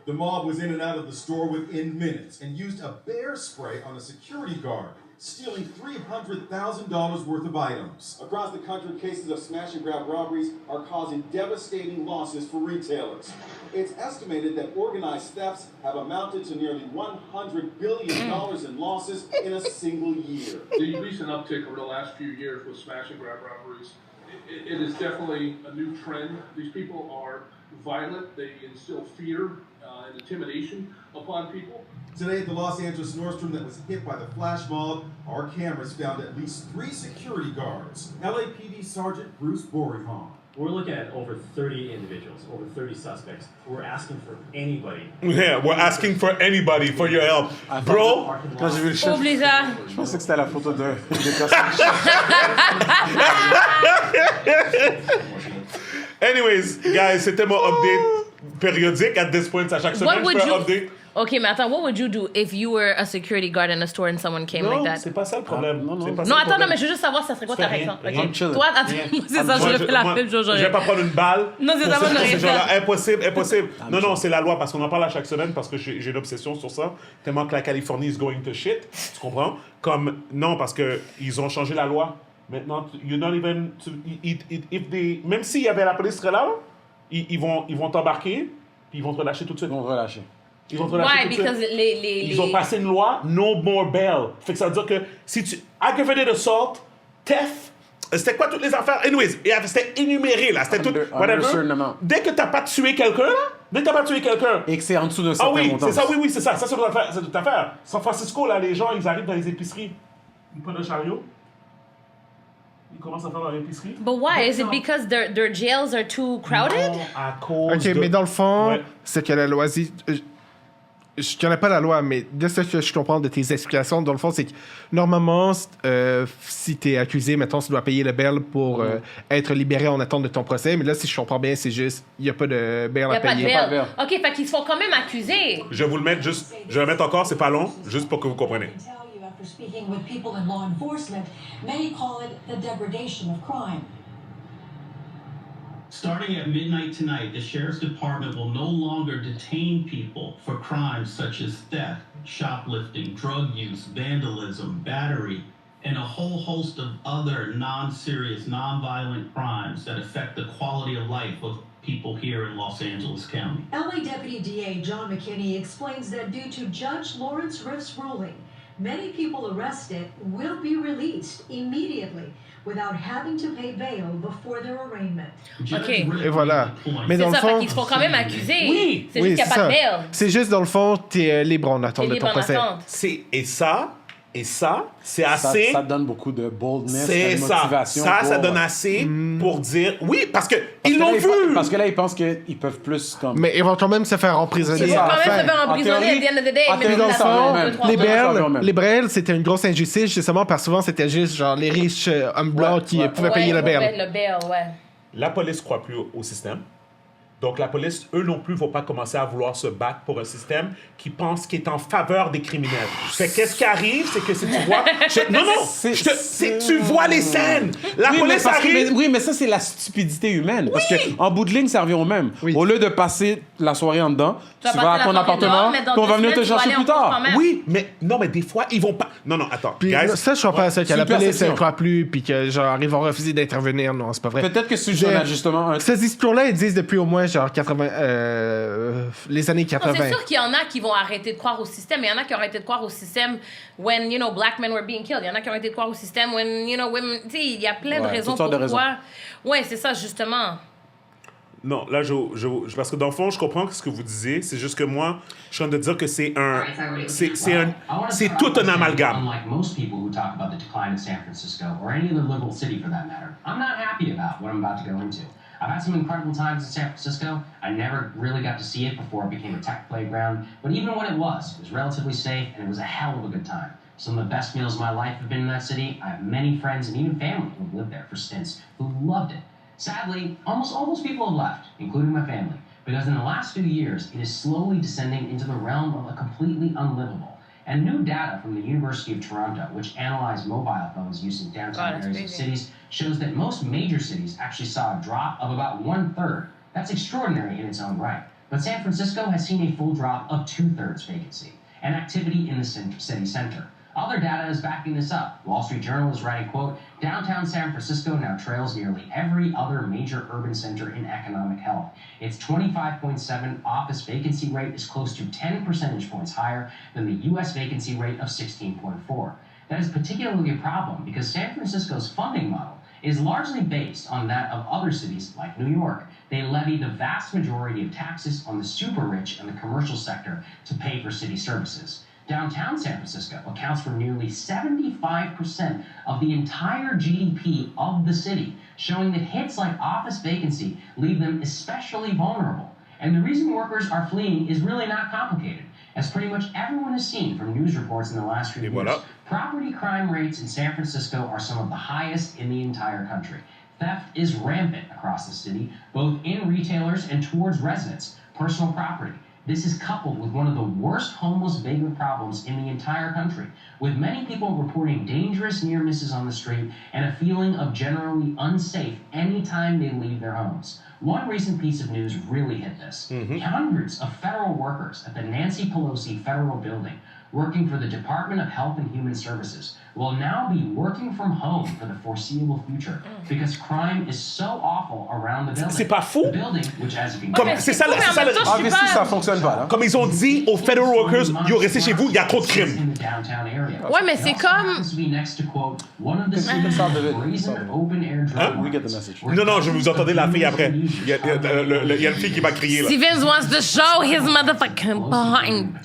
[SPEAKER 7] The mob was in and out of the store within minutes and used a bear spray on a security guard, stealing $300,000 worth of items. Across the country, cases of smash and grab robberies are causing devastating losses for retailers. It's estimated that organized thefts have amounted to nearly $100 billion in losses in a single year.
[SPEAKER 8] The recent uptick over the last few years with smash and grab robberies, it is definitely a new trend. These people are violent. They instill fear and intimidation upon people.
[SPEAKER 7] Today at the Los Angeles Nordstrom that was hit by the flash mob, our cameras found at least 3 security guards. LAPD Sergeant Bruce Borihon.
[SPEAKER 9] We're looking at over 30 individuals, over 30 suspects. We're asking for anybody.
[SPEAKER 2] Yeah, we're asking for anybody for your help. Bro,
[SPEAKER 3] Quand j'ai vu le chef,
[SPEAKER 1] Oublie ça.
[SPEAKER 3] je pensais que c'était la photo de des personnes.
[SPEAKER 2] anyways, guys, c'était mon update périodique. At this point, à chaque semaine, je fais un update.
[SPEAKER 1] Okay, mais attends, what would you do if you were a security guard in a store and someone came like
[SPEAKER 2] Non,
[SPEAKER 1] that?
[SPEAKER 2] c'est pas ça le problème.
[SPEAKER 3] non, non.
[SPEAKER 2] C'est pas ça
[SPEAKER 1] Non,
[SPEAKER 2] le
[SPEAKER 1] attends, non,
[SPEAKER 2] problème.
[SPEAKER 1] mais je veux juste savoir ça serait quoi ta
[SPEAKER 2] fais rien,
[SPEAKER 1] réaction.
[SPEAKER 2] rien.
[SPEAKER 1] Ok.
[SPEAKER 3] Chill.
[SPEAKER 1] Toi, attends, moi, c'est ça, j'aurais fait la même chose.
[SPEAKER 2] Je vais pas prendre une balle.
[SPEAKER 1] Non, c'est
[SPEAKER 2] pour
[SPEAKER 1] ça, moi,
[SPEAKER 2] pour
[SPEAKER 1] j'aurais
[SPEAKER 2] ces
[SPEAKER 1] fait.
[SPEAKER 2] gens-là. Impossible. Non, c'est la loi parce qu'on en parle à chaque semaine parce que j'ai une obsession sur ça. Tellement que la Californie is going to shit. Tu comprends? Non, parce que ils ont changé la loi. Maintenant, you're not even. Même s'il y avait la police serait là, ils vont t'embarquer puis ils vont te relâcher tout de suite.
[SPEAKER 3] Ils vont relâcher.
[SPEAKER 2] Ils vont te relâcher
[SPEAKER 1] Ouais,
[SPEAKER 2] tout de suite.
[SPEAKER 1] because
[SPEAKER 2] Ils ont passé une loi, no more bail. Fait que ça veut dire que si tu... Aggravated assault, theft, c'était quoi toutes les affaires? Anyways, c'était énuméré, là. C'était tout...
[SPEAKER 3] Under
[SPEAKER 2] Whatever.
[SPEAKER 3] certain amount.
[SPEAKER 2] Dès que t'as pas tué quelqu'un, là,
[SPEAKER 3] Et que c'est en dessous d'un
[SPEAKER 2] Ah
[SPEAKER 3] certain
[SPEAKER 2] oui,
[SPEAKER 3] montant.
[SPEAKER 2] c'est ça, oui, c'est ça. Ça, c'est toute affaire. San Francisco, là, les gens, ils arrivent dans les épiceries. Ils prennent un chariot. Ils commencent à faire leur épicerie.
[SPEAKER 1] But why? Is it because their jails are too crowded?
[SPEAKER 2] Non, à cause
[SPEAKER 4] OK,
[SPEAKER 2] de...
[SPEAKER 4] mais dans le fond,
[SPEAKER 2] Ouais.
[SPEAKER 4] c'est que la loi... Je connais pas la loi, mais de ce que je comprends de tes explications, dans le fond, c'est que normalement, si tu es accusé, mettons, tu dois payer le bail pour être libéré en attente de ton procès. Mais là, si je comprends bien, c'est juste, il n'y a pas de bail
[SPEAKER 1] Il n'y
[SPEAKER 4] à
[SPEAKER 1] a pas de
[SPEAKER 4] payer.
[SPEAKER 1] bail. OK, fait qu'ils se font quand même accuser.
[SPEAKER 2] Je vais vous le mettre juste... Je vais le mettre encore, c'est pas long, juste pour que vous compreniez.
[SPEAKER 10] After speaking with people in law enforcement, many call it the degradation of crime.
[SPEAKER 11] Starting at midnight tonight, the Sheriff's Department will no longer detain people for crimes such as theft, shoplifting, drug use, vandalism, battery, and a whole host of other non-serious, non-violent crimes that affect the quality of life of people here in Los Angeles County.
[SPEAKER 10] LA Deputy DA John McKinney explains that due to Judge Lawrence Riff's ruling, many people arrested will be released immediately without having to pay bail before their arraignment.
[SPEAKER 11] Judge
[SPEAKER 1] Okay.
[SPEAKER 11] Riff
[SPEAKER 4] Et voilà.
[SPEAKER 11] made the point.
[SPEAKER 4] Mais
[SPEAKER 1] C'est
[SPEAKER 4] dans le
[SPEAKER 1] ça, fait
[SPEAKER 4] fond...
[SPEAKER 1] qu'ils se font quand même accuser.
[SPEAKER 2] Oui.
[SPEAKER 1] C'est juste qu'il n'y a
[SPEAKER 4] c'est
[SPEAKER 1] pas de
[SPEAKER 4] ça.
[SPEAKER 1] bail.
[SPEAKER 4] C'est juste, dans le fond, tu es libre en
[SPEAKER 1] T'es
[SPEAKER 4] attente de
[SPEAKER 1] libre
[SPEAKER 4] ton
[SPEAKER 1] en
[SPEAKER 4] procès.
[SPEAKER 1] attente.
[SPEAKER 2] Et ça, Et ça, c'est assez...
[SPEAKER 3] Ça donne beaucoup de boldness,
[SPEAKER 2] C'est
[SPEAKER 3] de
[SPEAKER 2] ça.
[SPEAKER 3] motivation.
[SPEAKER 2] Ça donne assez pour dire... Oui, parce qu'ils l'ont vu!
[SPEAKER 3] Parce que là, ils pensent qu'ils peuvent plus comme...
[SPEAKER 4] Mais ils vont quand même se faire emprisonner.
[SPEAKER 1] Ils vont quand même se faire
[SPEAKER 3] En
[SPEAKER 1] emprisonner
[SPEAKER 3] théorie-
[SPEAKER 1] at the end of the day.
[SPEAKER 3] en
[SPEAKER 1] mais
[SPEAKER 3] théorie,
[SPEAKER 1] dans le
[SPEAKER 3] ça
[SPEAKER 1] fond,
[SPEAKER 3] revient même.
[SPEAKER 1] 2-3
[SPEAKER 4] Les
[SPEAKER 1] mois.
[SPEAKER 3] même.
[SPEAKER 4] Berles, c'était une grosse injustice, justement, parce que souvent, c'était juste genre les riches hommes blancs qui pouvaient payer le bail.
[SPEAKER 1] Le bail, ouais.
[SPEAKER 2] La police ne croit plus au système. Donc, la police, eux non plus, ne vont pas commencer à vouloir se battre pour un système qui pense qu'il est en faveur des criminels. Fait qu'est-ce qui arrive, c'est que si tu vois... tu vois les scènes! La police arrive...
[SPEAKER 3] Mais ça, c'est la stupidité humaine. Parce qu'en bout de ligne, ça revient au même. Au lieu de passer la soirée en dedans, tu vas à ton appartement, puis on va venir te chercher plus tard.
[SPEAKER 2] Oui, mais des fois, ils vont pas... Non, attends.
[SPEAKER 4] Puis
[SPEAKER 2] Guys,
[SPEAKER 4] ça, je crois pas à ça, que la police
[SPEAKER 3] perception.
[SPEAKER 4] ne croit plus, puis que genre, ils vont refuser d'intervenir. Non, c'est pas vrai.
[SPEAKER 3] Peut-être que c'est juste un ajustement.
[SPEAKER 4] Ces discours-là, ils disent depuis au moins genre 80, les années 80.
[SPEAKER 1] Non, c'est sûr qu'il y en a qui vont arrêter de croire au système. Il y en a qui ont arrêté de croire au système when, black men were being killed. Il y en a qui ont arrêté de croire au système when, women... Tu sais, il y a plein de raisons pourquoi... Ouais, c'est ça, justement.
[SPEAKER 2] Non, là, parce que dans le fond, je comprends ce que vous disiez. C'est juste que moi, je suis en train de dire que c'est tout un amalgame.
[SPEAKER 12] Unlike most people who talk about the decline of San Francisco or any other liberal city for that matter, I'm not happy about what I'm about to go into. I've had some incredible times in San Francisco. I never really got to see it before it became a tech playground. But even when it was relatively safe, and it was a hell of a good time. Some of the best meals of my life have been in that city. I have many friends and even family who have lived there for stints who loved it. Sadly, almost all those people have left, including my family, because in the last few years, it is slowly descending into the realm of a completely unlivable. And new data from the University of Toronto, which analyzed mobile phones used in downtown areas of cities, shows that most major cities actually saw a drop of about 1/3. That's extraordinary in its own right. But San Francisco has seen a full drop of 2/3 vacancy and activity in the city center. Other data is backing this up. Wall Street Journal is writing, quote, downtown San Francisco now trails nearly every other major urban center in economic health. Its 25.7 office vacancy rate is close to 10 percentage points higher than the U.S. vacancy rate of 16.4. That is particularly a problem because San Francisco's funding model is largely based on that of other cities like New York. They levy the vast majority of taxes on the super rich and the commercial sector to pay for city services. Downtown San Francisco accounts for nearly 75% of the entire GDP of the city, showing that hits like office vacancy leave them especially vulnerable. And the reason workers are fleeing is really not complicated. As pretty much everyone has seen from news reports in the last few years, property crime rates in San Francisco are some of the highest in the entire country. Theft is rampant across the city, both in retailers and towards residents, personal property. This is coupled with one of the worst homeless vagrant problems in the entire country, with many people reporting dangerous near misses on the street and a feeling of generally unsafe anytime they leave their homes. One recent piece of news really hit this. Hundreds of federal workers at the Nancy Pelosi Federal Building, working for the Department of Health and Human Services, will now be working from home for the foreseeable future because crime is so awful around the building.
[SPEAKER 2] C'est pas fou?
[SPEAKER 12] The building, which as you can
[SPEAKER 2] C'est ça,
[SPEAKER 3] ça fonctionne pas, là.
[SPEAKER 2] Comme ils ont dit aux federal workers, yo, restez chez vous, il y a trop de crimes.
[SPEAKER 1] Ouais, mais c'est comme...
[SPEAKER 2] Non, je vous entendais la fille après. Il y a une fille qui va crier, là.
[SPEAKER 1] Stevens wants to show his motherfucking behind.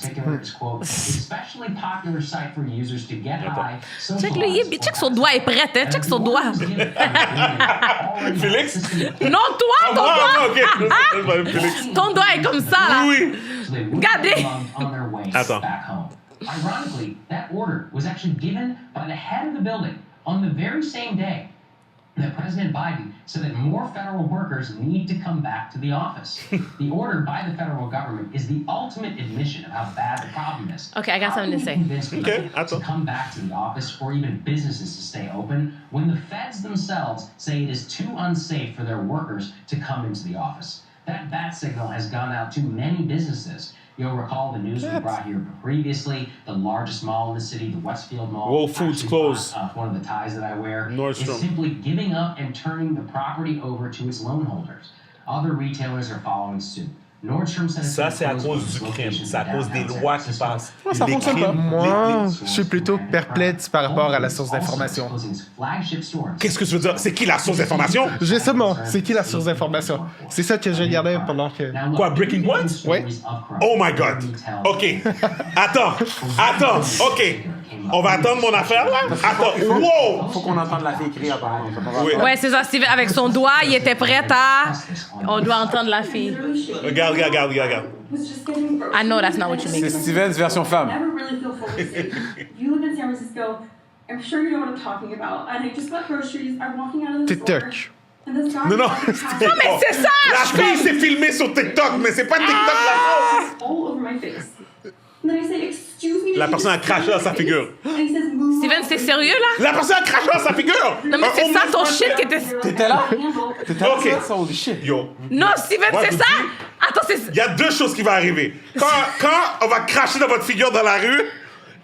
[SPEAKER 12] Especially popular site for users to get high.
[SPEAKER 1] Check son doigt est prêt, hein? Check son doigt.
[SPEAKER 2] Félix?
[SPEAKER 1] Non, toi, ton doigt!
[SPEAKER 2] Ok, Félix.
[SPEAKER 1] Ton doigt est comme ça, là.
[SPEAKER 2] Oui.
[SPEAKER 1] Regardez.
[SPEAKER 2] Attends.
[SPEAKER 12] Ironically, that order was actually given by the head of the building on the very same day that President Biden said that more federal workers need to come back to the office. The order by the federal government is the ultimate admission of how bad the problem is.
[SPEAKER 1] Okay, I got something to say.
[SPEAKER 2] Okay,
[SPEAKER 12] to come back to the office or even businesses to stay open when the feds themselves say it is too unsafe for their workers to come into the office. That bat signal has gone out to many businesses. You'll recall the news we brought here previously. The largest mall in the city, the Westfield Mall.
[SPEAKER 2] Whole Foods closed.
[SPEAKER 12] One of the ties that I wear.
[SPEAKER 2] Nordstrom.
[SPEAKER 12] Is simply giving up and turning the property over to its loan holders. Other retailers are following suit. Nordstrom said
[SPEAKER 2] Ça, c'est à cause du crime. C'est à cause des lois qui passent.
[SPEAKER 4] Ça fonctionne pas. Moi, je suis plutôt perplexe par rapport à la source d'information.
[SPEAKER 2] Qu'est-ce que tu veux dire? C'est qui la source d'information?
[SPEAKER 4] Justement, c'est qui la source d'information? C'est ça que je regardais pendant que...
[SPEAKER 2] Quoi, Breaking Points?
[SPEAKER 4] Oui.
[SPEAKER 2] Oh my God. OK. Attends. OK. On va attendre mon affaire, là? Attends, wow!
[SPEAKER 3] Faut qu'on entende la fille crier, apparemment.
[SPEAKER 2] Oui.
[SPEAKER 1] Ouais, c'est ça. Steven, avec son doigt, il était prêt à... On doit entendre la fille.
[SPEAKER 2] Regarde.
[SPEAKER 1] I know that's not what you
[SPEAKER 3] C'est
[SPEAKER 1] make.
[SPEAKER 3] Steven's version femme.
[SPEAKER 13] never really feel fully safe. You live in San Francisco. I'm sure you know what I'm talking about. And I just got groceries. I'm walking out of the store.
[SPEAKER 4] TikTok.
[SPEAKER 13] And this guy
[SPEAKER 2] Non,
[SPEAKER 1] Non, mais c'est ça!
[SPEAKER 2] La fille s'est filmée sur TikTok, mais c'est pas TikTok la chose!
[SPEAKER 13] all over my face. And then I say, excuse me.
[SPEAKER 2] La personne a craché dans sa figure.
[SPEAKER 13] And he says, move.
[SPEAKER 1] Steven, c'est sérieux, là?
[SPEAKER 2] La personne a craché dans sa figure!
[SPEAKER 1] Non, mais c'est ça ton shit qui était...
[SPEAKER 3] T'étais là? T'étais là?
[SPEAKER 2] Ok.
[SPEAKER 3] Ça, holy shit.
[SPEAKER 2] Yo.
[SPEAKER 1] Non, Steven,
[SPEAKER 2] Moi,
[SPEAKER 1] c'est
[SPEAKER 2] je
[SPEAKER 1] ça?
[SPEAKER 2] vous dis-
[SPEAKER 1] Attends, c'est...
[SPEAKER 2] Il y a deux choses qui vont arriver. Quand on va cracher dans votre figure dans la rue,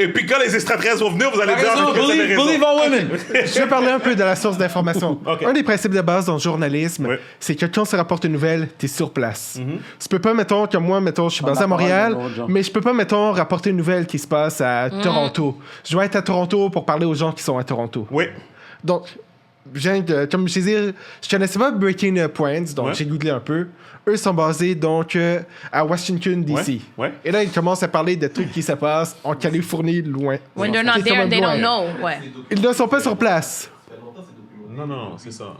[SPEAKER 2] et puis quand les extraterrestres vont venir, vous allez dire que vous avez raison.
[SPEAKER 3] Believe all women.
[SPEAKER 4] Je vais parler un peu de la source d'information.
[SPEAKER 2] Ok.
[SPEAKER 4] Un des principes de base dans le journalisme,
[SPEAKER 2] Ouais.
[SPEAKER 4] c'est que quand on se rapporte une nouvelle, t'es sur place. Tu peux pas, mettons, comme moi, mettons, je suis basé à
[SPEAKER 3] la parole
[SPEAKER 4] Montréal,
[SPEAKER 3] d'un autre genre.
[SPEAKER 4] mais je peux pas, mettons, rapporter une nouvelle qui se passe à Toronto. Je dois être à Toronto pour parler aux gens qui sont à Toronto.
[SPEAKER 2] Oui.
[SPEAKER 4] Donc, comme je disais, je connaissais pas Breaking Points, donc
[SPEAKER 2] Ouais.
[SPEAKER 4] j'ai googlé un peu. Eux sont basés donc à Washington, D.C.
[SPEAKER 2] Ouais.
[SPEAKER 4] Et là, ils commencent à parler de trucs qui se passent en Californie, loin.
[SPEAKER 1] When they're not
[SPEAKER 4] C'est quand
[SPEAKER 1] there,
[SPEAKER 4] même
[SPEAKER 1] they
[SPEAKER 4] loin.
[SPEAKER 1] don't know. Ouais.
[SPEAKER 4] Ils ne sont pas sur place.
[SPEAKER 2] Non, c'est ça.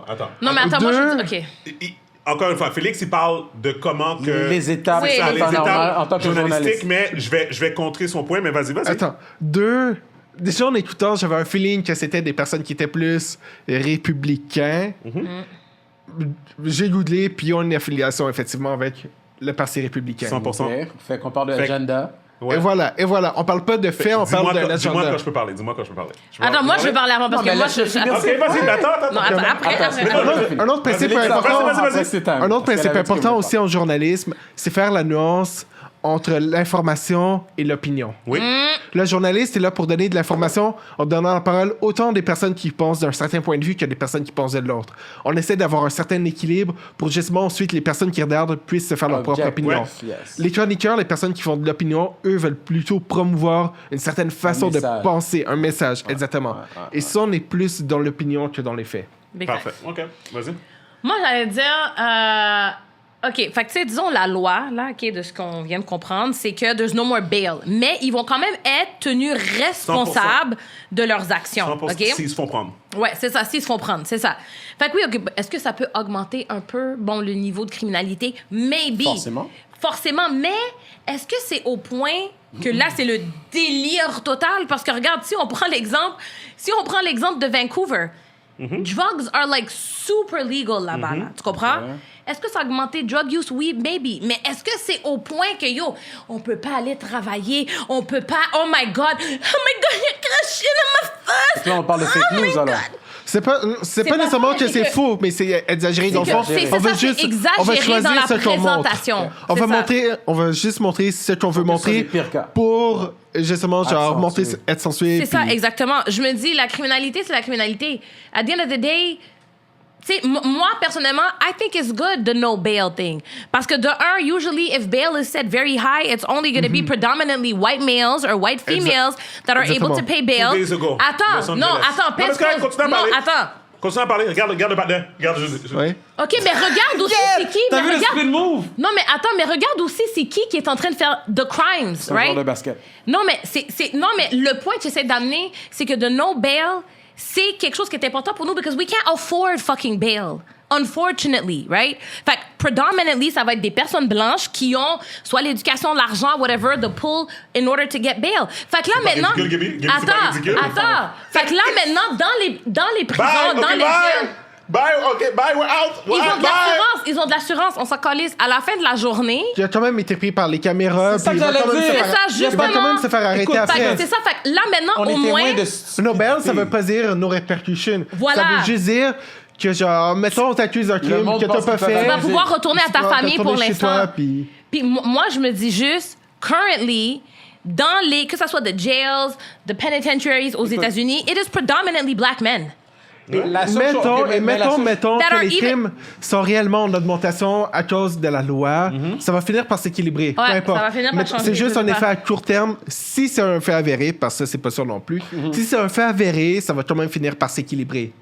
[SPEAKER 2] Attends.
[SPEAKER 1] Non, mais attends, moi, je
[SPEAKER 4] Deux.
[SPEAKER 1] dis... OK.
[SPEAKER 2] Encore une fois, Félix, il parle de comment que...
[SPEAKER 3] Les étapes
[SPEAKER 1] Oui.
[SPEAKER 2] Ça,
[SPEAKER 3] en
[SPEAKER 2] les
[SPEAKER 3] temps normal, en
[SPEAKER 2] étapes
[SPEAKER 3] tant que
[SPEAKER 2] journalistiques,
[SPEAKER 3] journaliste.
[SPEAKER 2] mais je vais contrer son point, mais vas-y.
[SPEAKER 4] Attends, deux. Déjà, en écoutant, j'avais un feeling que c'était des personnes qui étaient plus républicains. J'ai googlé, puis on a une affiliation, effectivement, avec le Parti républicain.
[SPEAKER 2] 100%.
[SPEAKER 3] Ok. Fait qu'on parle de
[SPEAKER 2] Fait-
[SPEAKER 3] l'agenda.
[SPEAKER 2] Ouais.
[SPEAKER 4] Et voilà. On parle pas de faits, on parle de
[SPEAKER 2] Dis-moi
[SPEAKER 4] l'agenda.
[SPEAKER 2] quand je peux parler.
[SPEAKER 1] Attends, moi, je vais parler avant parce que moi, je...
[SPEAKER 2] Ok, vas-y, mais attends.
[SPEAKER 1] Non, après.
[SPEAKER 4] Un autre principe
[SPEAKER 2] Vas-y,
[SPEAKER 4] important,
[SPEAKER 2] vas-y.
[SPEAKER 3] C'est time.
[SPEAKER 4] un autre
[SPEAKER 3] Parce qu'elle
[SPEAKER 4] principe
[SPEAKER 3] avait dit
[SPEAKER 4] important
[SPEAKER 3] qu'elle
[SPEAKER 4] aussi en journalisme, c'est faire la nuance entre l'information et l'opinion.
[SPEAKER 2] Oui.
[SPEAKER 4] Le journaliste est là pour donner de l'information en donnant la parole autant des personnes qui pensent d'un certain point de vue que des personnes qui pensent de l'autre. On essaie d'avoir un certain équilibre pour justement ensuite les personnes qui regardent puissent se faire leur propre opinion.
[SPEAKER 3] Yes.
[SPEAKER 4] Les chroniqueurs, les personnes qui font de l'opinion, eux veulent plutôt promouvoir une certaine façon de
[SPEAKER 3] message.
[SPEAKER 4] penser, un message, exactement. Et ça, on est plus dans l'opinion que dans les faits.
[SPEAKER 1] Big
[SPEAKER 2] Parfait.
[SPEAKER 1] facts.
[SPEAKER 2] OK, vas-y.
[SPEAKER 1] Moi, j'allais dire... OK, fait que tu sais, disons la loi, là, OK, de ce qu'on vient de comprendre, c'est que there's no more bail. Mais ils vont quand même être tenus responsables de leurs actions.
[SPEAKER 2] 100%
[SPEAKER 1] OK?
[SPEAKER 2] s'ils se font prendre.
[SPEAKER 1] Ouais, c'est ça, s'ils se font prendre, c'est ça. Fait que oui, OK, est-ce que ça peut augmenter un peu, bon, le niveau de criminalité? Maybe. Forcément, mais est-ce que c'est au point que là, c'est le délire total? Parce que regarde, si on prend l'exemple de Vancouver, drugs are like super legal là-bas, là. Tu comprends? Est-ce que ça a augmenté drug use? Oui, maybe. Mais est-ce que c'est au point que, on peut pas aller travailler, on peut pas... Oh my God, il a craché dans ma face!
[SPEAKER 3] Là, on parle de fake news, alors.
[SPEAKER 4] C'est pas nécessairement
[SPEAKER 1] vrai,
[SPEAKER 4] que
[SPEAKER 1] c'est
[SPEAKER 4] c'est
[SPEAKER 1] que-
[SPEAKER 4] faux, mais c'est exagéré. Dans le fond, on va juste
[SPEAKER 1] dans la
[SPEAKER 4] ce qu'on montre.
[SPEAKER 1] présentation.
[SPEAKER 4] On
[SPEAKER 1] C'est
[SPEAKER 4] va
[SPEAKER 1] ça.
[SPEAKER 4] on va juste montrer ce qu'on veut montrer pour justement genre montrer, être sensuel.
[SPEAKER 1] C'est ça, exactement. Je me dis, la criminalité, c'est la criminalité. At the end of the day, tu sais, moi, personnellement, I think it's good, the no bail thing. Parce que de un, usually, if bail is set very high, it's only going to be predominantly white males or white females that are able to pay bail.
[SPEAKER 2] 2 days ago, Los
[SPEAKER 1] Attends, non,
[SPEAKER 2] Angeles.
[SPEAKER 1] attends,
[SPEAKER 2] Non, mais c'est correct, continue à parler.
[SPEAKER 1] attends.
[SPEAKER 2] Continue à parler. Regarde le partenaire. Regarde.
[SPEAKER 4] Ouais.
[SPEAKER 1] OK, mais regarde aussi c'est qui.
[SPEAKER 3] T'as
[SPEAKER 1] mais
[SPEAKER 3] vu le
[SPEAKER 1] regarde...
[SPEAKER 3] spin move?
[SPEAKER 1] Non, mais attends, mais regarde aussi c'est qui est en train de faire the crimes,
[SPEAKER 3] C'est un
[SPEAKER 1] right?
[SPEAKER 3] joueur de basket.
[SPEAKER 1] Non, mais non, mais le point que j'essaie d'amener, c'est que de no bail, c'est quelque chose qui est important pour nous because we can't afford fucking bail. Unfortunately, right? Fait que predominantly, ça va être des personnes blanches qui ont soit l'éducation, l'argent, whatever, the pull in order to get bail. Fait que là, maintenant...
[SPEAKER 2] ridicule, Gaby. Gaby, c'est pas ridicule.
[SPEAKER 1] Attends. Fait que là, maintenant, dans les prisons,
[SPEAKER 2] Bye,
[SPEAKER 1] dans
[SPEAKER 2] OK,
[SPEAKER 1] les
[SPEAKER 2] bye.
[SPEAKER 1] jails...
[SPEAKER 2] Bye, OK, bye, we're out.
[SPEAKER 1] Ils ont de l'assurance, on s'en calisse. À la fin de la journée...
[SPEAKER 4] Il a quand même été pris par les caméras.
[SPEAKER 3] C'est ça
[SPEAKER 4] puis
[SPEAKER 3] que
[SPEAKER 4] il va
[SPEAKER 3] j'allais
[SPEAKER 4] quand même se
[SPEAKER 3] dire.
[SPEAKER 4] faire-
[SPEAKER 1] C'est ça,
[SPEAKER 4] il va quand même
[SPEAKER 1] justement.
[SPEAKER 4] se faire arrêter
[SPEAKER 3] Écoute,
[SPEAKER 4] après.
[SPEAKER 1] Fait que c'est ça, fait que là, maintenant,
[SPEAKER 3] On
[SPEAKER 1] au
[SPEAKER 3] est
[SPEAKER 1] moins...
[SPEAKER 3] témoin de...
[SPEAKER 4] No bail, ça veut pas dire no repercussions.
[SPEAKER 1] Voilà.
[SPEAKER 4] Ça veut juste dire que, genre, mettons, on t'accuse d'un crime
[SPEAKER 3] monde
[SPEAKER 4] que t'as
[SPEAKER 3] pense
[SPEAKER 4] pas
[SPEAKER 3] qu'il peut
[SPEAKER 4] fait.
[SPEAKER 1] Tu vas pouvoir retourner à ta
[SPEAKER 4] Tu vas
[SPEAKER 1] famille pour
[SPEAKER 4] retourner chez
[SPEAKER 1] l'instant.
[SPEAKER 4] toi, puis-
[SPEAKER 1] Puis moi, je me dis juste, currently, dans les, que ce soit the jails, the penitentiaries aux États-Unis, it is predominantly black men.
[SPEAKER 3] La seule chose- ok, mais la seule-
[SPEAKER 4] Mettons
[SPEAKER 1] That
[SPEAKER 4] que
[SPEAKER 1] are
[SPEAKER 4] les
[SPEAKER 1] even-
[SPEAKER 4] crimes sont réellement en augmentation à cause de la loi, ça va finir par s'équilibrer. Peu importe.
[SPEAKER 1] ça va finir par
[SPEAKER 4] Mais
[SPEAKER 1] changer,
[SPEAKER 4] c'est juste
[SPEAKER 1] je
[SPEAKER 4] un
[SPEAKER 1] sais
[SPEAKER 4] effet
[SPEAKER 1] pas.
[SPEAKER 4] à court terme. Si c'est un fait avéré, parce que ça, c'est pas sûr non plus, si c'est un fait avéré, ça va quand même finir par s'équilibrer.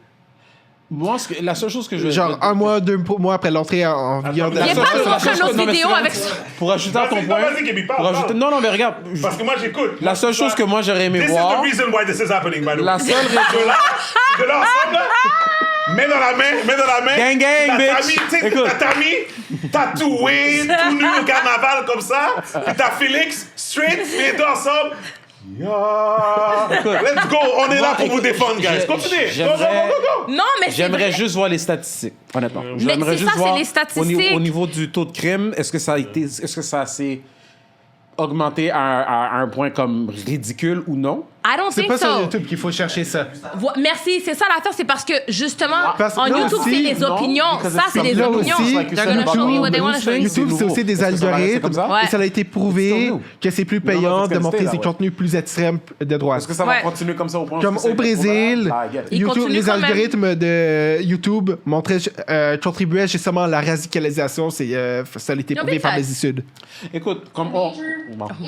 [SPEAKER 3] Moi, la seule chose que je...
[SPEAKER 4] Genre 1 mois, 2 mois après l'entrée en vigueur de
[SPEAKER 1] Il
[SPEAKER 4] la
[SPEAKER 1] n'est pas montré une autre vidéo avec...
[SPEAKER 3] Pour ajouter à ton
[SPEAKER 2] Vas-y,
[SPEAKER 3] point...
[SPEAKER 2] vas-y, Gaby, parle.
[SPEAKER 3] Non, mais regarde.
[SPEAKER 2] Parce que moi, j'écoute.
[SPEAKER 3] La seule chose que moi, j'aurais aimé
[SPEAKER 2] This
[SPEAKER 3] voir...
[SPEAKER 2] is the reason why this is happening, by the way.
[SPEAKER 3] La seule raison...
[SPEAKER 2] De là ensemble, là. Mets dans la main.
[SPEAKER 3] Gang, gang, bitch. Écoute.
[SPEAKER 2] T'as Tammy, tatoué, tout nu au carnaval comme ça. Puis t'as Félix, straight, les deux ensemble. Let's go, on est là pour vous défendre, guys. Continuez. Go.
[SPEAKER 1] Non, mais
[SPEAKER 3] J'aimerais juste voir les statistiques, honnêtement. J'aimerais
[SPEAKER 1] c'est
[SPEAKER 3] juste
[SPEAKER 1] ça,
[SPEAKER 3] voir
[SPEAKER 1] c'est les statistiques.
[SPEAKER 3] au niveau du taux de crime, est-ce que ça s'est augmenté à un point comme ridicule ou non?
[SPEAKER 1] I don't
[SPEAKER 4] C'est
[SPEAKER 1] think
[SPEAKER 4] pas sur
[SPEAKER 1] so.
[SPEAKER 4] YouTube qu'il faut chercher ça.
[SPEAKER 1] Merci, c'est ça l'affaire, c'est parce que justement,
[SPEAKER 4] Parce que
[SPEAKER 1] en
[SPEAKER 4] là
[SPEAKER 1] YouTube,
[SPEAKER 4] aussi,
[SPEAKER 1] c'est les
[SPEAKER 3] non,
[SPEAKER 1] opinions.
[SPEAKER 3] because
[SPEAKER 1] Ça, c'est
[SPEAKER 3] it's
[SPEAKER 1] les
[SPEAKER 4] Là
[SPEAKER 1] opinions.
[SPEAKER 4] aussi,
[SPEAKER 1] They're gonna show you what they want to show you.
[SPEAKER 4] YouTube, c'est aussi des
[SPEAKER 3] Est-ce que ça va rester
[SPEAKER 4] algorithmes.
[SPEAKER 3] comme ça?
[SPEAKER 1] Ouais.
[SPEAKER 4] Et ça a été prouvé que c'est plus payant de montrer des
[SPEAKER 3] ouais.
[SPEAKER 4] contenus plus extrêmes de droite.
[SPEAKER 3] Est-ce que ça va continuer comme ça au point
[SPEAKER 4] Comme au Brésil,
[SPEAKER 3] Ah, I get it.
[SPEAKER 1] Ils
[SPEAKER 4] YouTube,
[SPEAKER 1] continuent
[SPEAKER 4] les
[SPEAKER 1] quand même.
[SPEAKER 4] algorithmes de YouTube contribuaient justement à la radicalisation. Ça a été
[SPEAKER 1] Ils ont
[SPEAKER 4] prouvé
[SPEAKER 1] bien
[SPEAKER 4] par
[SPEAKER 1] fait.
[SPEAKER 4] les études.
[SPEAKER 3] Écoute, comme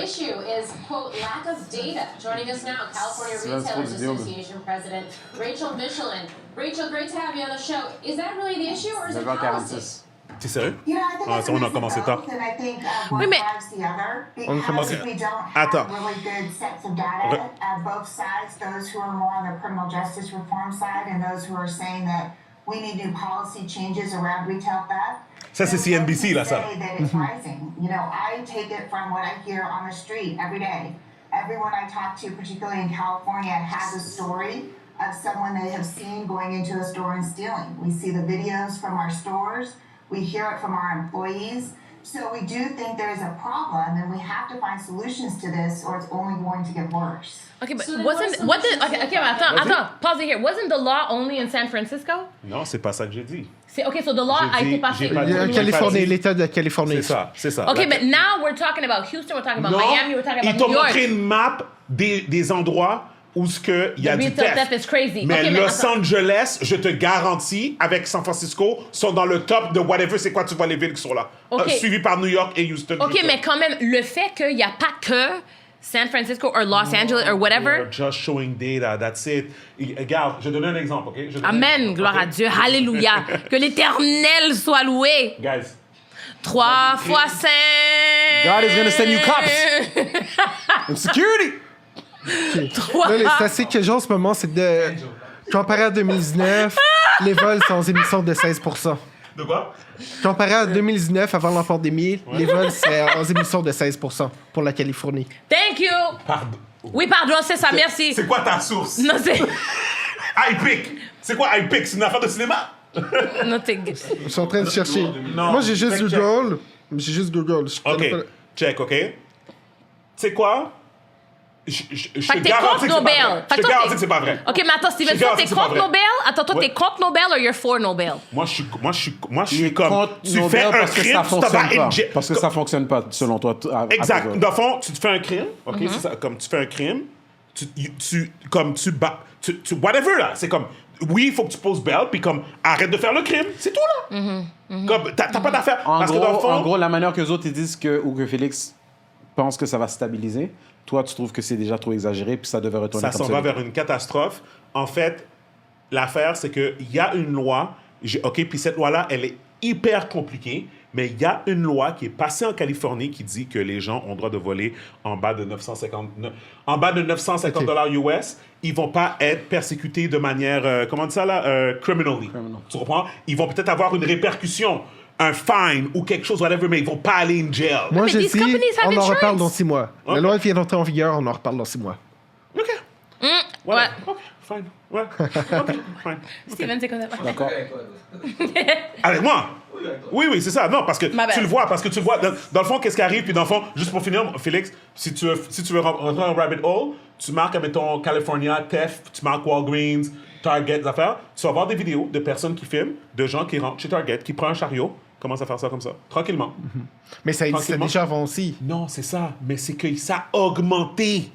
[SPEAKER 14] Issue is, quote, lack of data. Joining us now, California Retailers Association President Rachel Michelin. Rachel, great to have you on the show. Is that really the issue or is it policy?
[SPEAKER 2] T'es sérieux?
[SPEAKER 6] You know, I think it's
[SPEAKER 2] on a
[SPEAKER 6] mix of
[SPEAKER 2] commencé
[SPEAKER 6] both,
[SPEAKER 2] tard.
[SPEAKER 6] and I think
[SPEAKER 1] Oui,
[SPEAKER 6] one
[SPEAKER 1] mais-
[SPEAKER 6] drives the other
[SPEAKER 4] On commence-
[SPEAKER 6] because we don't have
[SPEAKER 2] Attends.
[SPEAKER 6] really good sets of data at both sides, those who are more on the criminal justice reform side and those who are saying that we need new policy changes around retail theft.
[SPEAKER 2] Ça, c'est CNBC, là, ça.
[SPEAKER 6] Say that it's rising. You know, I take it from what I hear on the street every day. Everyone I talk to, particularly in California, has a story of someone they have seen going into a store and stealing. We see the videos from our stores. We hear it from our employees. So we do think there is a problem, and we have to find solutions to this, or it's only going to get worse.
[SPEAKER 1] Okay, but
[SPEAKER 14] So then
[SPEAKER 1] wasn't
[SPEAKER 14] what's the
[SPEAKER 1] okay, mais attends, pause it here. Wasn't the law only in San Francisco?
[SPEAKER 2] Non, c'est pas ça que j'ai dit.
[SPEAKER 1] Okay, so the law a
[SPEAKER 2] J'ai
[SPEAKER 1] été
[SPEAKER 2] dit-
[SPEAKER 1] passé.
[SPEAKER 2] j'ai pas dit-
[SPEAKER 4] Californie, l'État de Californie.
[SPEAKER 2] C'est ça.
[SPEAKER 1] Okay, but now we're talking about Houston, we're talking about
[SPEAKER 2] Non,
[SPEAKER 1] Miami, we're talking
[SPEAKER 2] ils
[SPEAKER 1] about
[SPEAKER 2] t'ont
[SPEAKER 1] New York.
[SPEAKER 2] montré une map des endroits où il y a
[SPEAKER 1] The
[SPEAKER 2] du
[SPEAKER 1] retail
[SPEAKER 2] theft.
[SPEAKER 1] theft is crazy.
[SPEAKER 2] Mais
[SPEAKER 1] Okay, mais
[SPEAKER 2] Los
[SPEAKER 1] attends.
[SPEAKER 2] Angeles, je te garantis, avec San Francisco, sont dans le top de whatever, c'est quoi, tu vois les villes qui sont là.
[SPEAKER 1] Ok.
[SPEAKER 2] Suivi par New York et Houston.
[SPEAKER 1] OK, mais quand même, le fait qu'il n'y a pas que San Francisco or Los Angeles or whatever.
[SPEAKER 2] We're just showing data, that's it. Regarde, je vais donner un exemple, OK?
[SPEAKER 1] Amen, gloire à Dieu, alléluia. Que l'Éternel soit loué.
[SPEAKER 2] Guys.
[SPEAKER 1] 3 fois 5.
[SPEAKER 3] God is gonna send you cops. And security.
[SPEAKER 4] Là, les statistiques que j'ai en ce moment, c'est de. Comparé à 2019, les vols sont en émission de 16%.
[SPEAKER 2] De quoi?
[SPEAKER 4] Comparé à 2019, avant la pandémie, les vols seraient en émission de 16% pour la Californie.
[SPEAKER 1] Thank you.
[SPEAKER 2] Pardon.
[SPEAKER 1] Oui, pardon, c'est ça, merci.
[SPEAKER 2] C'est quoi ta source?
[SPEAKER 1] Non, c'est.
[SPEAKER 2] iPic. C'est quoi iPic? C'est une affaire de cinéma?
[SPEAKER 1] Non, t'es.
[SPEAKER 4] Je suis en train de chercher.
[SPEAKER 2] Non.
[SPEAKER 4] Moi, j'ai juste
[SPEAKER 2] Check.
[SPEAKER 4] Google. J'ai juste Google. Je connais
[SPEAKER 2] OK,
[SPEAKER 4] pas-
[SPEAKER 2] check, OK? Tu sais quoi? Je
[SPEAKER 1] Fait que t'es
[SPEAKER 2] garantis
[SPEAKER 1] contre
[SPEAKER 2] que c'est pas
[SPEAKER 1] Nobel.
[SPEAKER 2] vrai.
[SPEAKER 1] Fait
[SPEAKER 2] Je
[SPEAKER 1] que
[SPEAKER 2] te
[SPEAKER 1] toi,
[SPEAKER 2] garantis
[SPEAKER 1] t'es-
[SPEAKER 2] que c'est pas vrai.
[SPEAKER 1] OK, mais attends, Steven,
[SPEAKER 2] Je
[SPEAKER 1] toi,
[SPEAKER 2] garantis
[SPEAKER 1] t'es
[SPEAKER 2] que c'est pas
[SPEAKER 1] contre
[SPEAKER 2] vrai.
[SPEAKER 1] Nobel? Attends, toi,
[SPEAKER 2] Ouais.
[SPEAKER 1] t'es contre Nobel or you're for Nobel?
[SPEAKER 2] Moi, je suis
[SPEAKER 3] Il est
[SPEAKER 2] comme...
[SPEAKER 3] contre
[SPEAKER 2] Tu
[SPEAKER 3] Nobel
[SPEAKER 2] fais un
[SPEAKER 3] parce que
[SPEAKER 2] crime,
[SPEAKER 3] ça
[SPEAKER 2] tu
[SPEAKER 3] fonctionne
[SPEAKER 2] t'en vas
[SPEAKER 3] pas.
[SPEAKER 2] in jail.
[SPEAKER 3] Parce que ça fonctionne pas, selon toi.
[SPEAKER 2] Exact. Dans le fond, tu te fais un crime, OK?
[SPEAKER 1] Mm-hmm.
[SPEAKER 2] C'est ça, comme tu fais un crime, tu whatever, là. C'est comme, oui, il faut que tu poses bail, puis comme, arrête de faire le crime. C'est tout, là.
[SPEAKER 1] Mm-hmm.
[SPEAKER 2] Comme, t'as pas d'affaire.
[SPEAKER 3] En
[SPEAKER 2] Parce que dans le
[SPEAKER 3] gros,
[SPEAKER 2] fond...
[SPEAKER 3] en gros, la manière que les autres ils disent ou que Félix pense que ça va se stabiliser, toi, tu trouves que c'est déjà trop exagéré puis ça devait retourner
[SPEAKER 2] ça
[SPEAKER 3] comme
[SPEAKER 2] s'en va vers une catastrophe. En fait, l'affaire, c'est qu'il y a une loi, OK, puis cette loi-là, elle est hyper compliquée, mais il y a une loi qui est passée en Californie qui dit que les gens ont le droit de voler en bas de 950 $ US. Ils vont pas être persécutés de manière, comment on dit ça là, criminally. Tu comprends? Ils vont peut-être avoir une répercussion, un fine ou quelque chose, whatever, mais ils vont pas aller in jail.
[SPEAKER 4] Moi,
[SPEAKER 1] mais
[SPEAKER 4] je
[SPEAKER 1] these
[SPEAKER 4] dis,
[SPEAKER 1] companies have
[SPEAKER 4] on en reparle
[SPEAKER 1] insurance.
[SPEAKER 4] dans 6 mois. La loi vient d'entrer en vigueur, on en reparle dans 6 mois.
[SPEAKER 2] OK.
[SPEAKER 1] Ouais.
[SPEAKER 2] OK, fine. Ouais. OK, fine.
[SPEAKER 1] Steven, c'est comme ça.
[SPEAKER 3] D'accord.
[SPEAKER 2] Avec moi? Oui, c'est ça. Non, parce que
[SPEAKER 1] Ma bad.
[SPEAKER 2] tu le vois. Dans le fond, qu'est-ce qui arrive? Puis dans le fond, juste pour finir, Félix, si tu veux rentrer dans un rabbit hole, tu marques, mettons, California, Theft, tu marques Walgreens, Target, des affaires. Tu vas voir des vidéos de personnes qui filment, de gens qui rentrent chez Target, qui prennent un chariot, commencent à faire ça comme ça, tranquillement.
[SPEAKER 4] Mais ça existait
[SPEAKER 2] Tranquillement.
[SPEAKER 4] déjà avant aussi.
[SPEAKER 2] Non, c'est ça. Mais c'est que ça a augmenté.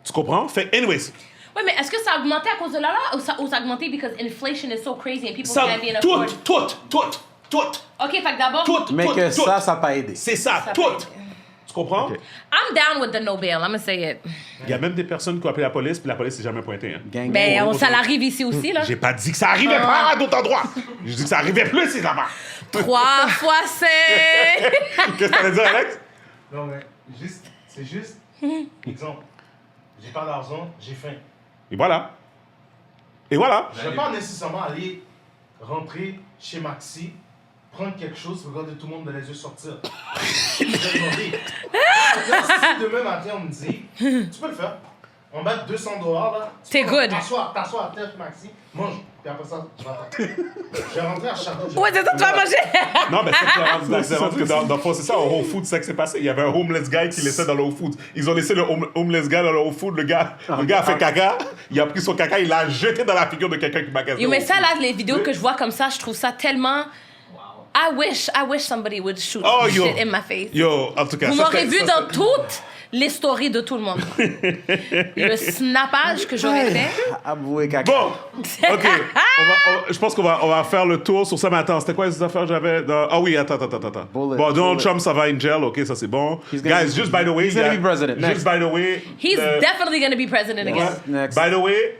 [SPEAKER 2] Tu comprends? Fait, anyways,
[SPEAKER 1] Oui, mais est-ce que ça a augmenté à cause de la loi ou ça a augmenté because inflation is so crazy and people
[SPEAKER 2] ça,
[SPEAKER 1] can't be in
[SPEAKER 2] tout.
[SPEAKER 1] OK, fait que d'abord...
[SPEAKER 3] Mais que ça n'a pas aidé.
[SPEAKER 2] C'est ça,
[SPEAKER 1] Ça
[SPEAKER 2] tout.
[SPEAKER 1] peut être.
[SPEAKER 2] Tu comprends? Okay.
[SPEAKER 1] I'm down with the no bail, I'm gonna say it.
[SPEAKER 2] Il y a même des personnes qui ont appelé la police, puis la police s'est jamais pointée. Hein.
[SPEAKER 1] Ben, ça l'arrive ici aussi, là.
[SPEAKER 2] J'ai pas dit que ça arrivait pas à d'autres endroits. J'ai dit que ça arrivait plus, ces affaires.
[SPEAKER 1] 3 fois 5.
[SPEAKER 2] Qu'est-ce que t'allais dire, Alex?
[SPEAKER 15] Non, mais c'est juste, exemple, j'ai pas d'argent, j'ai faim.
[SPEAKER 2] Et voilà. Et voilà.
[SPEAKER 15] Je vais pas nécessairement aller rentrer chez Maxi, prendre quelque chose, regarder tout le monde de les yeux sortir. Je vais demander. Si demain matin on me dit, tu peux le faire. On met $200 là.
[SPEAKER 1] C'est good.
[SPEAKER 15] T'assois à terre, Maxi, mange. Puis après ça, tu vas. Je vais rentrer à Château.
[SPEAKER 1] Ouais, c'est ça, tu vas manger.
[SPEAKER 2] Non, mais c'est que dans le fond, c'est ça, au Whole Foods, c'est ça qui s'est passé. Il y avait un homeless guy qui laissait dans le Whole Foods. Ils ont laissé le homeless guy dans le Whole Foods. Le gars a fait caca. Il a pris son caca, il l'a jeté dans la figure de quelqu'un qui magasinait.
[SPEAKER 1] Yo, mais ça, là, les vidéos que je vois comme ça, je trouve ça tellement. I wish somebody would shoot shit in my face.
[SPEAKER 2] Yo, en tout cas.
[SPEAKER 1] Vous m'aurez vu dans toutes les stories de tout le monde. Le snappage que j'aurais fait.
[SPEAKER 2] Bon, OK. Je pense qu'on va faire le tour sur ça. Mais attends, c'était quoi les affaires que j'avais? Ah oui, attends. Bon, Donald Trump, ça va in jail. OK, ça c'est bon. Guys, just by the way.
[SPEAKER 3] He's gonna be president.
[SPEAKER 2] Just by the way.
[SPEAKER 1] He's definitely gonna be president again.
[SPEAKER 3] Next.
[SPEAKER 2] By the way,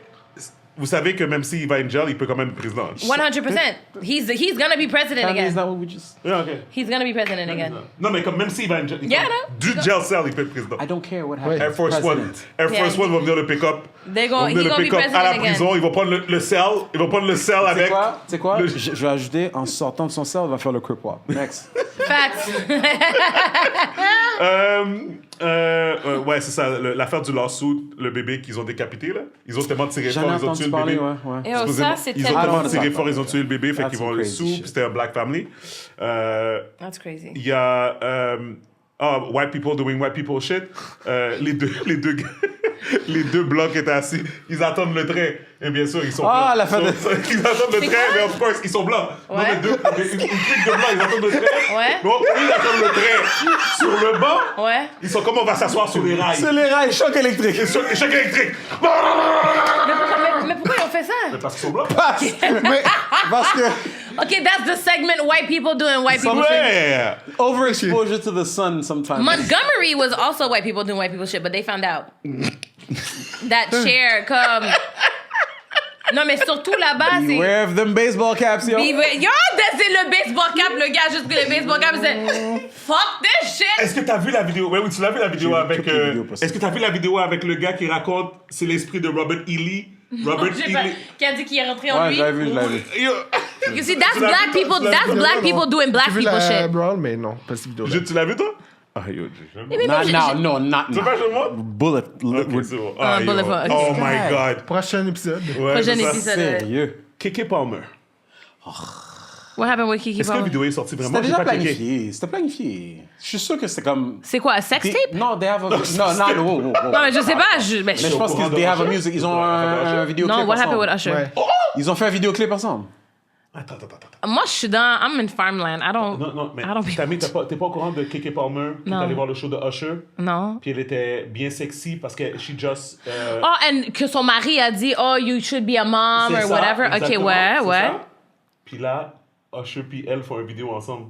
[SPEAKER 2] vous savez que même s'il va in jail, il peut quand même être président.
[SPEAKER 1] 100%. He's gonna be president again.
[SPEAKER 3] Is that what we just...
[SPEAKER 2] Yeah, okay.
[SPEAKER 1] He's gonna be president again.
[SPEAKER 2] Non, mais comme même s'il va in jail, du
[SPEAKER 1] no.
[SPEAKER 2] jail cell, il peut être président.
[SPEAKER 3] I don't care what happens.
[SPEAKER 2] Air Force One va venir le pick-up.
[SPEAKER 1] He's gonna be president
[SPEAKER 2] à la
[SPEAKER 1] again.
[SPEAKER 2] prison. Il va prendre le cell. Il va prendre le cell avec.
[SPEAKER 3] Tu sais quoi? Je vais ajouter, en sortant de son cell, il va faire le crip walk. Next.
[SPEAKER 1] Facts.
[SPEAKER 2] Ouais, c'est ça. L'affaire du lawsuit, le bébé qu'ils ont décapité, là. Ils ont tellement tiré fort, ils ont tué le bébé.
[SPEAKER 1] Et ça, c'est
[SPEAKER 2] ils ont tellement tiré fort, ils ont tué le bébé, fait qu'ils vont le sous, puis c'était un black family.
[SPEAKER 1] That's crazy.
[SPEAKER 2] Il y a white people doing white people shit. Les deux blocs étaient assis. Ils attendent le train. Et bien sûr, ils sont blancs.
[SPEAKER 3] La fin de...
[SPEAKER 2] Ils attendent le train, mais of course, ils sont blancs.
[SPEAKER 1] Ouais.
[SPEAKER 2] Non, mais une clique de blancs, ils attendent le train.
[SPEAKER 1] Ouais.
[SPEAKER 2] Donc, ils attendent le train sur le banc.
[SPEAKER 1] Ouais.
[SPEAKER 2] Ils sont comme on va s'asseoir sur les rails.
[SPEAKER 3] Sur les rails, choc électrique.
[SPEAKER 2] Choc électrique.
[SPEAKER 1] Mais pourquoi ils ont fait ça?
[SPEAKER 2] Mais parce qu'ils sont blancs.
[SPEAKER 3] Parce que...
[SPEAKER 1] Okay, that's the segment white people doing white people shit.
[SPEAKER 3] Overexposure to the sun sometimes.
[SPEAKER 1] Montgomery was also white people doing white people shit, but they found out. That chair, comme... Non, mais surtout là-bas, c'est...
[SPEAKER 3] Beware of them baseball caps, yo.
[SPEAKER 1] Yo, c'est le baseball cap, le gars, juste que le baseball cap, c'est... Fuck this shit!
[SPEAKER 2] Est-ce que t'as vu la vidéo? Oui, tu l'as vu la vidéo avec... Est-ce que t'as vu la vidéo avec le gars qui raconte c'est l'esprit de Robert E. Lee? Robert E. Lee.
[SPEAKER 1] Qui a dit qu'il est rentré en lui?
[SPEAKER 3] Je l'ai vu.
[SPEAKER 1] You see, that's black people doing black people shit.
[SPEAKER 4] Brawl, mais non, pas cette vidéo-là.
[SPEAKER 2] Tu l'as vu, toi? Ah, yo,
[SPEAKER 3] Not
[SPEAKER 2] Tu veux pas jouer moi?
[SPEAKER 3] Bullet.
[SPEAKER 2] Okay, c'est bon. Bullet.
[SPEAKER 1] Okay.
[SPEAKER 2] Oh my God.
[SPEAKER 4] Prochain épisode.
[SPEAKER 2] Ouais,
[SPEAKER 1] Prochain épisode.
[SPEAKER 3] Sérieux.
[SPEAKER 2] Keke Palmer.
[SPEAKER 1] What happened with Keke
[SPEAKER 2] Est-ce que la
[SPEAKER 1] Palmer?
[SPEAKER 2] vidéo est sortie vraiment?
[SPEAKER 3] C'était déjà planifié. C'était planifié. Je suis sûr que c'était comme...
[SPEAKER 1] C'est quoi, un sex tape?
[SPEAKER 3] Non, they have a... Non,
[SPEAKER 1] Non, mais je sais pas.
[SPEAKER 3] Mais je pense qu'ils they have a music. Ils ont un vidéoclip ensemble.
[SPEAKER 1] Non, what happened with Usher?
[SPEAKER 4] Ouais.
[SPEAKER 3] Ils ont fait un vidéoclip ensemble.
[SPEAKER 2] Attends.
[SPEAKER 1] Moi, je suis dans... I'm in farmland.
[SPEAKER 2] Non, mais Tammy, t'es pas au courant de Keke Palmer qui est allée voir le show de Usher?
[SPEAKER 1] Non.
[SPEAKER 2] Puis elle était bien sexy parce que she just...
[SPEAKER 1] and que son mari a dit, oh, you should be a mom or whatever. OK, ouais.
[SPEAKER 2] Puis là, Usher puis elle font une vidéo ensemble.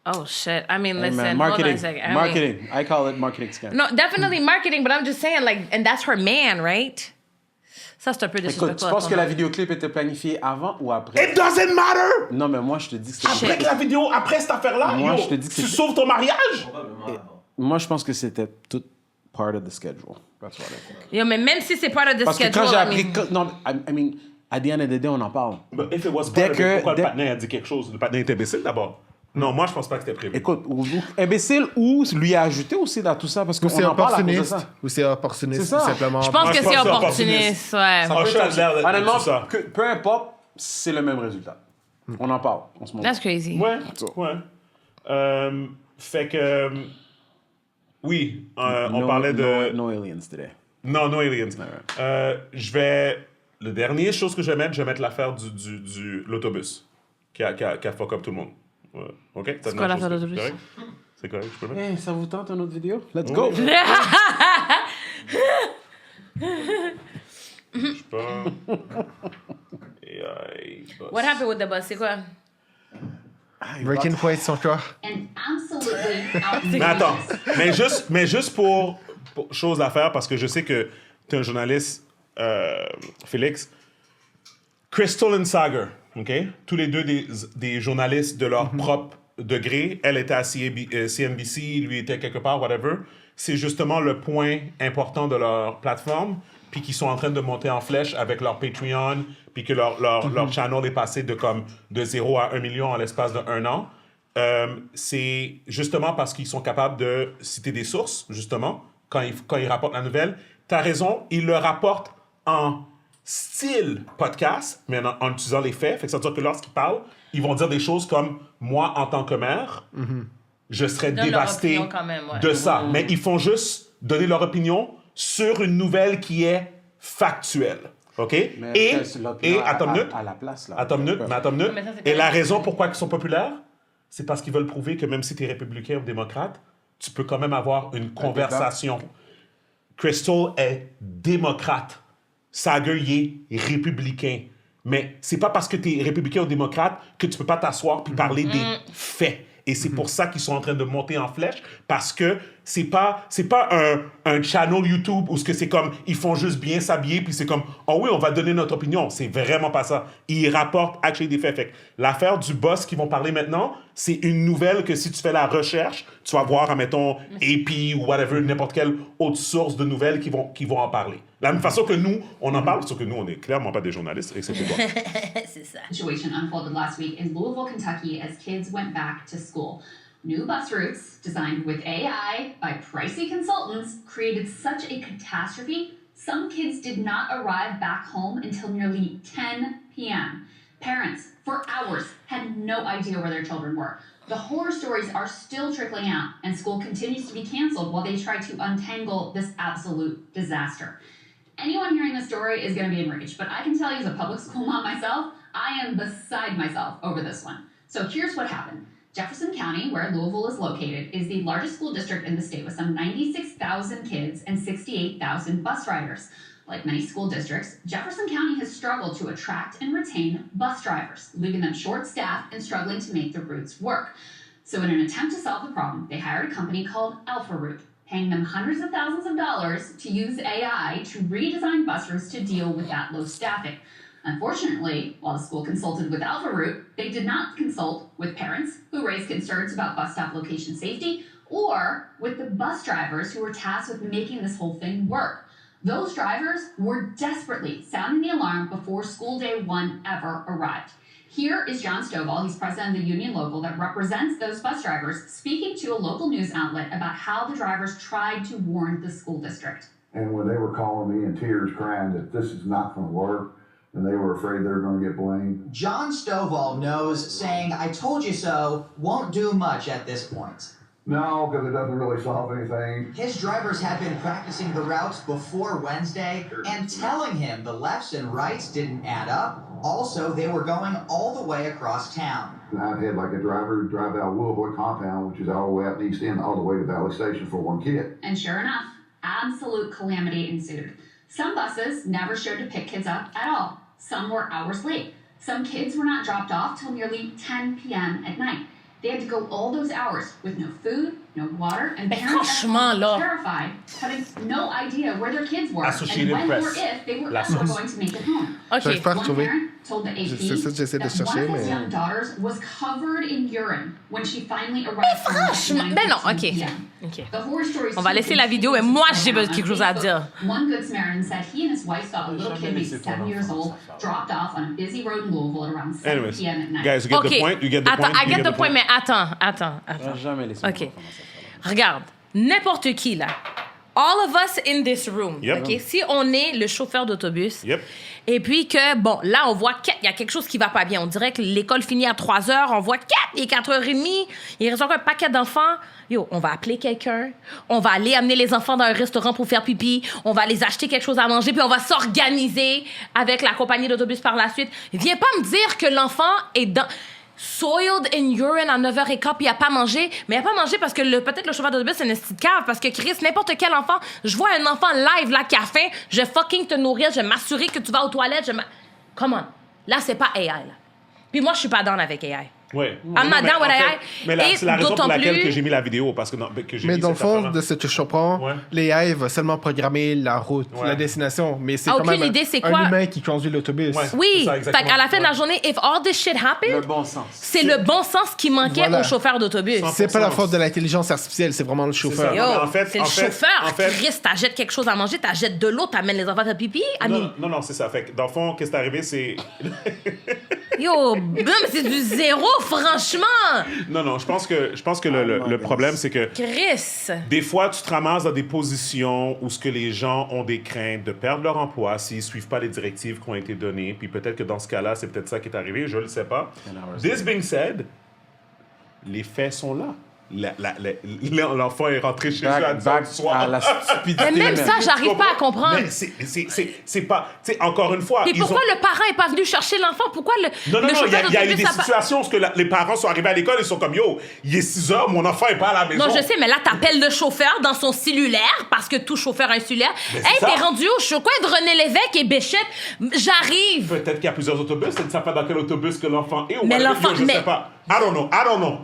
[SPEAKER 1] Oh, shit. I mean, listen,
[SPEAKER 3] Man,
[SPEAKER 1] hold on a second.
[SPEAKER 3] Marketing. I call it marketing scam.
[SPEAKER 1] No, definitely marketing, but I'm just saying, like, and that's her man, right? Ça, c'est un peu disrespectful.
[SPEAKER 3] Écoute, tu penses que la vidéoclip était planifiée avant ou après?
[SPEAKER 2] It doesn't matter!
[SPEAKER 3] Non, mais moi, je te dis que c'était...
[SPEAKER 2] Après la vidéo, après cette affaire-là,
[SPEAKER 3] moi, je te dis que
[SPEAKER 2] tu sauves ton mariage?
[SPEAKER 3] Moi, je pense que c'était tout part of the schedule. That's what I think.
[SPEAKER 1] Yo, mais même si c'est part of the
[SPEAKER 3] Parce
[SPEAKER 1] schedule,
[SPEAKER 3] que quand j'ai appris... Non, I mean, at the end of the day, on en parle.
[SPEAKER 2] But if it was part of it, pourquoi le patin a dit quelque chose? Le patin est imbécile, d'abord. Non, moi, je pense pas que c'était prévu.
[SPEAKER 3] Écoute, imbécile ou lui a ajouté aussi dans tout ça parce qu'on en parle à cause de ça.
[SPEAKER 4] Ou c'est opportuniste,
[SPEAKER 3] C'est ça.
[SPEAKER 4] tout simplement.
[SPEAKER 1] je pense que c'est opportuniste, ouais.
[SPEAKER 3] Ça peut être, honnêtement,
[SPEAKER 2] tout ça.
[SPEAKER 3] peu importe, c'est le même résultat. On en parle en ce moment.
[SPEAKER 1] That's crazy.
[SPEAKER 2] Ouais. Fait que... Oui, on parlait de...
[SPEAKER 3] No aliens today.
[SPEAKER 2] Non, no aliens. Je vais... La dernière chose que je vais mettre l'affaire de l'autobus qui a fuck up tout le monde. Ouais. OK?
[SPEAKER 1] C'est quoi l'affaire de l'autobus?
[SPEAKER 2] C'est correct, je peux le mettre?
[SPEAKER 3] Hey, ça vous tente une autre vidéo? Let's go!
[SPEAKER 2] Je pas.
[SPEAKER 1] What happened with the bus? C'est quoi?
[SPEAKER 4] Breaking point son corps.
[SPEAKER 14] And absolutely
[SPEAKER 2] Mais attends, mais juste pour chose à faire, parce que je sais que tu es un journaliste, Félix. Crystal and Sagar, OK? Tous les deux des journalistes de leur propre degré. Elle était à CNBC, lui était quelque part, whatever. C'est justement le point important de leur plateforme, puis qu'ils sont en train de monter en flèche avec leur Patreon, puis que leur channel est passé de 0 à 1 million en l'espace d'1 an. C'est justement parce qu'ils sont capables de citer des sources, justement, quand ils rapportent la nouvelle. T'as raison, ils le rapportent en style podcast, mais en utilisant les faits. Fait que ça veut dire que lorsqu'ils parlent, ils vont dire des choses comme « Moi, en tant que mère, je serais dévasté de ça. » Mais ils font juste donner leur opinion sur une nouvelle qui est factuelle. OK? Et attends une minute.
[SPEAKER 3] À la place, là.
[SPEAKER 2] Attends une minute. Et la raison pourquoi ils sont populaires, c'est parce qu'ils veulent prouver que même si tu es républicain ou démocrate, tu peux quand même avoir une conversation. Crystal est démocrate. Sagar, il est républicain. Mais c'est pas parce que tu es républicain ou démocrate que tu peux pas t'asseoir puis parler des faits. Et c'est pour ça qu'ils sont en train de monter en flèche, parce que c'est pas un channel YouTube où c'est comme ils font juste bien s'habiller puis c'est comme oh oui, on va donner notre opinion. C'est vraiment pas ça. Ils rapportent actually des faits. Fait que l'affaire du boss qu'ils vont parler maintenant, c'est une nouvelle que si tu fais la recherche, tu vas voir, admettons, AP ou whatever, n'importe quelle autre source de nouvelles qui vont en parler. De la même façon que nous, on en parle, sauf que nous, on est clairement pas des journalistes, excepté toi.
[SPEAKER 14] C'est ça. Situation unfolded last week in Louisville, Kentucky, as kids went back to school. New bus routes, designed with AI by pricey consultants, created such a catastrophe, some kids did not arrive back home until nearly 10 p.m. Parents, for hours, had no idea where their children were. The horror stories are still trickling out, and school continues to be canceled while they try to untangle this absolute disaster. Anyone hearing this story is going to be enraged, but I can tell you as a public school mom myself, I am beside myself over this one. So here's what happened. Jefferson County, where Louisville is located, is the largest school district in the state with some 96,000 kids and 68,000 bus riders. Like many school districts, Jefferson County has struggled to attract and retain bus drivers, leaving them short-staffed and struggling to make the routes work. So in an attempt to solve the problem, they hired a company called Alpha Route, paying them hundreds of thousands of dollars to use AI to redesign bus routes to deal with that low staffing. Unfortunately, while the school consulted with Alpha Route, they did not consult with parents who raised concerns about bus stop location safety or with the bus drivers who were tasked with making this whole thing work. Those drivers were desperately sounding the alarm before school day one ever arrived. Here is John Stovall, he's president of the union local that represents those bus drivers, speaking to a local news outlet about how the drivers tried to warn the school district.
[SPEAKER 16] And when they were calling me in tears, crying that this is not going to work, and they were afraid they were going to get blamed.
[SPEAKER 17] John Stovall knows saying, "I told you so," won't do much at this point.
[SPEAKER 16] No, because it doesn't really solve anything.
[SPEAKER 17] His drivers had been practicing the routes before Wednesday and telling him the lefts and rights didn't add up. Also, they were going all the way across town.
[SPEAKER 16] And I'd had like a driver drive out Louisville compound, which is all the way out the East End, all the way to Valley Station for one kid.
[SPEAKER 14] And sure enough, absolute calamity ensued. Some buses never showed to pick kids up at all. Some were hours late. Some kids were not dropped off till nearly 10 p.m. at night. They had to go all those hours with no food, no water, and parents were terrified, having no idea where their kids were and when or if they were ever going to make it home.
[SPEAKER 1] Okay.
[SPEAKER 14] One parent told the AP that one of his young daughters was covered in urine when she finally arrived home at 9
[SPEAKER 1] Ben non, OK.
[SPEAKER 14] The horror stories
[SPEAKER 1] On va laisser la vidéo et moi, j'ai quelque chose à dire.
[SPEAKER 14] One Good Samaritan said he and his wife saw a little kid, maybe 7 years old, dropped off on a busy road in Louisville at around 7 p.m. at night.
[SPEAKER 2] Guys, you get the point? You get the point?
[SPEAKER 1] I get the point, mais attends.
[SPEAKER 3] Jamais laissé.
[SPEAKER 1] OK. Regarde, n'importe qui, là. All of us in this room.
[SPEAKER 2] Yep.
[SPEAKER 1] OK? Si on est le chauffeur d'autobus,
[SPEAKER 2] Yep.
[SPEAKER 1] et puis que, bon, là, on voit qu'il y a quelque chose qui va pas bien. On dirait que l'école finit à 3 heures. On voit 4, il est 4h30. Il reste encore un paquet d'enfants. Yo, on va appeler quelqu'un. On va aller amener les enfants dans un restaurant pour faire pipi. On va les acheter quelque chose à manger. Puis on va s'organiser avec la compagnie d'autobus par la suite. Viens pas me dire que l'enfant est soiled in urine à 9h15 puis il a pas mangé. Mais il a pas mangé parce que peut-être le chauffeur d'autobus c'est une petite cave. Parce que Chris, n'importe quel enfant, je vois un enfant live là qui a faim, je vais fucking te nourrir, je vais m'assurer que tu vas aux toilettes. Come on. Là, c'est pas AI, là. Puis moi, je suis pas down avec AI.
[SPEAKER 2] Ouais.
[SPEAKER 1] I'm not down with AI.
[SPEAKER 2] Mais
[SPEAKER 1] Et
[SPEAKER 2] c'est la raison pour
[SPEAKER 1] d'autant
[SPEAKER 2] laquelle
[SPEAKER 1] plus-
[SPEAKER 2] que j'ai mis la vidéo, parce que,
[SPEAKER 4] Mais dans le fond, de ce que je comprends,
[SPEAKER 2] Ouais.
[SPEAKER 4] l'AI va seulement programmer la route,
[SPEAKER 2] Ouais.
[SPEAKER 4] la destination, mais c'est
[SPEAKER 1] Ah,
[SPEAKER 4] quand
[SPEAKER 1] aucune
[SPEAKER 4] même
[SPEAKER 1] idée, c'est
[SPEAKER 4] un
[SPEAKER 1] quoi?
[SPEAKER 4] humain qui conduit l'autobus.
[SPEAKER 2] Ouais.
[SPEAKER 1] Oui,
[SPEAKER 2] C'est ça,
[SPEAKER 1] fait
[SPEAKER 2] exactement.
[SPEAKER 1] qu'à la fin de la
[SPEAKER 2] Ouais.
[SPEAKER 1] journée, if all this shit happened,
[SPEAKER 3] Le bon sens.
[SPEAKER 1] c'est le bon sens qui manquait
[SPEAKER 4] Voilà.
[SPEAKER 1] au chauffeur d'autobus.
[SPEAKER 4] C'est pas la faute de l'intelligence artificielle, c'est vraiment le chauffeur.
[SPEAKER 2] ça.
[SPEAKER 1] Yo,
[SPEAKER 2] Non, mais en fait-
[SPEAKER 1] c'est le chauffeur. Chris, t'achètes quelque chose à manger, t'achètes de l'eau, t'amènes les enfants à pipi.
[SPEAKER 2] Non, c'est ça. Fait que, dans le fond, qu'est-ce qui est arrivé, c'est...
[SPEAKER 1] Yo, mais c'est du zéro, franchement.
[SPEAKER 2] Non, je pense que le problème, c'est que
[SPEAKER 1] Chris.
[SPEAKER 2] des fois, tu te ramasses dans des positions où ce que les gens ont des craintes de perdre leur emploi s'ils suivent pas les directives qui ont été données. Puis peut-être que dans ce cas-là, c'est peut-être ça qui est arrivé, je le sais pas. This being said, les faits sont là. L'enfant est rentré chez eux à 10 heures du soir.
[SPEAKER 3] à la stupidité.
[SPEAKER 1] Mais même ça, j'arrive pas à comprendre.
[SPEAKER 2] Mais c'est pas... Tu sais, encore une fois...
[SPEAKER 1] Et
[SPEAKER 2] ils
[SPEAKER 1] pourquoi
[SPEAKER 2] ont-
[SPEAKER 1] le parent est pas venu chercher l'enfant? Pourquoi le
[SPEAKER 2] Non,
[SPEAKER 1] chauffeur
[SPEAKER 2] il y a eu
[SPEAKER 1] d'autobus
[SPEAKER 2] des
[SPEAKER 1] a pas-
[SPEAKER 2] situations où les parents sont arrivés à l'école et sont comme, yo, il est 6 heures, mon enfant est pas à la maison.
[SPEAKER 1] Non, je sais, mais là, t'appelles le chauffeur dans son cellulaire, parce que tout chauffeur a un cellulaire.
[SPEAKER 2] Mais
[SPEAKER 1] Hey,
[SPEAKER 2] c'est ça.
[SPEAKER 1] t'es rendu au coin de René Lévesque et Béchette. J'arrive.
[SPEAKER 2] Peut-être qu'il y a plusieurs autobus, tu ne sais pas dans quel autobus que l'enfant est. Ou
[SPEAKER 1] Mais
[SPEAKER 2] whatever,
[SPEAKER 1] l'enfant-
[SPEAKER 2] je
[SPEAKER 1] mais-
[SPEAKER 2] sais pas. I don't know.
[SPEAKER 1] Non.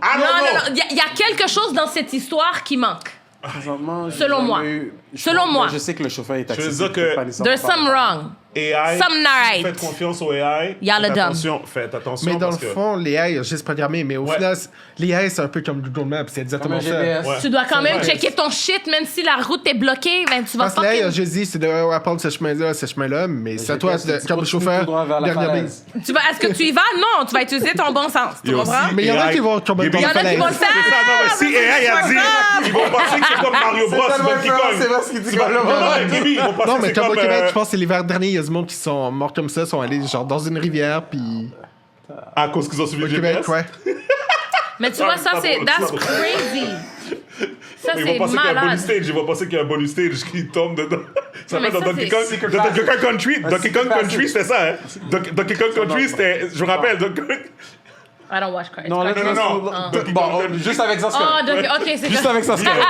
[SPEAKER 1] Il y a quelque chose dans cette histoire qui manque.
[SPEAKER 3] Présentement, j'ai
[SPEAKER 1] Selon
[SPEAKER 3] jamais
[SPEAKER 1] moi.
[SPEAKER 3] eu-
[SPEAKER 1] Selon
[SPEAKER 3] mais
[SPEAKER 1] moi.
[SPEAKER 3] Je sais que le chauffeur est
[SPEAKER 2] Je veux
[SPEAKER 3] accessible.
[SPEAKER 2] dire que-
[SPEAKER 3] pas nécessairement
[SPEAKER 1] There's some wrong.
[SPEAKER 2] AI,
[SPEAKER 1] Some not right.
[SPEAKER 2] faites confiance au AI.
[SPEAKER 1] Y'all are dumb.
[SPEAKER 2] Faites attention.
[SPEAKER 4] Mais dans
[SPEAKER 2] parce
[SPEAKER 4] le
[SPEAKER 2] que-
[SPEAKER 4] fond, l'AI est juste programmé, mais au final, l'AI, c'est un peu comme Google Maps, c'est exactement
[SPEAKER 3] Comme un
[SPEAKER 4] ça.
[SPEAKER 3] GPS.
[SPEAKER 2] Ouais.
[SPEAKER 1] Tu dois quand même
[SPEAKER 2] Ouais.
[SPEAKER 1] checker ton shit, même si la route est bloquée, ben tu vas
[SPEAKER 4] Parce que l'AI,
[SPEAKER 1] fucking...
[SPEAKER 4] je dis, c'est de apprendre ce chemin-là, mais c'est à toi,
[SPEAKER 3] GPS, tu
[SPEAKER 4] comme
[SPEAKER 3] continues
[SPEAKER 4] chauffeur,
[SPEAKER 3] tout droit vers la
[SPEAKER 4] de regarder.
[SPEAKER 3] falaise.
[SPEAKER 1] Est-ce que tu y vas? Non, tu vas utiliser ton bon sens. Tu
[SPEAKER 2] Yo,
[SPEAKER 1] comprends?
[SPEAKER 2] si
[SPEAKER 4] Mais il y en a
[SPEAKER 2] AI
[SPEAKER 4] qui vont tomber dans
[SPEAKER 1] Il y en
[SPEAKER 4] la
[SPEAKER 1] a qui vont le
[SPEAKER 4] falaise.
[SPEAKER 1] faire.
[SPEAKER 2] C'est ça, non, mais si AI a dit, ils vont penser que c'est comme Mario Bros.
[SPEAKER 3] tellement
[SPEAKER 2] Donkey
[SPEAKER 3] différent,
[SPEAKER 2] Kong.
[SPEAKER 3] c'est pas ce qu'il dit
[SPEAKER 2] Tu vas-
[SPEAKER 3] comme
[SPEAKER 2] Non,
[SPEAKER 3] le
[SPEAKER 2] non,
[SPEAKER 3] moment.
[SPEAKER 2] mais Bibi, ils vont penser
[SPEAKER 4] Non,
[SPEAKER 2] que
[SPEAKER 4] mais
[SPEAKER 2] c'est
[SPEAKER 4] comme au
[SPEAKER 2] comme...
[SPEAKER 4] Québec, je pense que c'est l'hiver dernier, il y a du monde qui sont morts comme ça, sont allés genre dans une rivière, puis
[SPEAKER 2] À cause qu'ils ont suivi
[SPEAKER 4] au
[SPEAKER 2] le
[SPEAKER 4] Québec,
[SPEAKER 2] GPS.
[SPEAKER 4] ouais.
[SPEAKER 1] Mais tu vois, ça,
[SPEAKER 2] pas
[SPEAKER 1] c'est...
[SPEAKER 2] drôle,
[SPEAKER 1] That's
[SPEAKER 2] c'est pas drôle.
[SPEAKER 1] crazy. Ça,
[SPEAKER 2] Ils vont
[SPEAKER 1] c'est
[SPEAKER 2] penser qu'il y a un bonus
[SPEAKER 1] malade.
[SPEAKER 2] stage. Ils vont penser qu'il y a un bonus stage qui tombe dedans. Ça
[SPEAKER 1] mais
[SPEAKER 2] fait dans
[SPEAKER 1] ça,
[SPEAKER 2] Donkey
[SPEAKER 1] c'est-
[SPEAKER 2] Kong. Donkey Kong Country. Donkey Kong
[SPEAKER 3] c'est
[SPEAKER 2] Country, c'était ça, hein. Donkey Kong Country, c'était... Je me rappelle, Donkey Kong...
[SPEAKER 1] I don't watch Cars.
[SPEAKER 3] Non, là,
[SPEAKER 2] Non.
[SPEAKER 3] Bon, juste avec ça, c'est
[SPEAKER 1] Oh,
[SPEAKER 3] correct.
[SPEAKER 1] OK, c'est
[SPEAKER 3] Juste
[SPEAKER 1] correct.
[SPEAKER 3] avec ça, c'est correct.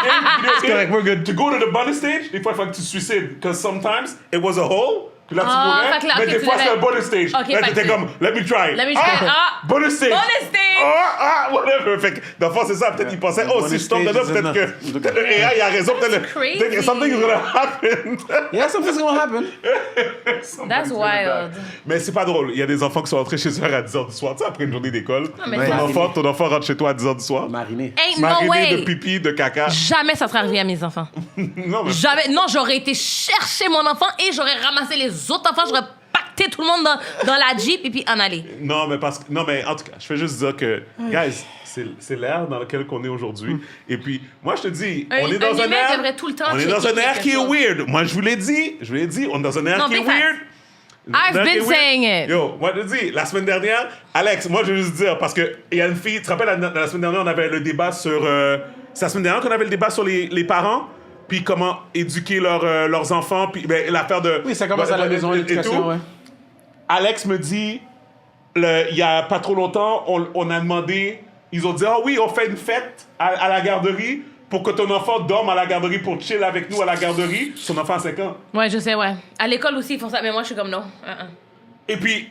[SPEAKER 2] C'est correct, we're good. To go to the bonus stage, des fois, il faut que tu te suicides. Because sometimes, it was a hole. Puis là, tu
[SPEAKER 1] Ah,
[SPEAKER 2] mourais.
[SPEAKER 1] fait que là,
[SPEAKER 2] Mais
[SPEAKER 1] ok,
[SPEAKER 2] des
[SPEAKER 1] tu
[SPEAKER 2] fois, c'est
[SPEAKER 1] l'avais-
[SPEAKER 2] un bonus stage.
[SPEAKER 1] Ok,
[SPEAKER 2] Là,
[SPEAKER 1] fait
[SPEAKER 2] t'étais
[SPEAKER 1] que-
[SPEAKER 2] comme, let me try.
[SPEAKER 1] Let me try. Ah,
[SPEAKER 2] bonus stage.
[SPEAKER 1] bonus stage.
[SPEAKER 2] Whatever. Fait que, dans le fond, c'est ça. Peut-être qu'ils pensaient, oh, si je tombe dedans, peut-être que le AI a raison.
[SPEAKER 1] crazy.
[SPEAKER 2] Peut-être que something is gonna happen.
[SPEAKER 3] Yeah, something's gonna happen.
[SPEAKER 1] That's wild.
[SPEAKER 2] Mais c'est pas drôle. Il y a des enfants qui sont rentrés chez eux à 10h du soir. Tu sais, après une journée d'école.
[SPEAKER 1] mais
[SPEAKER 2] Ton enfant rentre chez toi à 10h du soir.
[SPEAKER 3] Mariné.
[SPEAKER 1] Ain't no
[SPEAKER 2] Mariné
[SPEAKER 1] way.
[SPEAKER 2] de pipi, de caca.
[SPEAKER 1] Jamais ça serait arrivé à mes enfants.
[SPEAKER 2] Non, mais...
[SPEAKER 1] Jamais. Non, j'aurais été chercher mon enfant et j'aurais ramassé les autres enfants. J'aurais pacté tout le monde dans la Jeep et puis en aller.
[SPEAKER 2] Non, mais en tout cas, je fais juste dire que, guys, c'est l'ère dans lequel on est aujourd'hui. Et puis, moi, je te dis, on est dans un
[SPEAKER 1] humain
[SPEAKER 2] air...
[SPEAKER 1] devrait tout le temps
[SPEAKER 2] On est dans
[SPEAKER 1] checker
[SPEAKER 2] un air
[SPEAKER 1] quelque
[SPEAKER 2] qui est
[SPEAKER 1] chose.
[SPEAKER 2] weird. Moi, je vous l'ai dit, on est dans un air
[SPEAKER 1] Non,
[SPEAKER 2] qui est
[SPEAKER 1] big facts.
[SPEAKER 2] weird.
[SPEAKER 1] I've been saying it.
[SPEAKER 2] Yo, moi, je te dis, la semaine dernière, Alex, moi, je veux juste dire, parce que il y a une fille, tu te rappelles, la semaine dernière, on avait le débat sur... c'est la semaine dernière qu'on avait le débat sur les parents, puis comment éduquer leurs enfants, puis ben, l'affaire de...
[SPEAKER 3] Oui, ça commence à la maison,
[SPEAKER 2] et
[SPEAKER 3] l'éducation,
[SPEAKER 2] tout.
[SPEAKER 3] ouais.
[SPEAKER 2] Alex me dit, il y a pas trop longtemps, on a demandé, ils ont dit, ah oui, on fait une fête à la garderie pour que ton enfant dorme à la garderie, pour chill avec nous à la garderie. Son enfant a 5 ans.
[SPEAKER 1] Ouais, je sais, ouais. À l'école aussi, ils font ça. Mais moi, je suis comme non.
[SPEAKER 2] Et puis,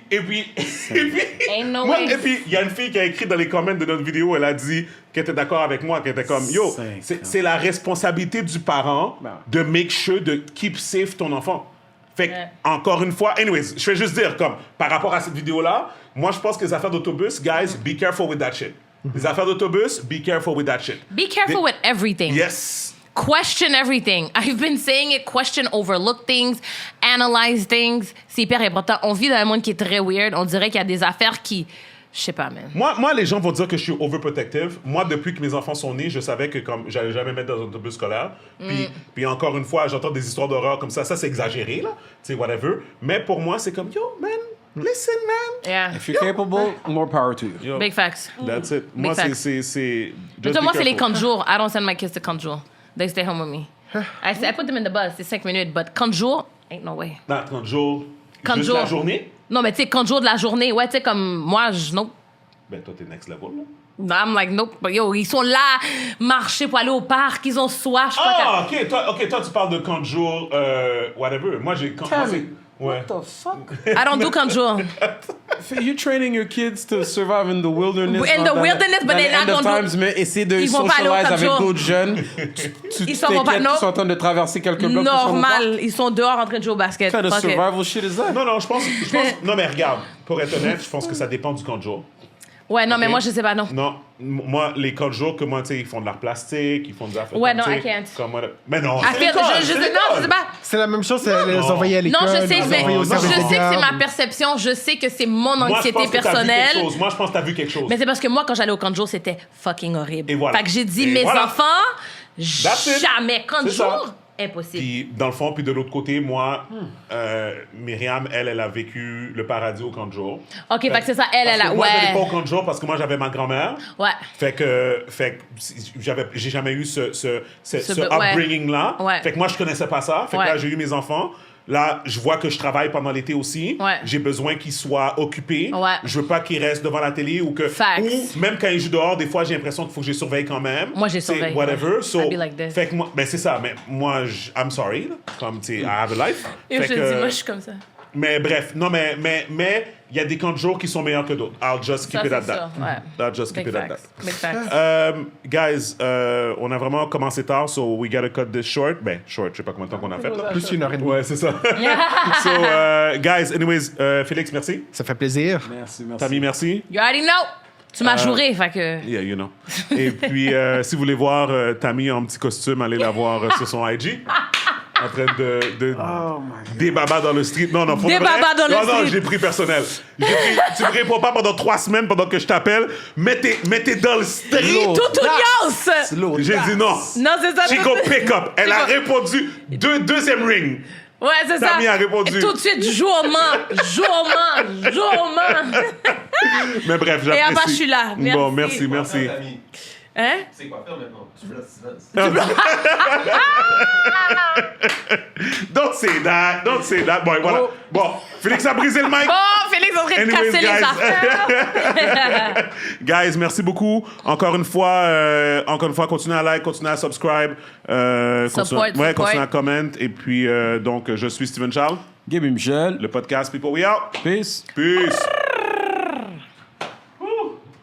[SPEAKER 1] Ain't no
[SPEAKER 2] moi,
[SPEAKER 1] way.
[SPEAKER 2] et puis, il y a une fille qui a écrit dans les comments de notre vidéo, elle a dit qu'elle était d'accord avec moi, qu'elle était comme, yo, c'est la responsabilité du parent de make sure de keep safe ton enfant. Fait que, encore une fois, anyways, je vais juste dire, comme, par rapport à cette vidéo-là, moi, je pense que les affaires d'autobus, guys, be careful with that shit. Les affaires d'autobus, be careful with that shit.
[SPEAKER 1] Be careful with everything.
[SPEAKER 2] Yes.
[SPEAKER 1] Question everything. I've been saying it. Question, overlook things, analyze things. C'est hyper important. On vit dans un monde qui est très weird. On dirait qu'il y a des affaires qui... Je sais pas, man.
[SPEAKER 2] Moi, les gens vont dire que je suis overprotective. Moi, depuis que mes enfants sont nés, je savais que comme j'allais jamais mettre dans un autobus scolaire. Puis encore une fois, j'entends des histoires d'horreur comme ça. Ça, c'est exagéré, là. Tu sais, whatever. Mais pour moi, c'est comme, yo, man, listen, man.
[SPEAKER 1] Yeah.
[SPEAKER 3] If you're capable, more power to you.
[SPEAKER 2] Yo,
[SPEAKER 1] Big facts.
[SPEAKER 2] That's it.
[SPEAKER 1] Big
[SPEAKER 2] Moi,
[SPEAKER 1] facts.
[SPEAKER 2] c'est...
[SPEAKER 1] Mais
[SPEAKER 2] just
[SPEAKER 1] moi,
[SPEAKER 2] be
[SPEAKER 1] c'est les
[SPEAKER 2] careful.
[SPEAKER 1] camps de jour. I don't send my kids to camp de jour. They stay home with me. I put them in the bus. C'est 5 minutes. But camp de jour, ain't no way.
[SPEAKER 2] Dans 30 jours.
[SPEAKER 1] Camp de
[SPEAKER 2] Juste
[SPEAKER 1] jour.
[SPEAKER 2] la journée?
[SPEAKER 1] Non, mais tu sais, camp de jour de la journée. Ouais, tu sais, comme moi, nope.
[SPEAKER 2] Ben, toi, t'es next level, là.
[SPEAKER 1] I'm like, nope. Yo, ils sont là, marcher pour aller au parc. Ils ont soif. Je sais pas
[SPEAKER 2] Ah, OK, toi, tu parles de camp de jour, whatever. Moi, j'ai... Moi, c'est... Ouais.
[SPEAKER 3] What the fuck?
[SPEAKER 1] I don't do camp de jour.
[SPEAKER 3] You're training your kids to survive in the wilderness.
[SPEAKER 1] In the wilderness, but they're not going to...
[SPEAKER 3] Mais essayer de socialize avec d'autres jeunes.
[SPEAKER 1] Ils sont pas...
[SPEAKER 3] Ils sont en train de traverser quelques blocs.
[SPEAKER 1] Normal. Ils sont dehors en train de jouer au basket.
[SPEAKER 3] What kind of survival shit is that?
[SPEAKER 2] Non, je pense... Non, mais regarde, pour être honnête, je pense que ça dépend du camp de jour.
[SPEAKER 1] Ouais, non, mais moi, je sais pas, non.
[SPEAKER 2] Non, moi, les camps de jour, que moi, tu sais, ils font de l'art plastique, ils font des affaires.
[SPEAKER 1] Ouais, non, I can't.
[SPEAKER 2] Mais non,
[SPEAKER 1] je sais pas.
[SPEAKER 4] C'est la même chose, c'est les envoyer à l'école.
[SPEAKER 1] Non, je sais,
[SPEAKER 4] je sais
[SPEAKER 1] que c'est ma perception, je sais que c'est mon anxiété personnelle.
[SPEAKER 2] Moi, je pense que t'as vu quelque chose.
[SPEAKER 1] Mais c'est parce que moi, quand j'allais au camp de jour, c'était fucking horrible.
[SPEAKER 2] Et voilà.
[SPEAKER 1] Fait que j'ai dit, mes enfants, jamais. Camp de jour, impossible.
[SPEAKER 2] Puis, dans le fond, puis de l'autre côté, moi, Myriam, elle a vécu le paradis au camp de jour.
[SPEAKER 1] OK, fait que c'est ça, elle a...
[SPEAKER 2] Moi, j'allais pas au camp de jour parce que moi, j'avais ma grand-mère.
[SPEAKER 1] Ouais.
[SPEAKER 2] Fait que j'ai jamais eu ce upbringing-là.
[SPEAKER 1] Ouais.
[SPEAKER 2] Fait que moi, je connaissais pas ça. Fait que là, j'ai eu mes enfants. Là, je vois que je travaille pendant l'été aussi.
[SPEAKER 1] Ouais.
[SPEAKER 2] J'ai besoin qu'ils soient occupés.
[SPEAKER 1] Ouais.
[SPEAKER 2] Je veux pas qu'ils restent devant la télé ou que...
[SPEAKER 1] Facts.
[SPEAKER 2] Ou même quand ils jouent dehors, des fois, j'ai l'impression qu'il faut que je les surveille quand même.
[SPEAKER 1] Moi, j'ai surveillé.
[SPEAKER 2] Whatever. So,
[SPEAKER 1] I'd be like this.
[SPEAKER 2] fait que moi... Ben, c'est ça. Mais moi, I'm sorry. Là. Comme, tu sais, I have a life.
[SPEAKER 1] Et je te dis, moi, je suis comme ça.
[SPEAKER 2] Mais bref, non, mais il y a des camps de jour qui sont meilleurs que d'autres. I'll just keep it at that.
[SPEAKER 1] Ouais.
[SPEAKER 2] I'll just keep it at that.
[SPEAKER 1] Big facts.
[SPEAKER 2] Guys, on a vraiment commencé tard, so we gotta cut this short. Ben, short, je sais pas combien de temps qu'on a fait. Là.
[SPEAKER 4] Plus une heure et demie.
[SPEAKER 2] Ouais, c'est ça. So, guys, anyways, Félix, merci.
[SPEAKER 4] Ça fait plaisir.
[SPEAKER 3] Merci.
[SPEAKER 2] Tammy, merci.
[SPEAKER 1] You already know. Tu m'as jouré, fait que...
[SPEAKER 2] Yeah, you know. Et puis, si vous voulez voir Tammy en petit costume, allez la voir sur son IG. En train de débaba dans le street. Non, pour
[SPEAKER 1] débaba dans le street.
[SPEAKER 2] Non, j'ai pris personnel. Tu me réponds pas pendant 3 semaines pendant que je t'appelle. Mets tes dans le street.
[SPEAKER 1] Tout
[SPEAKER 2] J'ai dit non.
[SPEAKER 1] Non, c'est ça.
[SPEAKER 2] She go pick up. Elle a répondu deuxième ring.
[SPEAKER 1] Ouais, c'est ça.
[SPEAKER 2] Tammy a répondu.
[SPEAKER 1] Et tout de suite, jourement.
[SPEAKER 2] Mais bref, j'apprécie.
[SPEAKER 1] Et après, je suis là. Merci.
[SPEAKER 2] Bon, merci.
[SPEAKER 1] Hein?
[SPEAKER 5] C'est quoi faire maintenant? Tu veux silence.
[SPEAKER 2] Don't say that. Bon, voilà. Bon, Félix a brisé le mic.
[SPEAKER 1] Oh, Félix est en train de casser les affaires.
[SPEAKER 2] Guys, merci beaucoup. Encore une fois, continuez à like, continuez à subscribe. Continuez à comment. Et puis, donc, je suis Steven Charles.
[SPEAKER 3] Gaby Michel.
[SPEAKER 2] Le podcast People We Out.
[SPEAKER 3] Peace.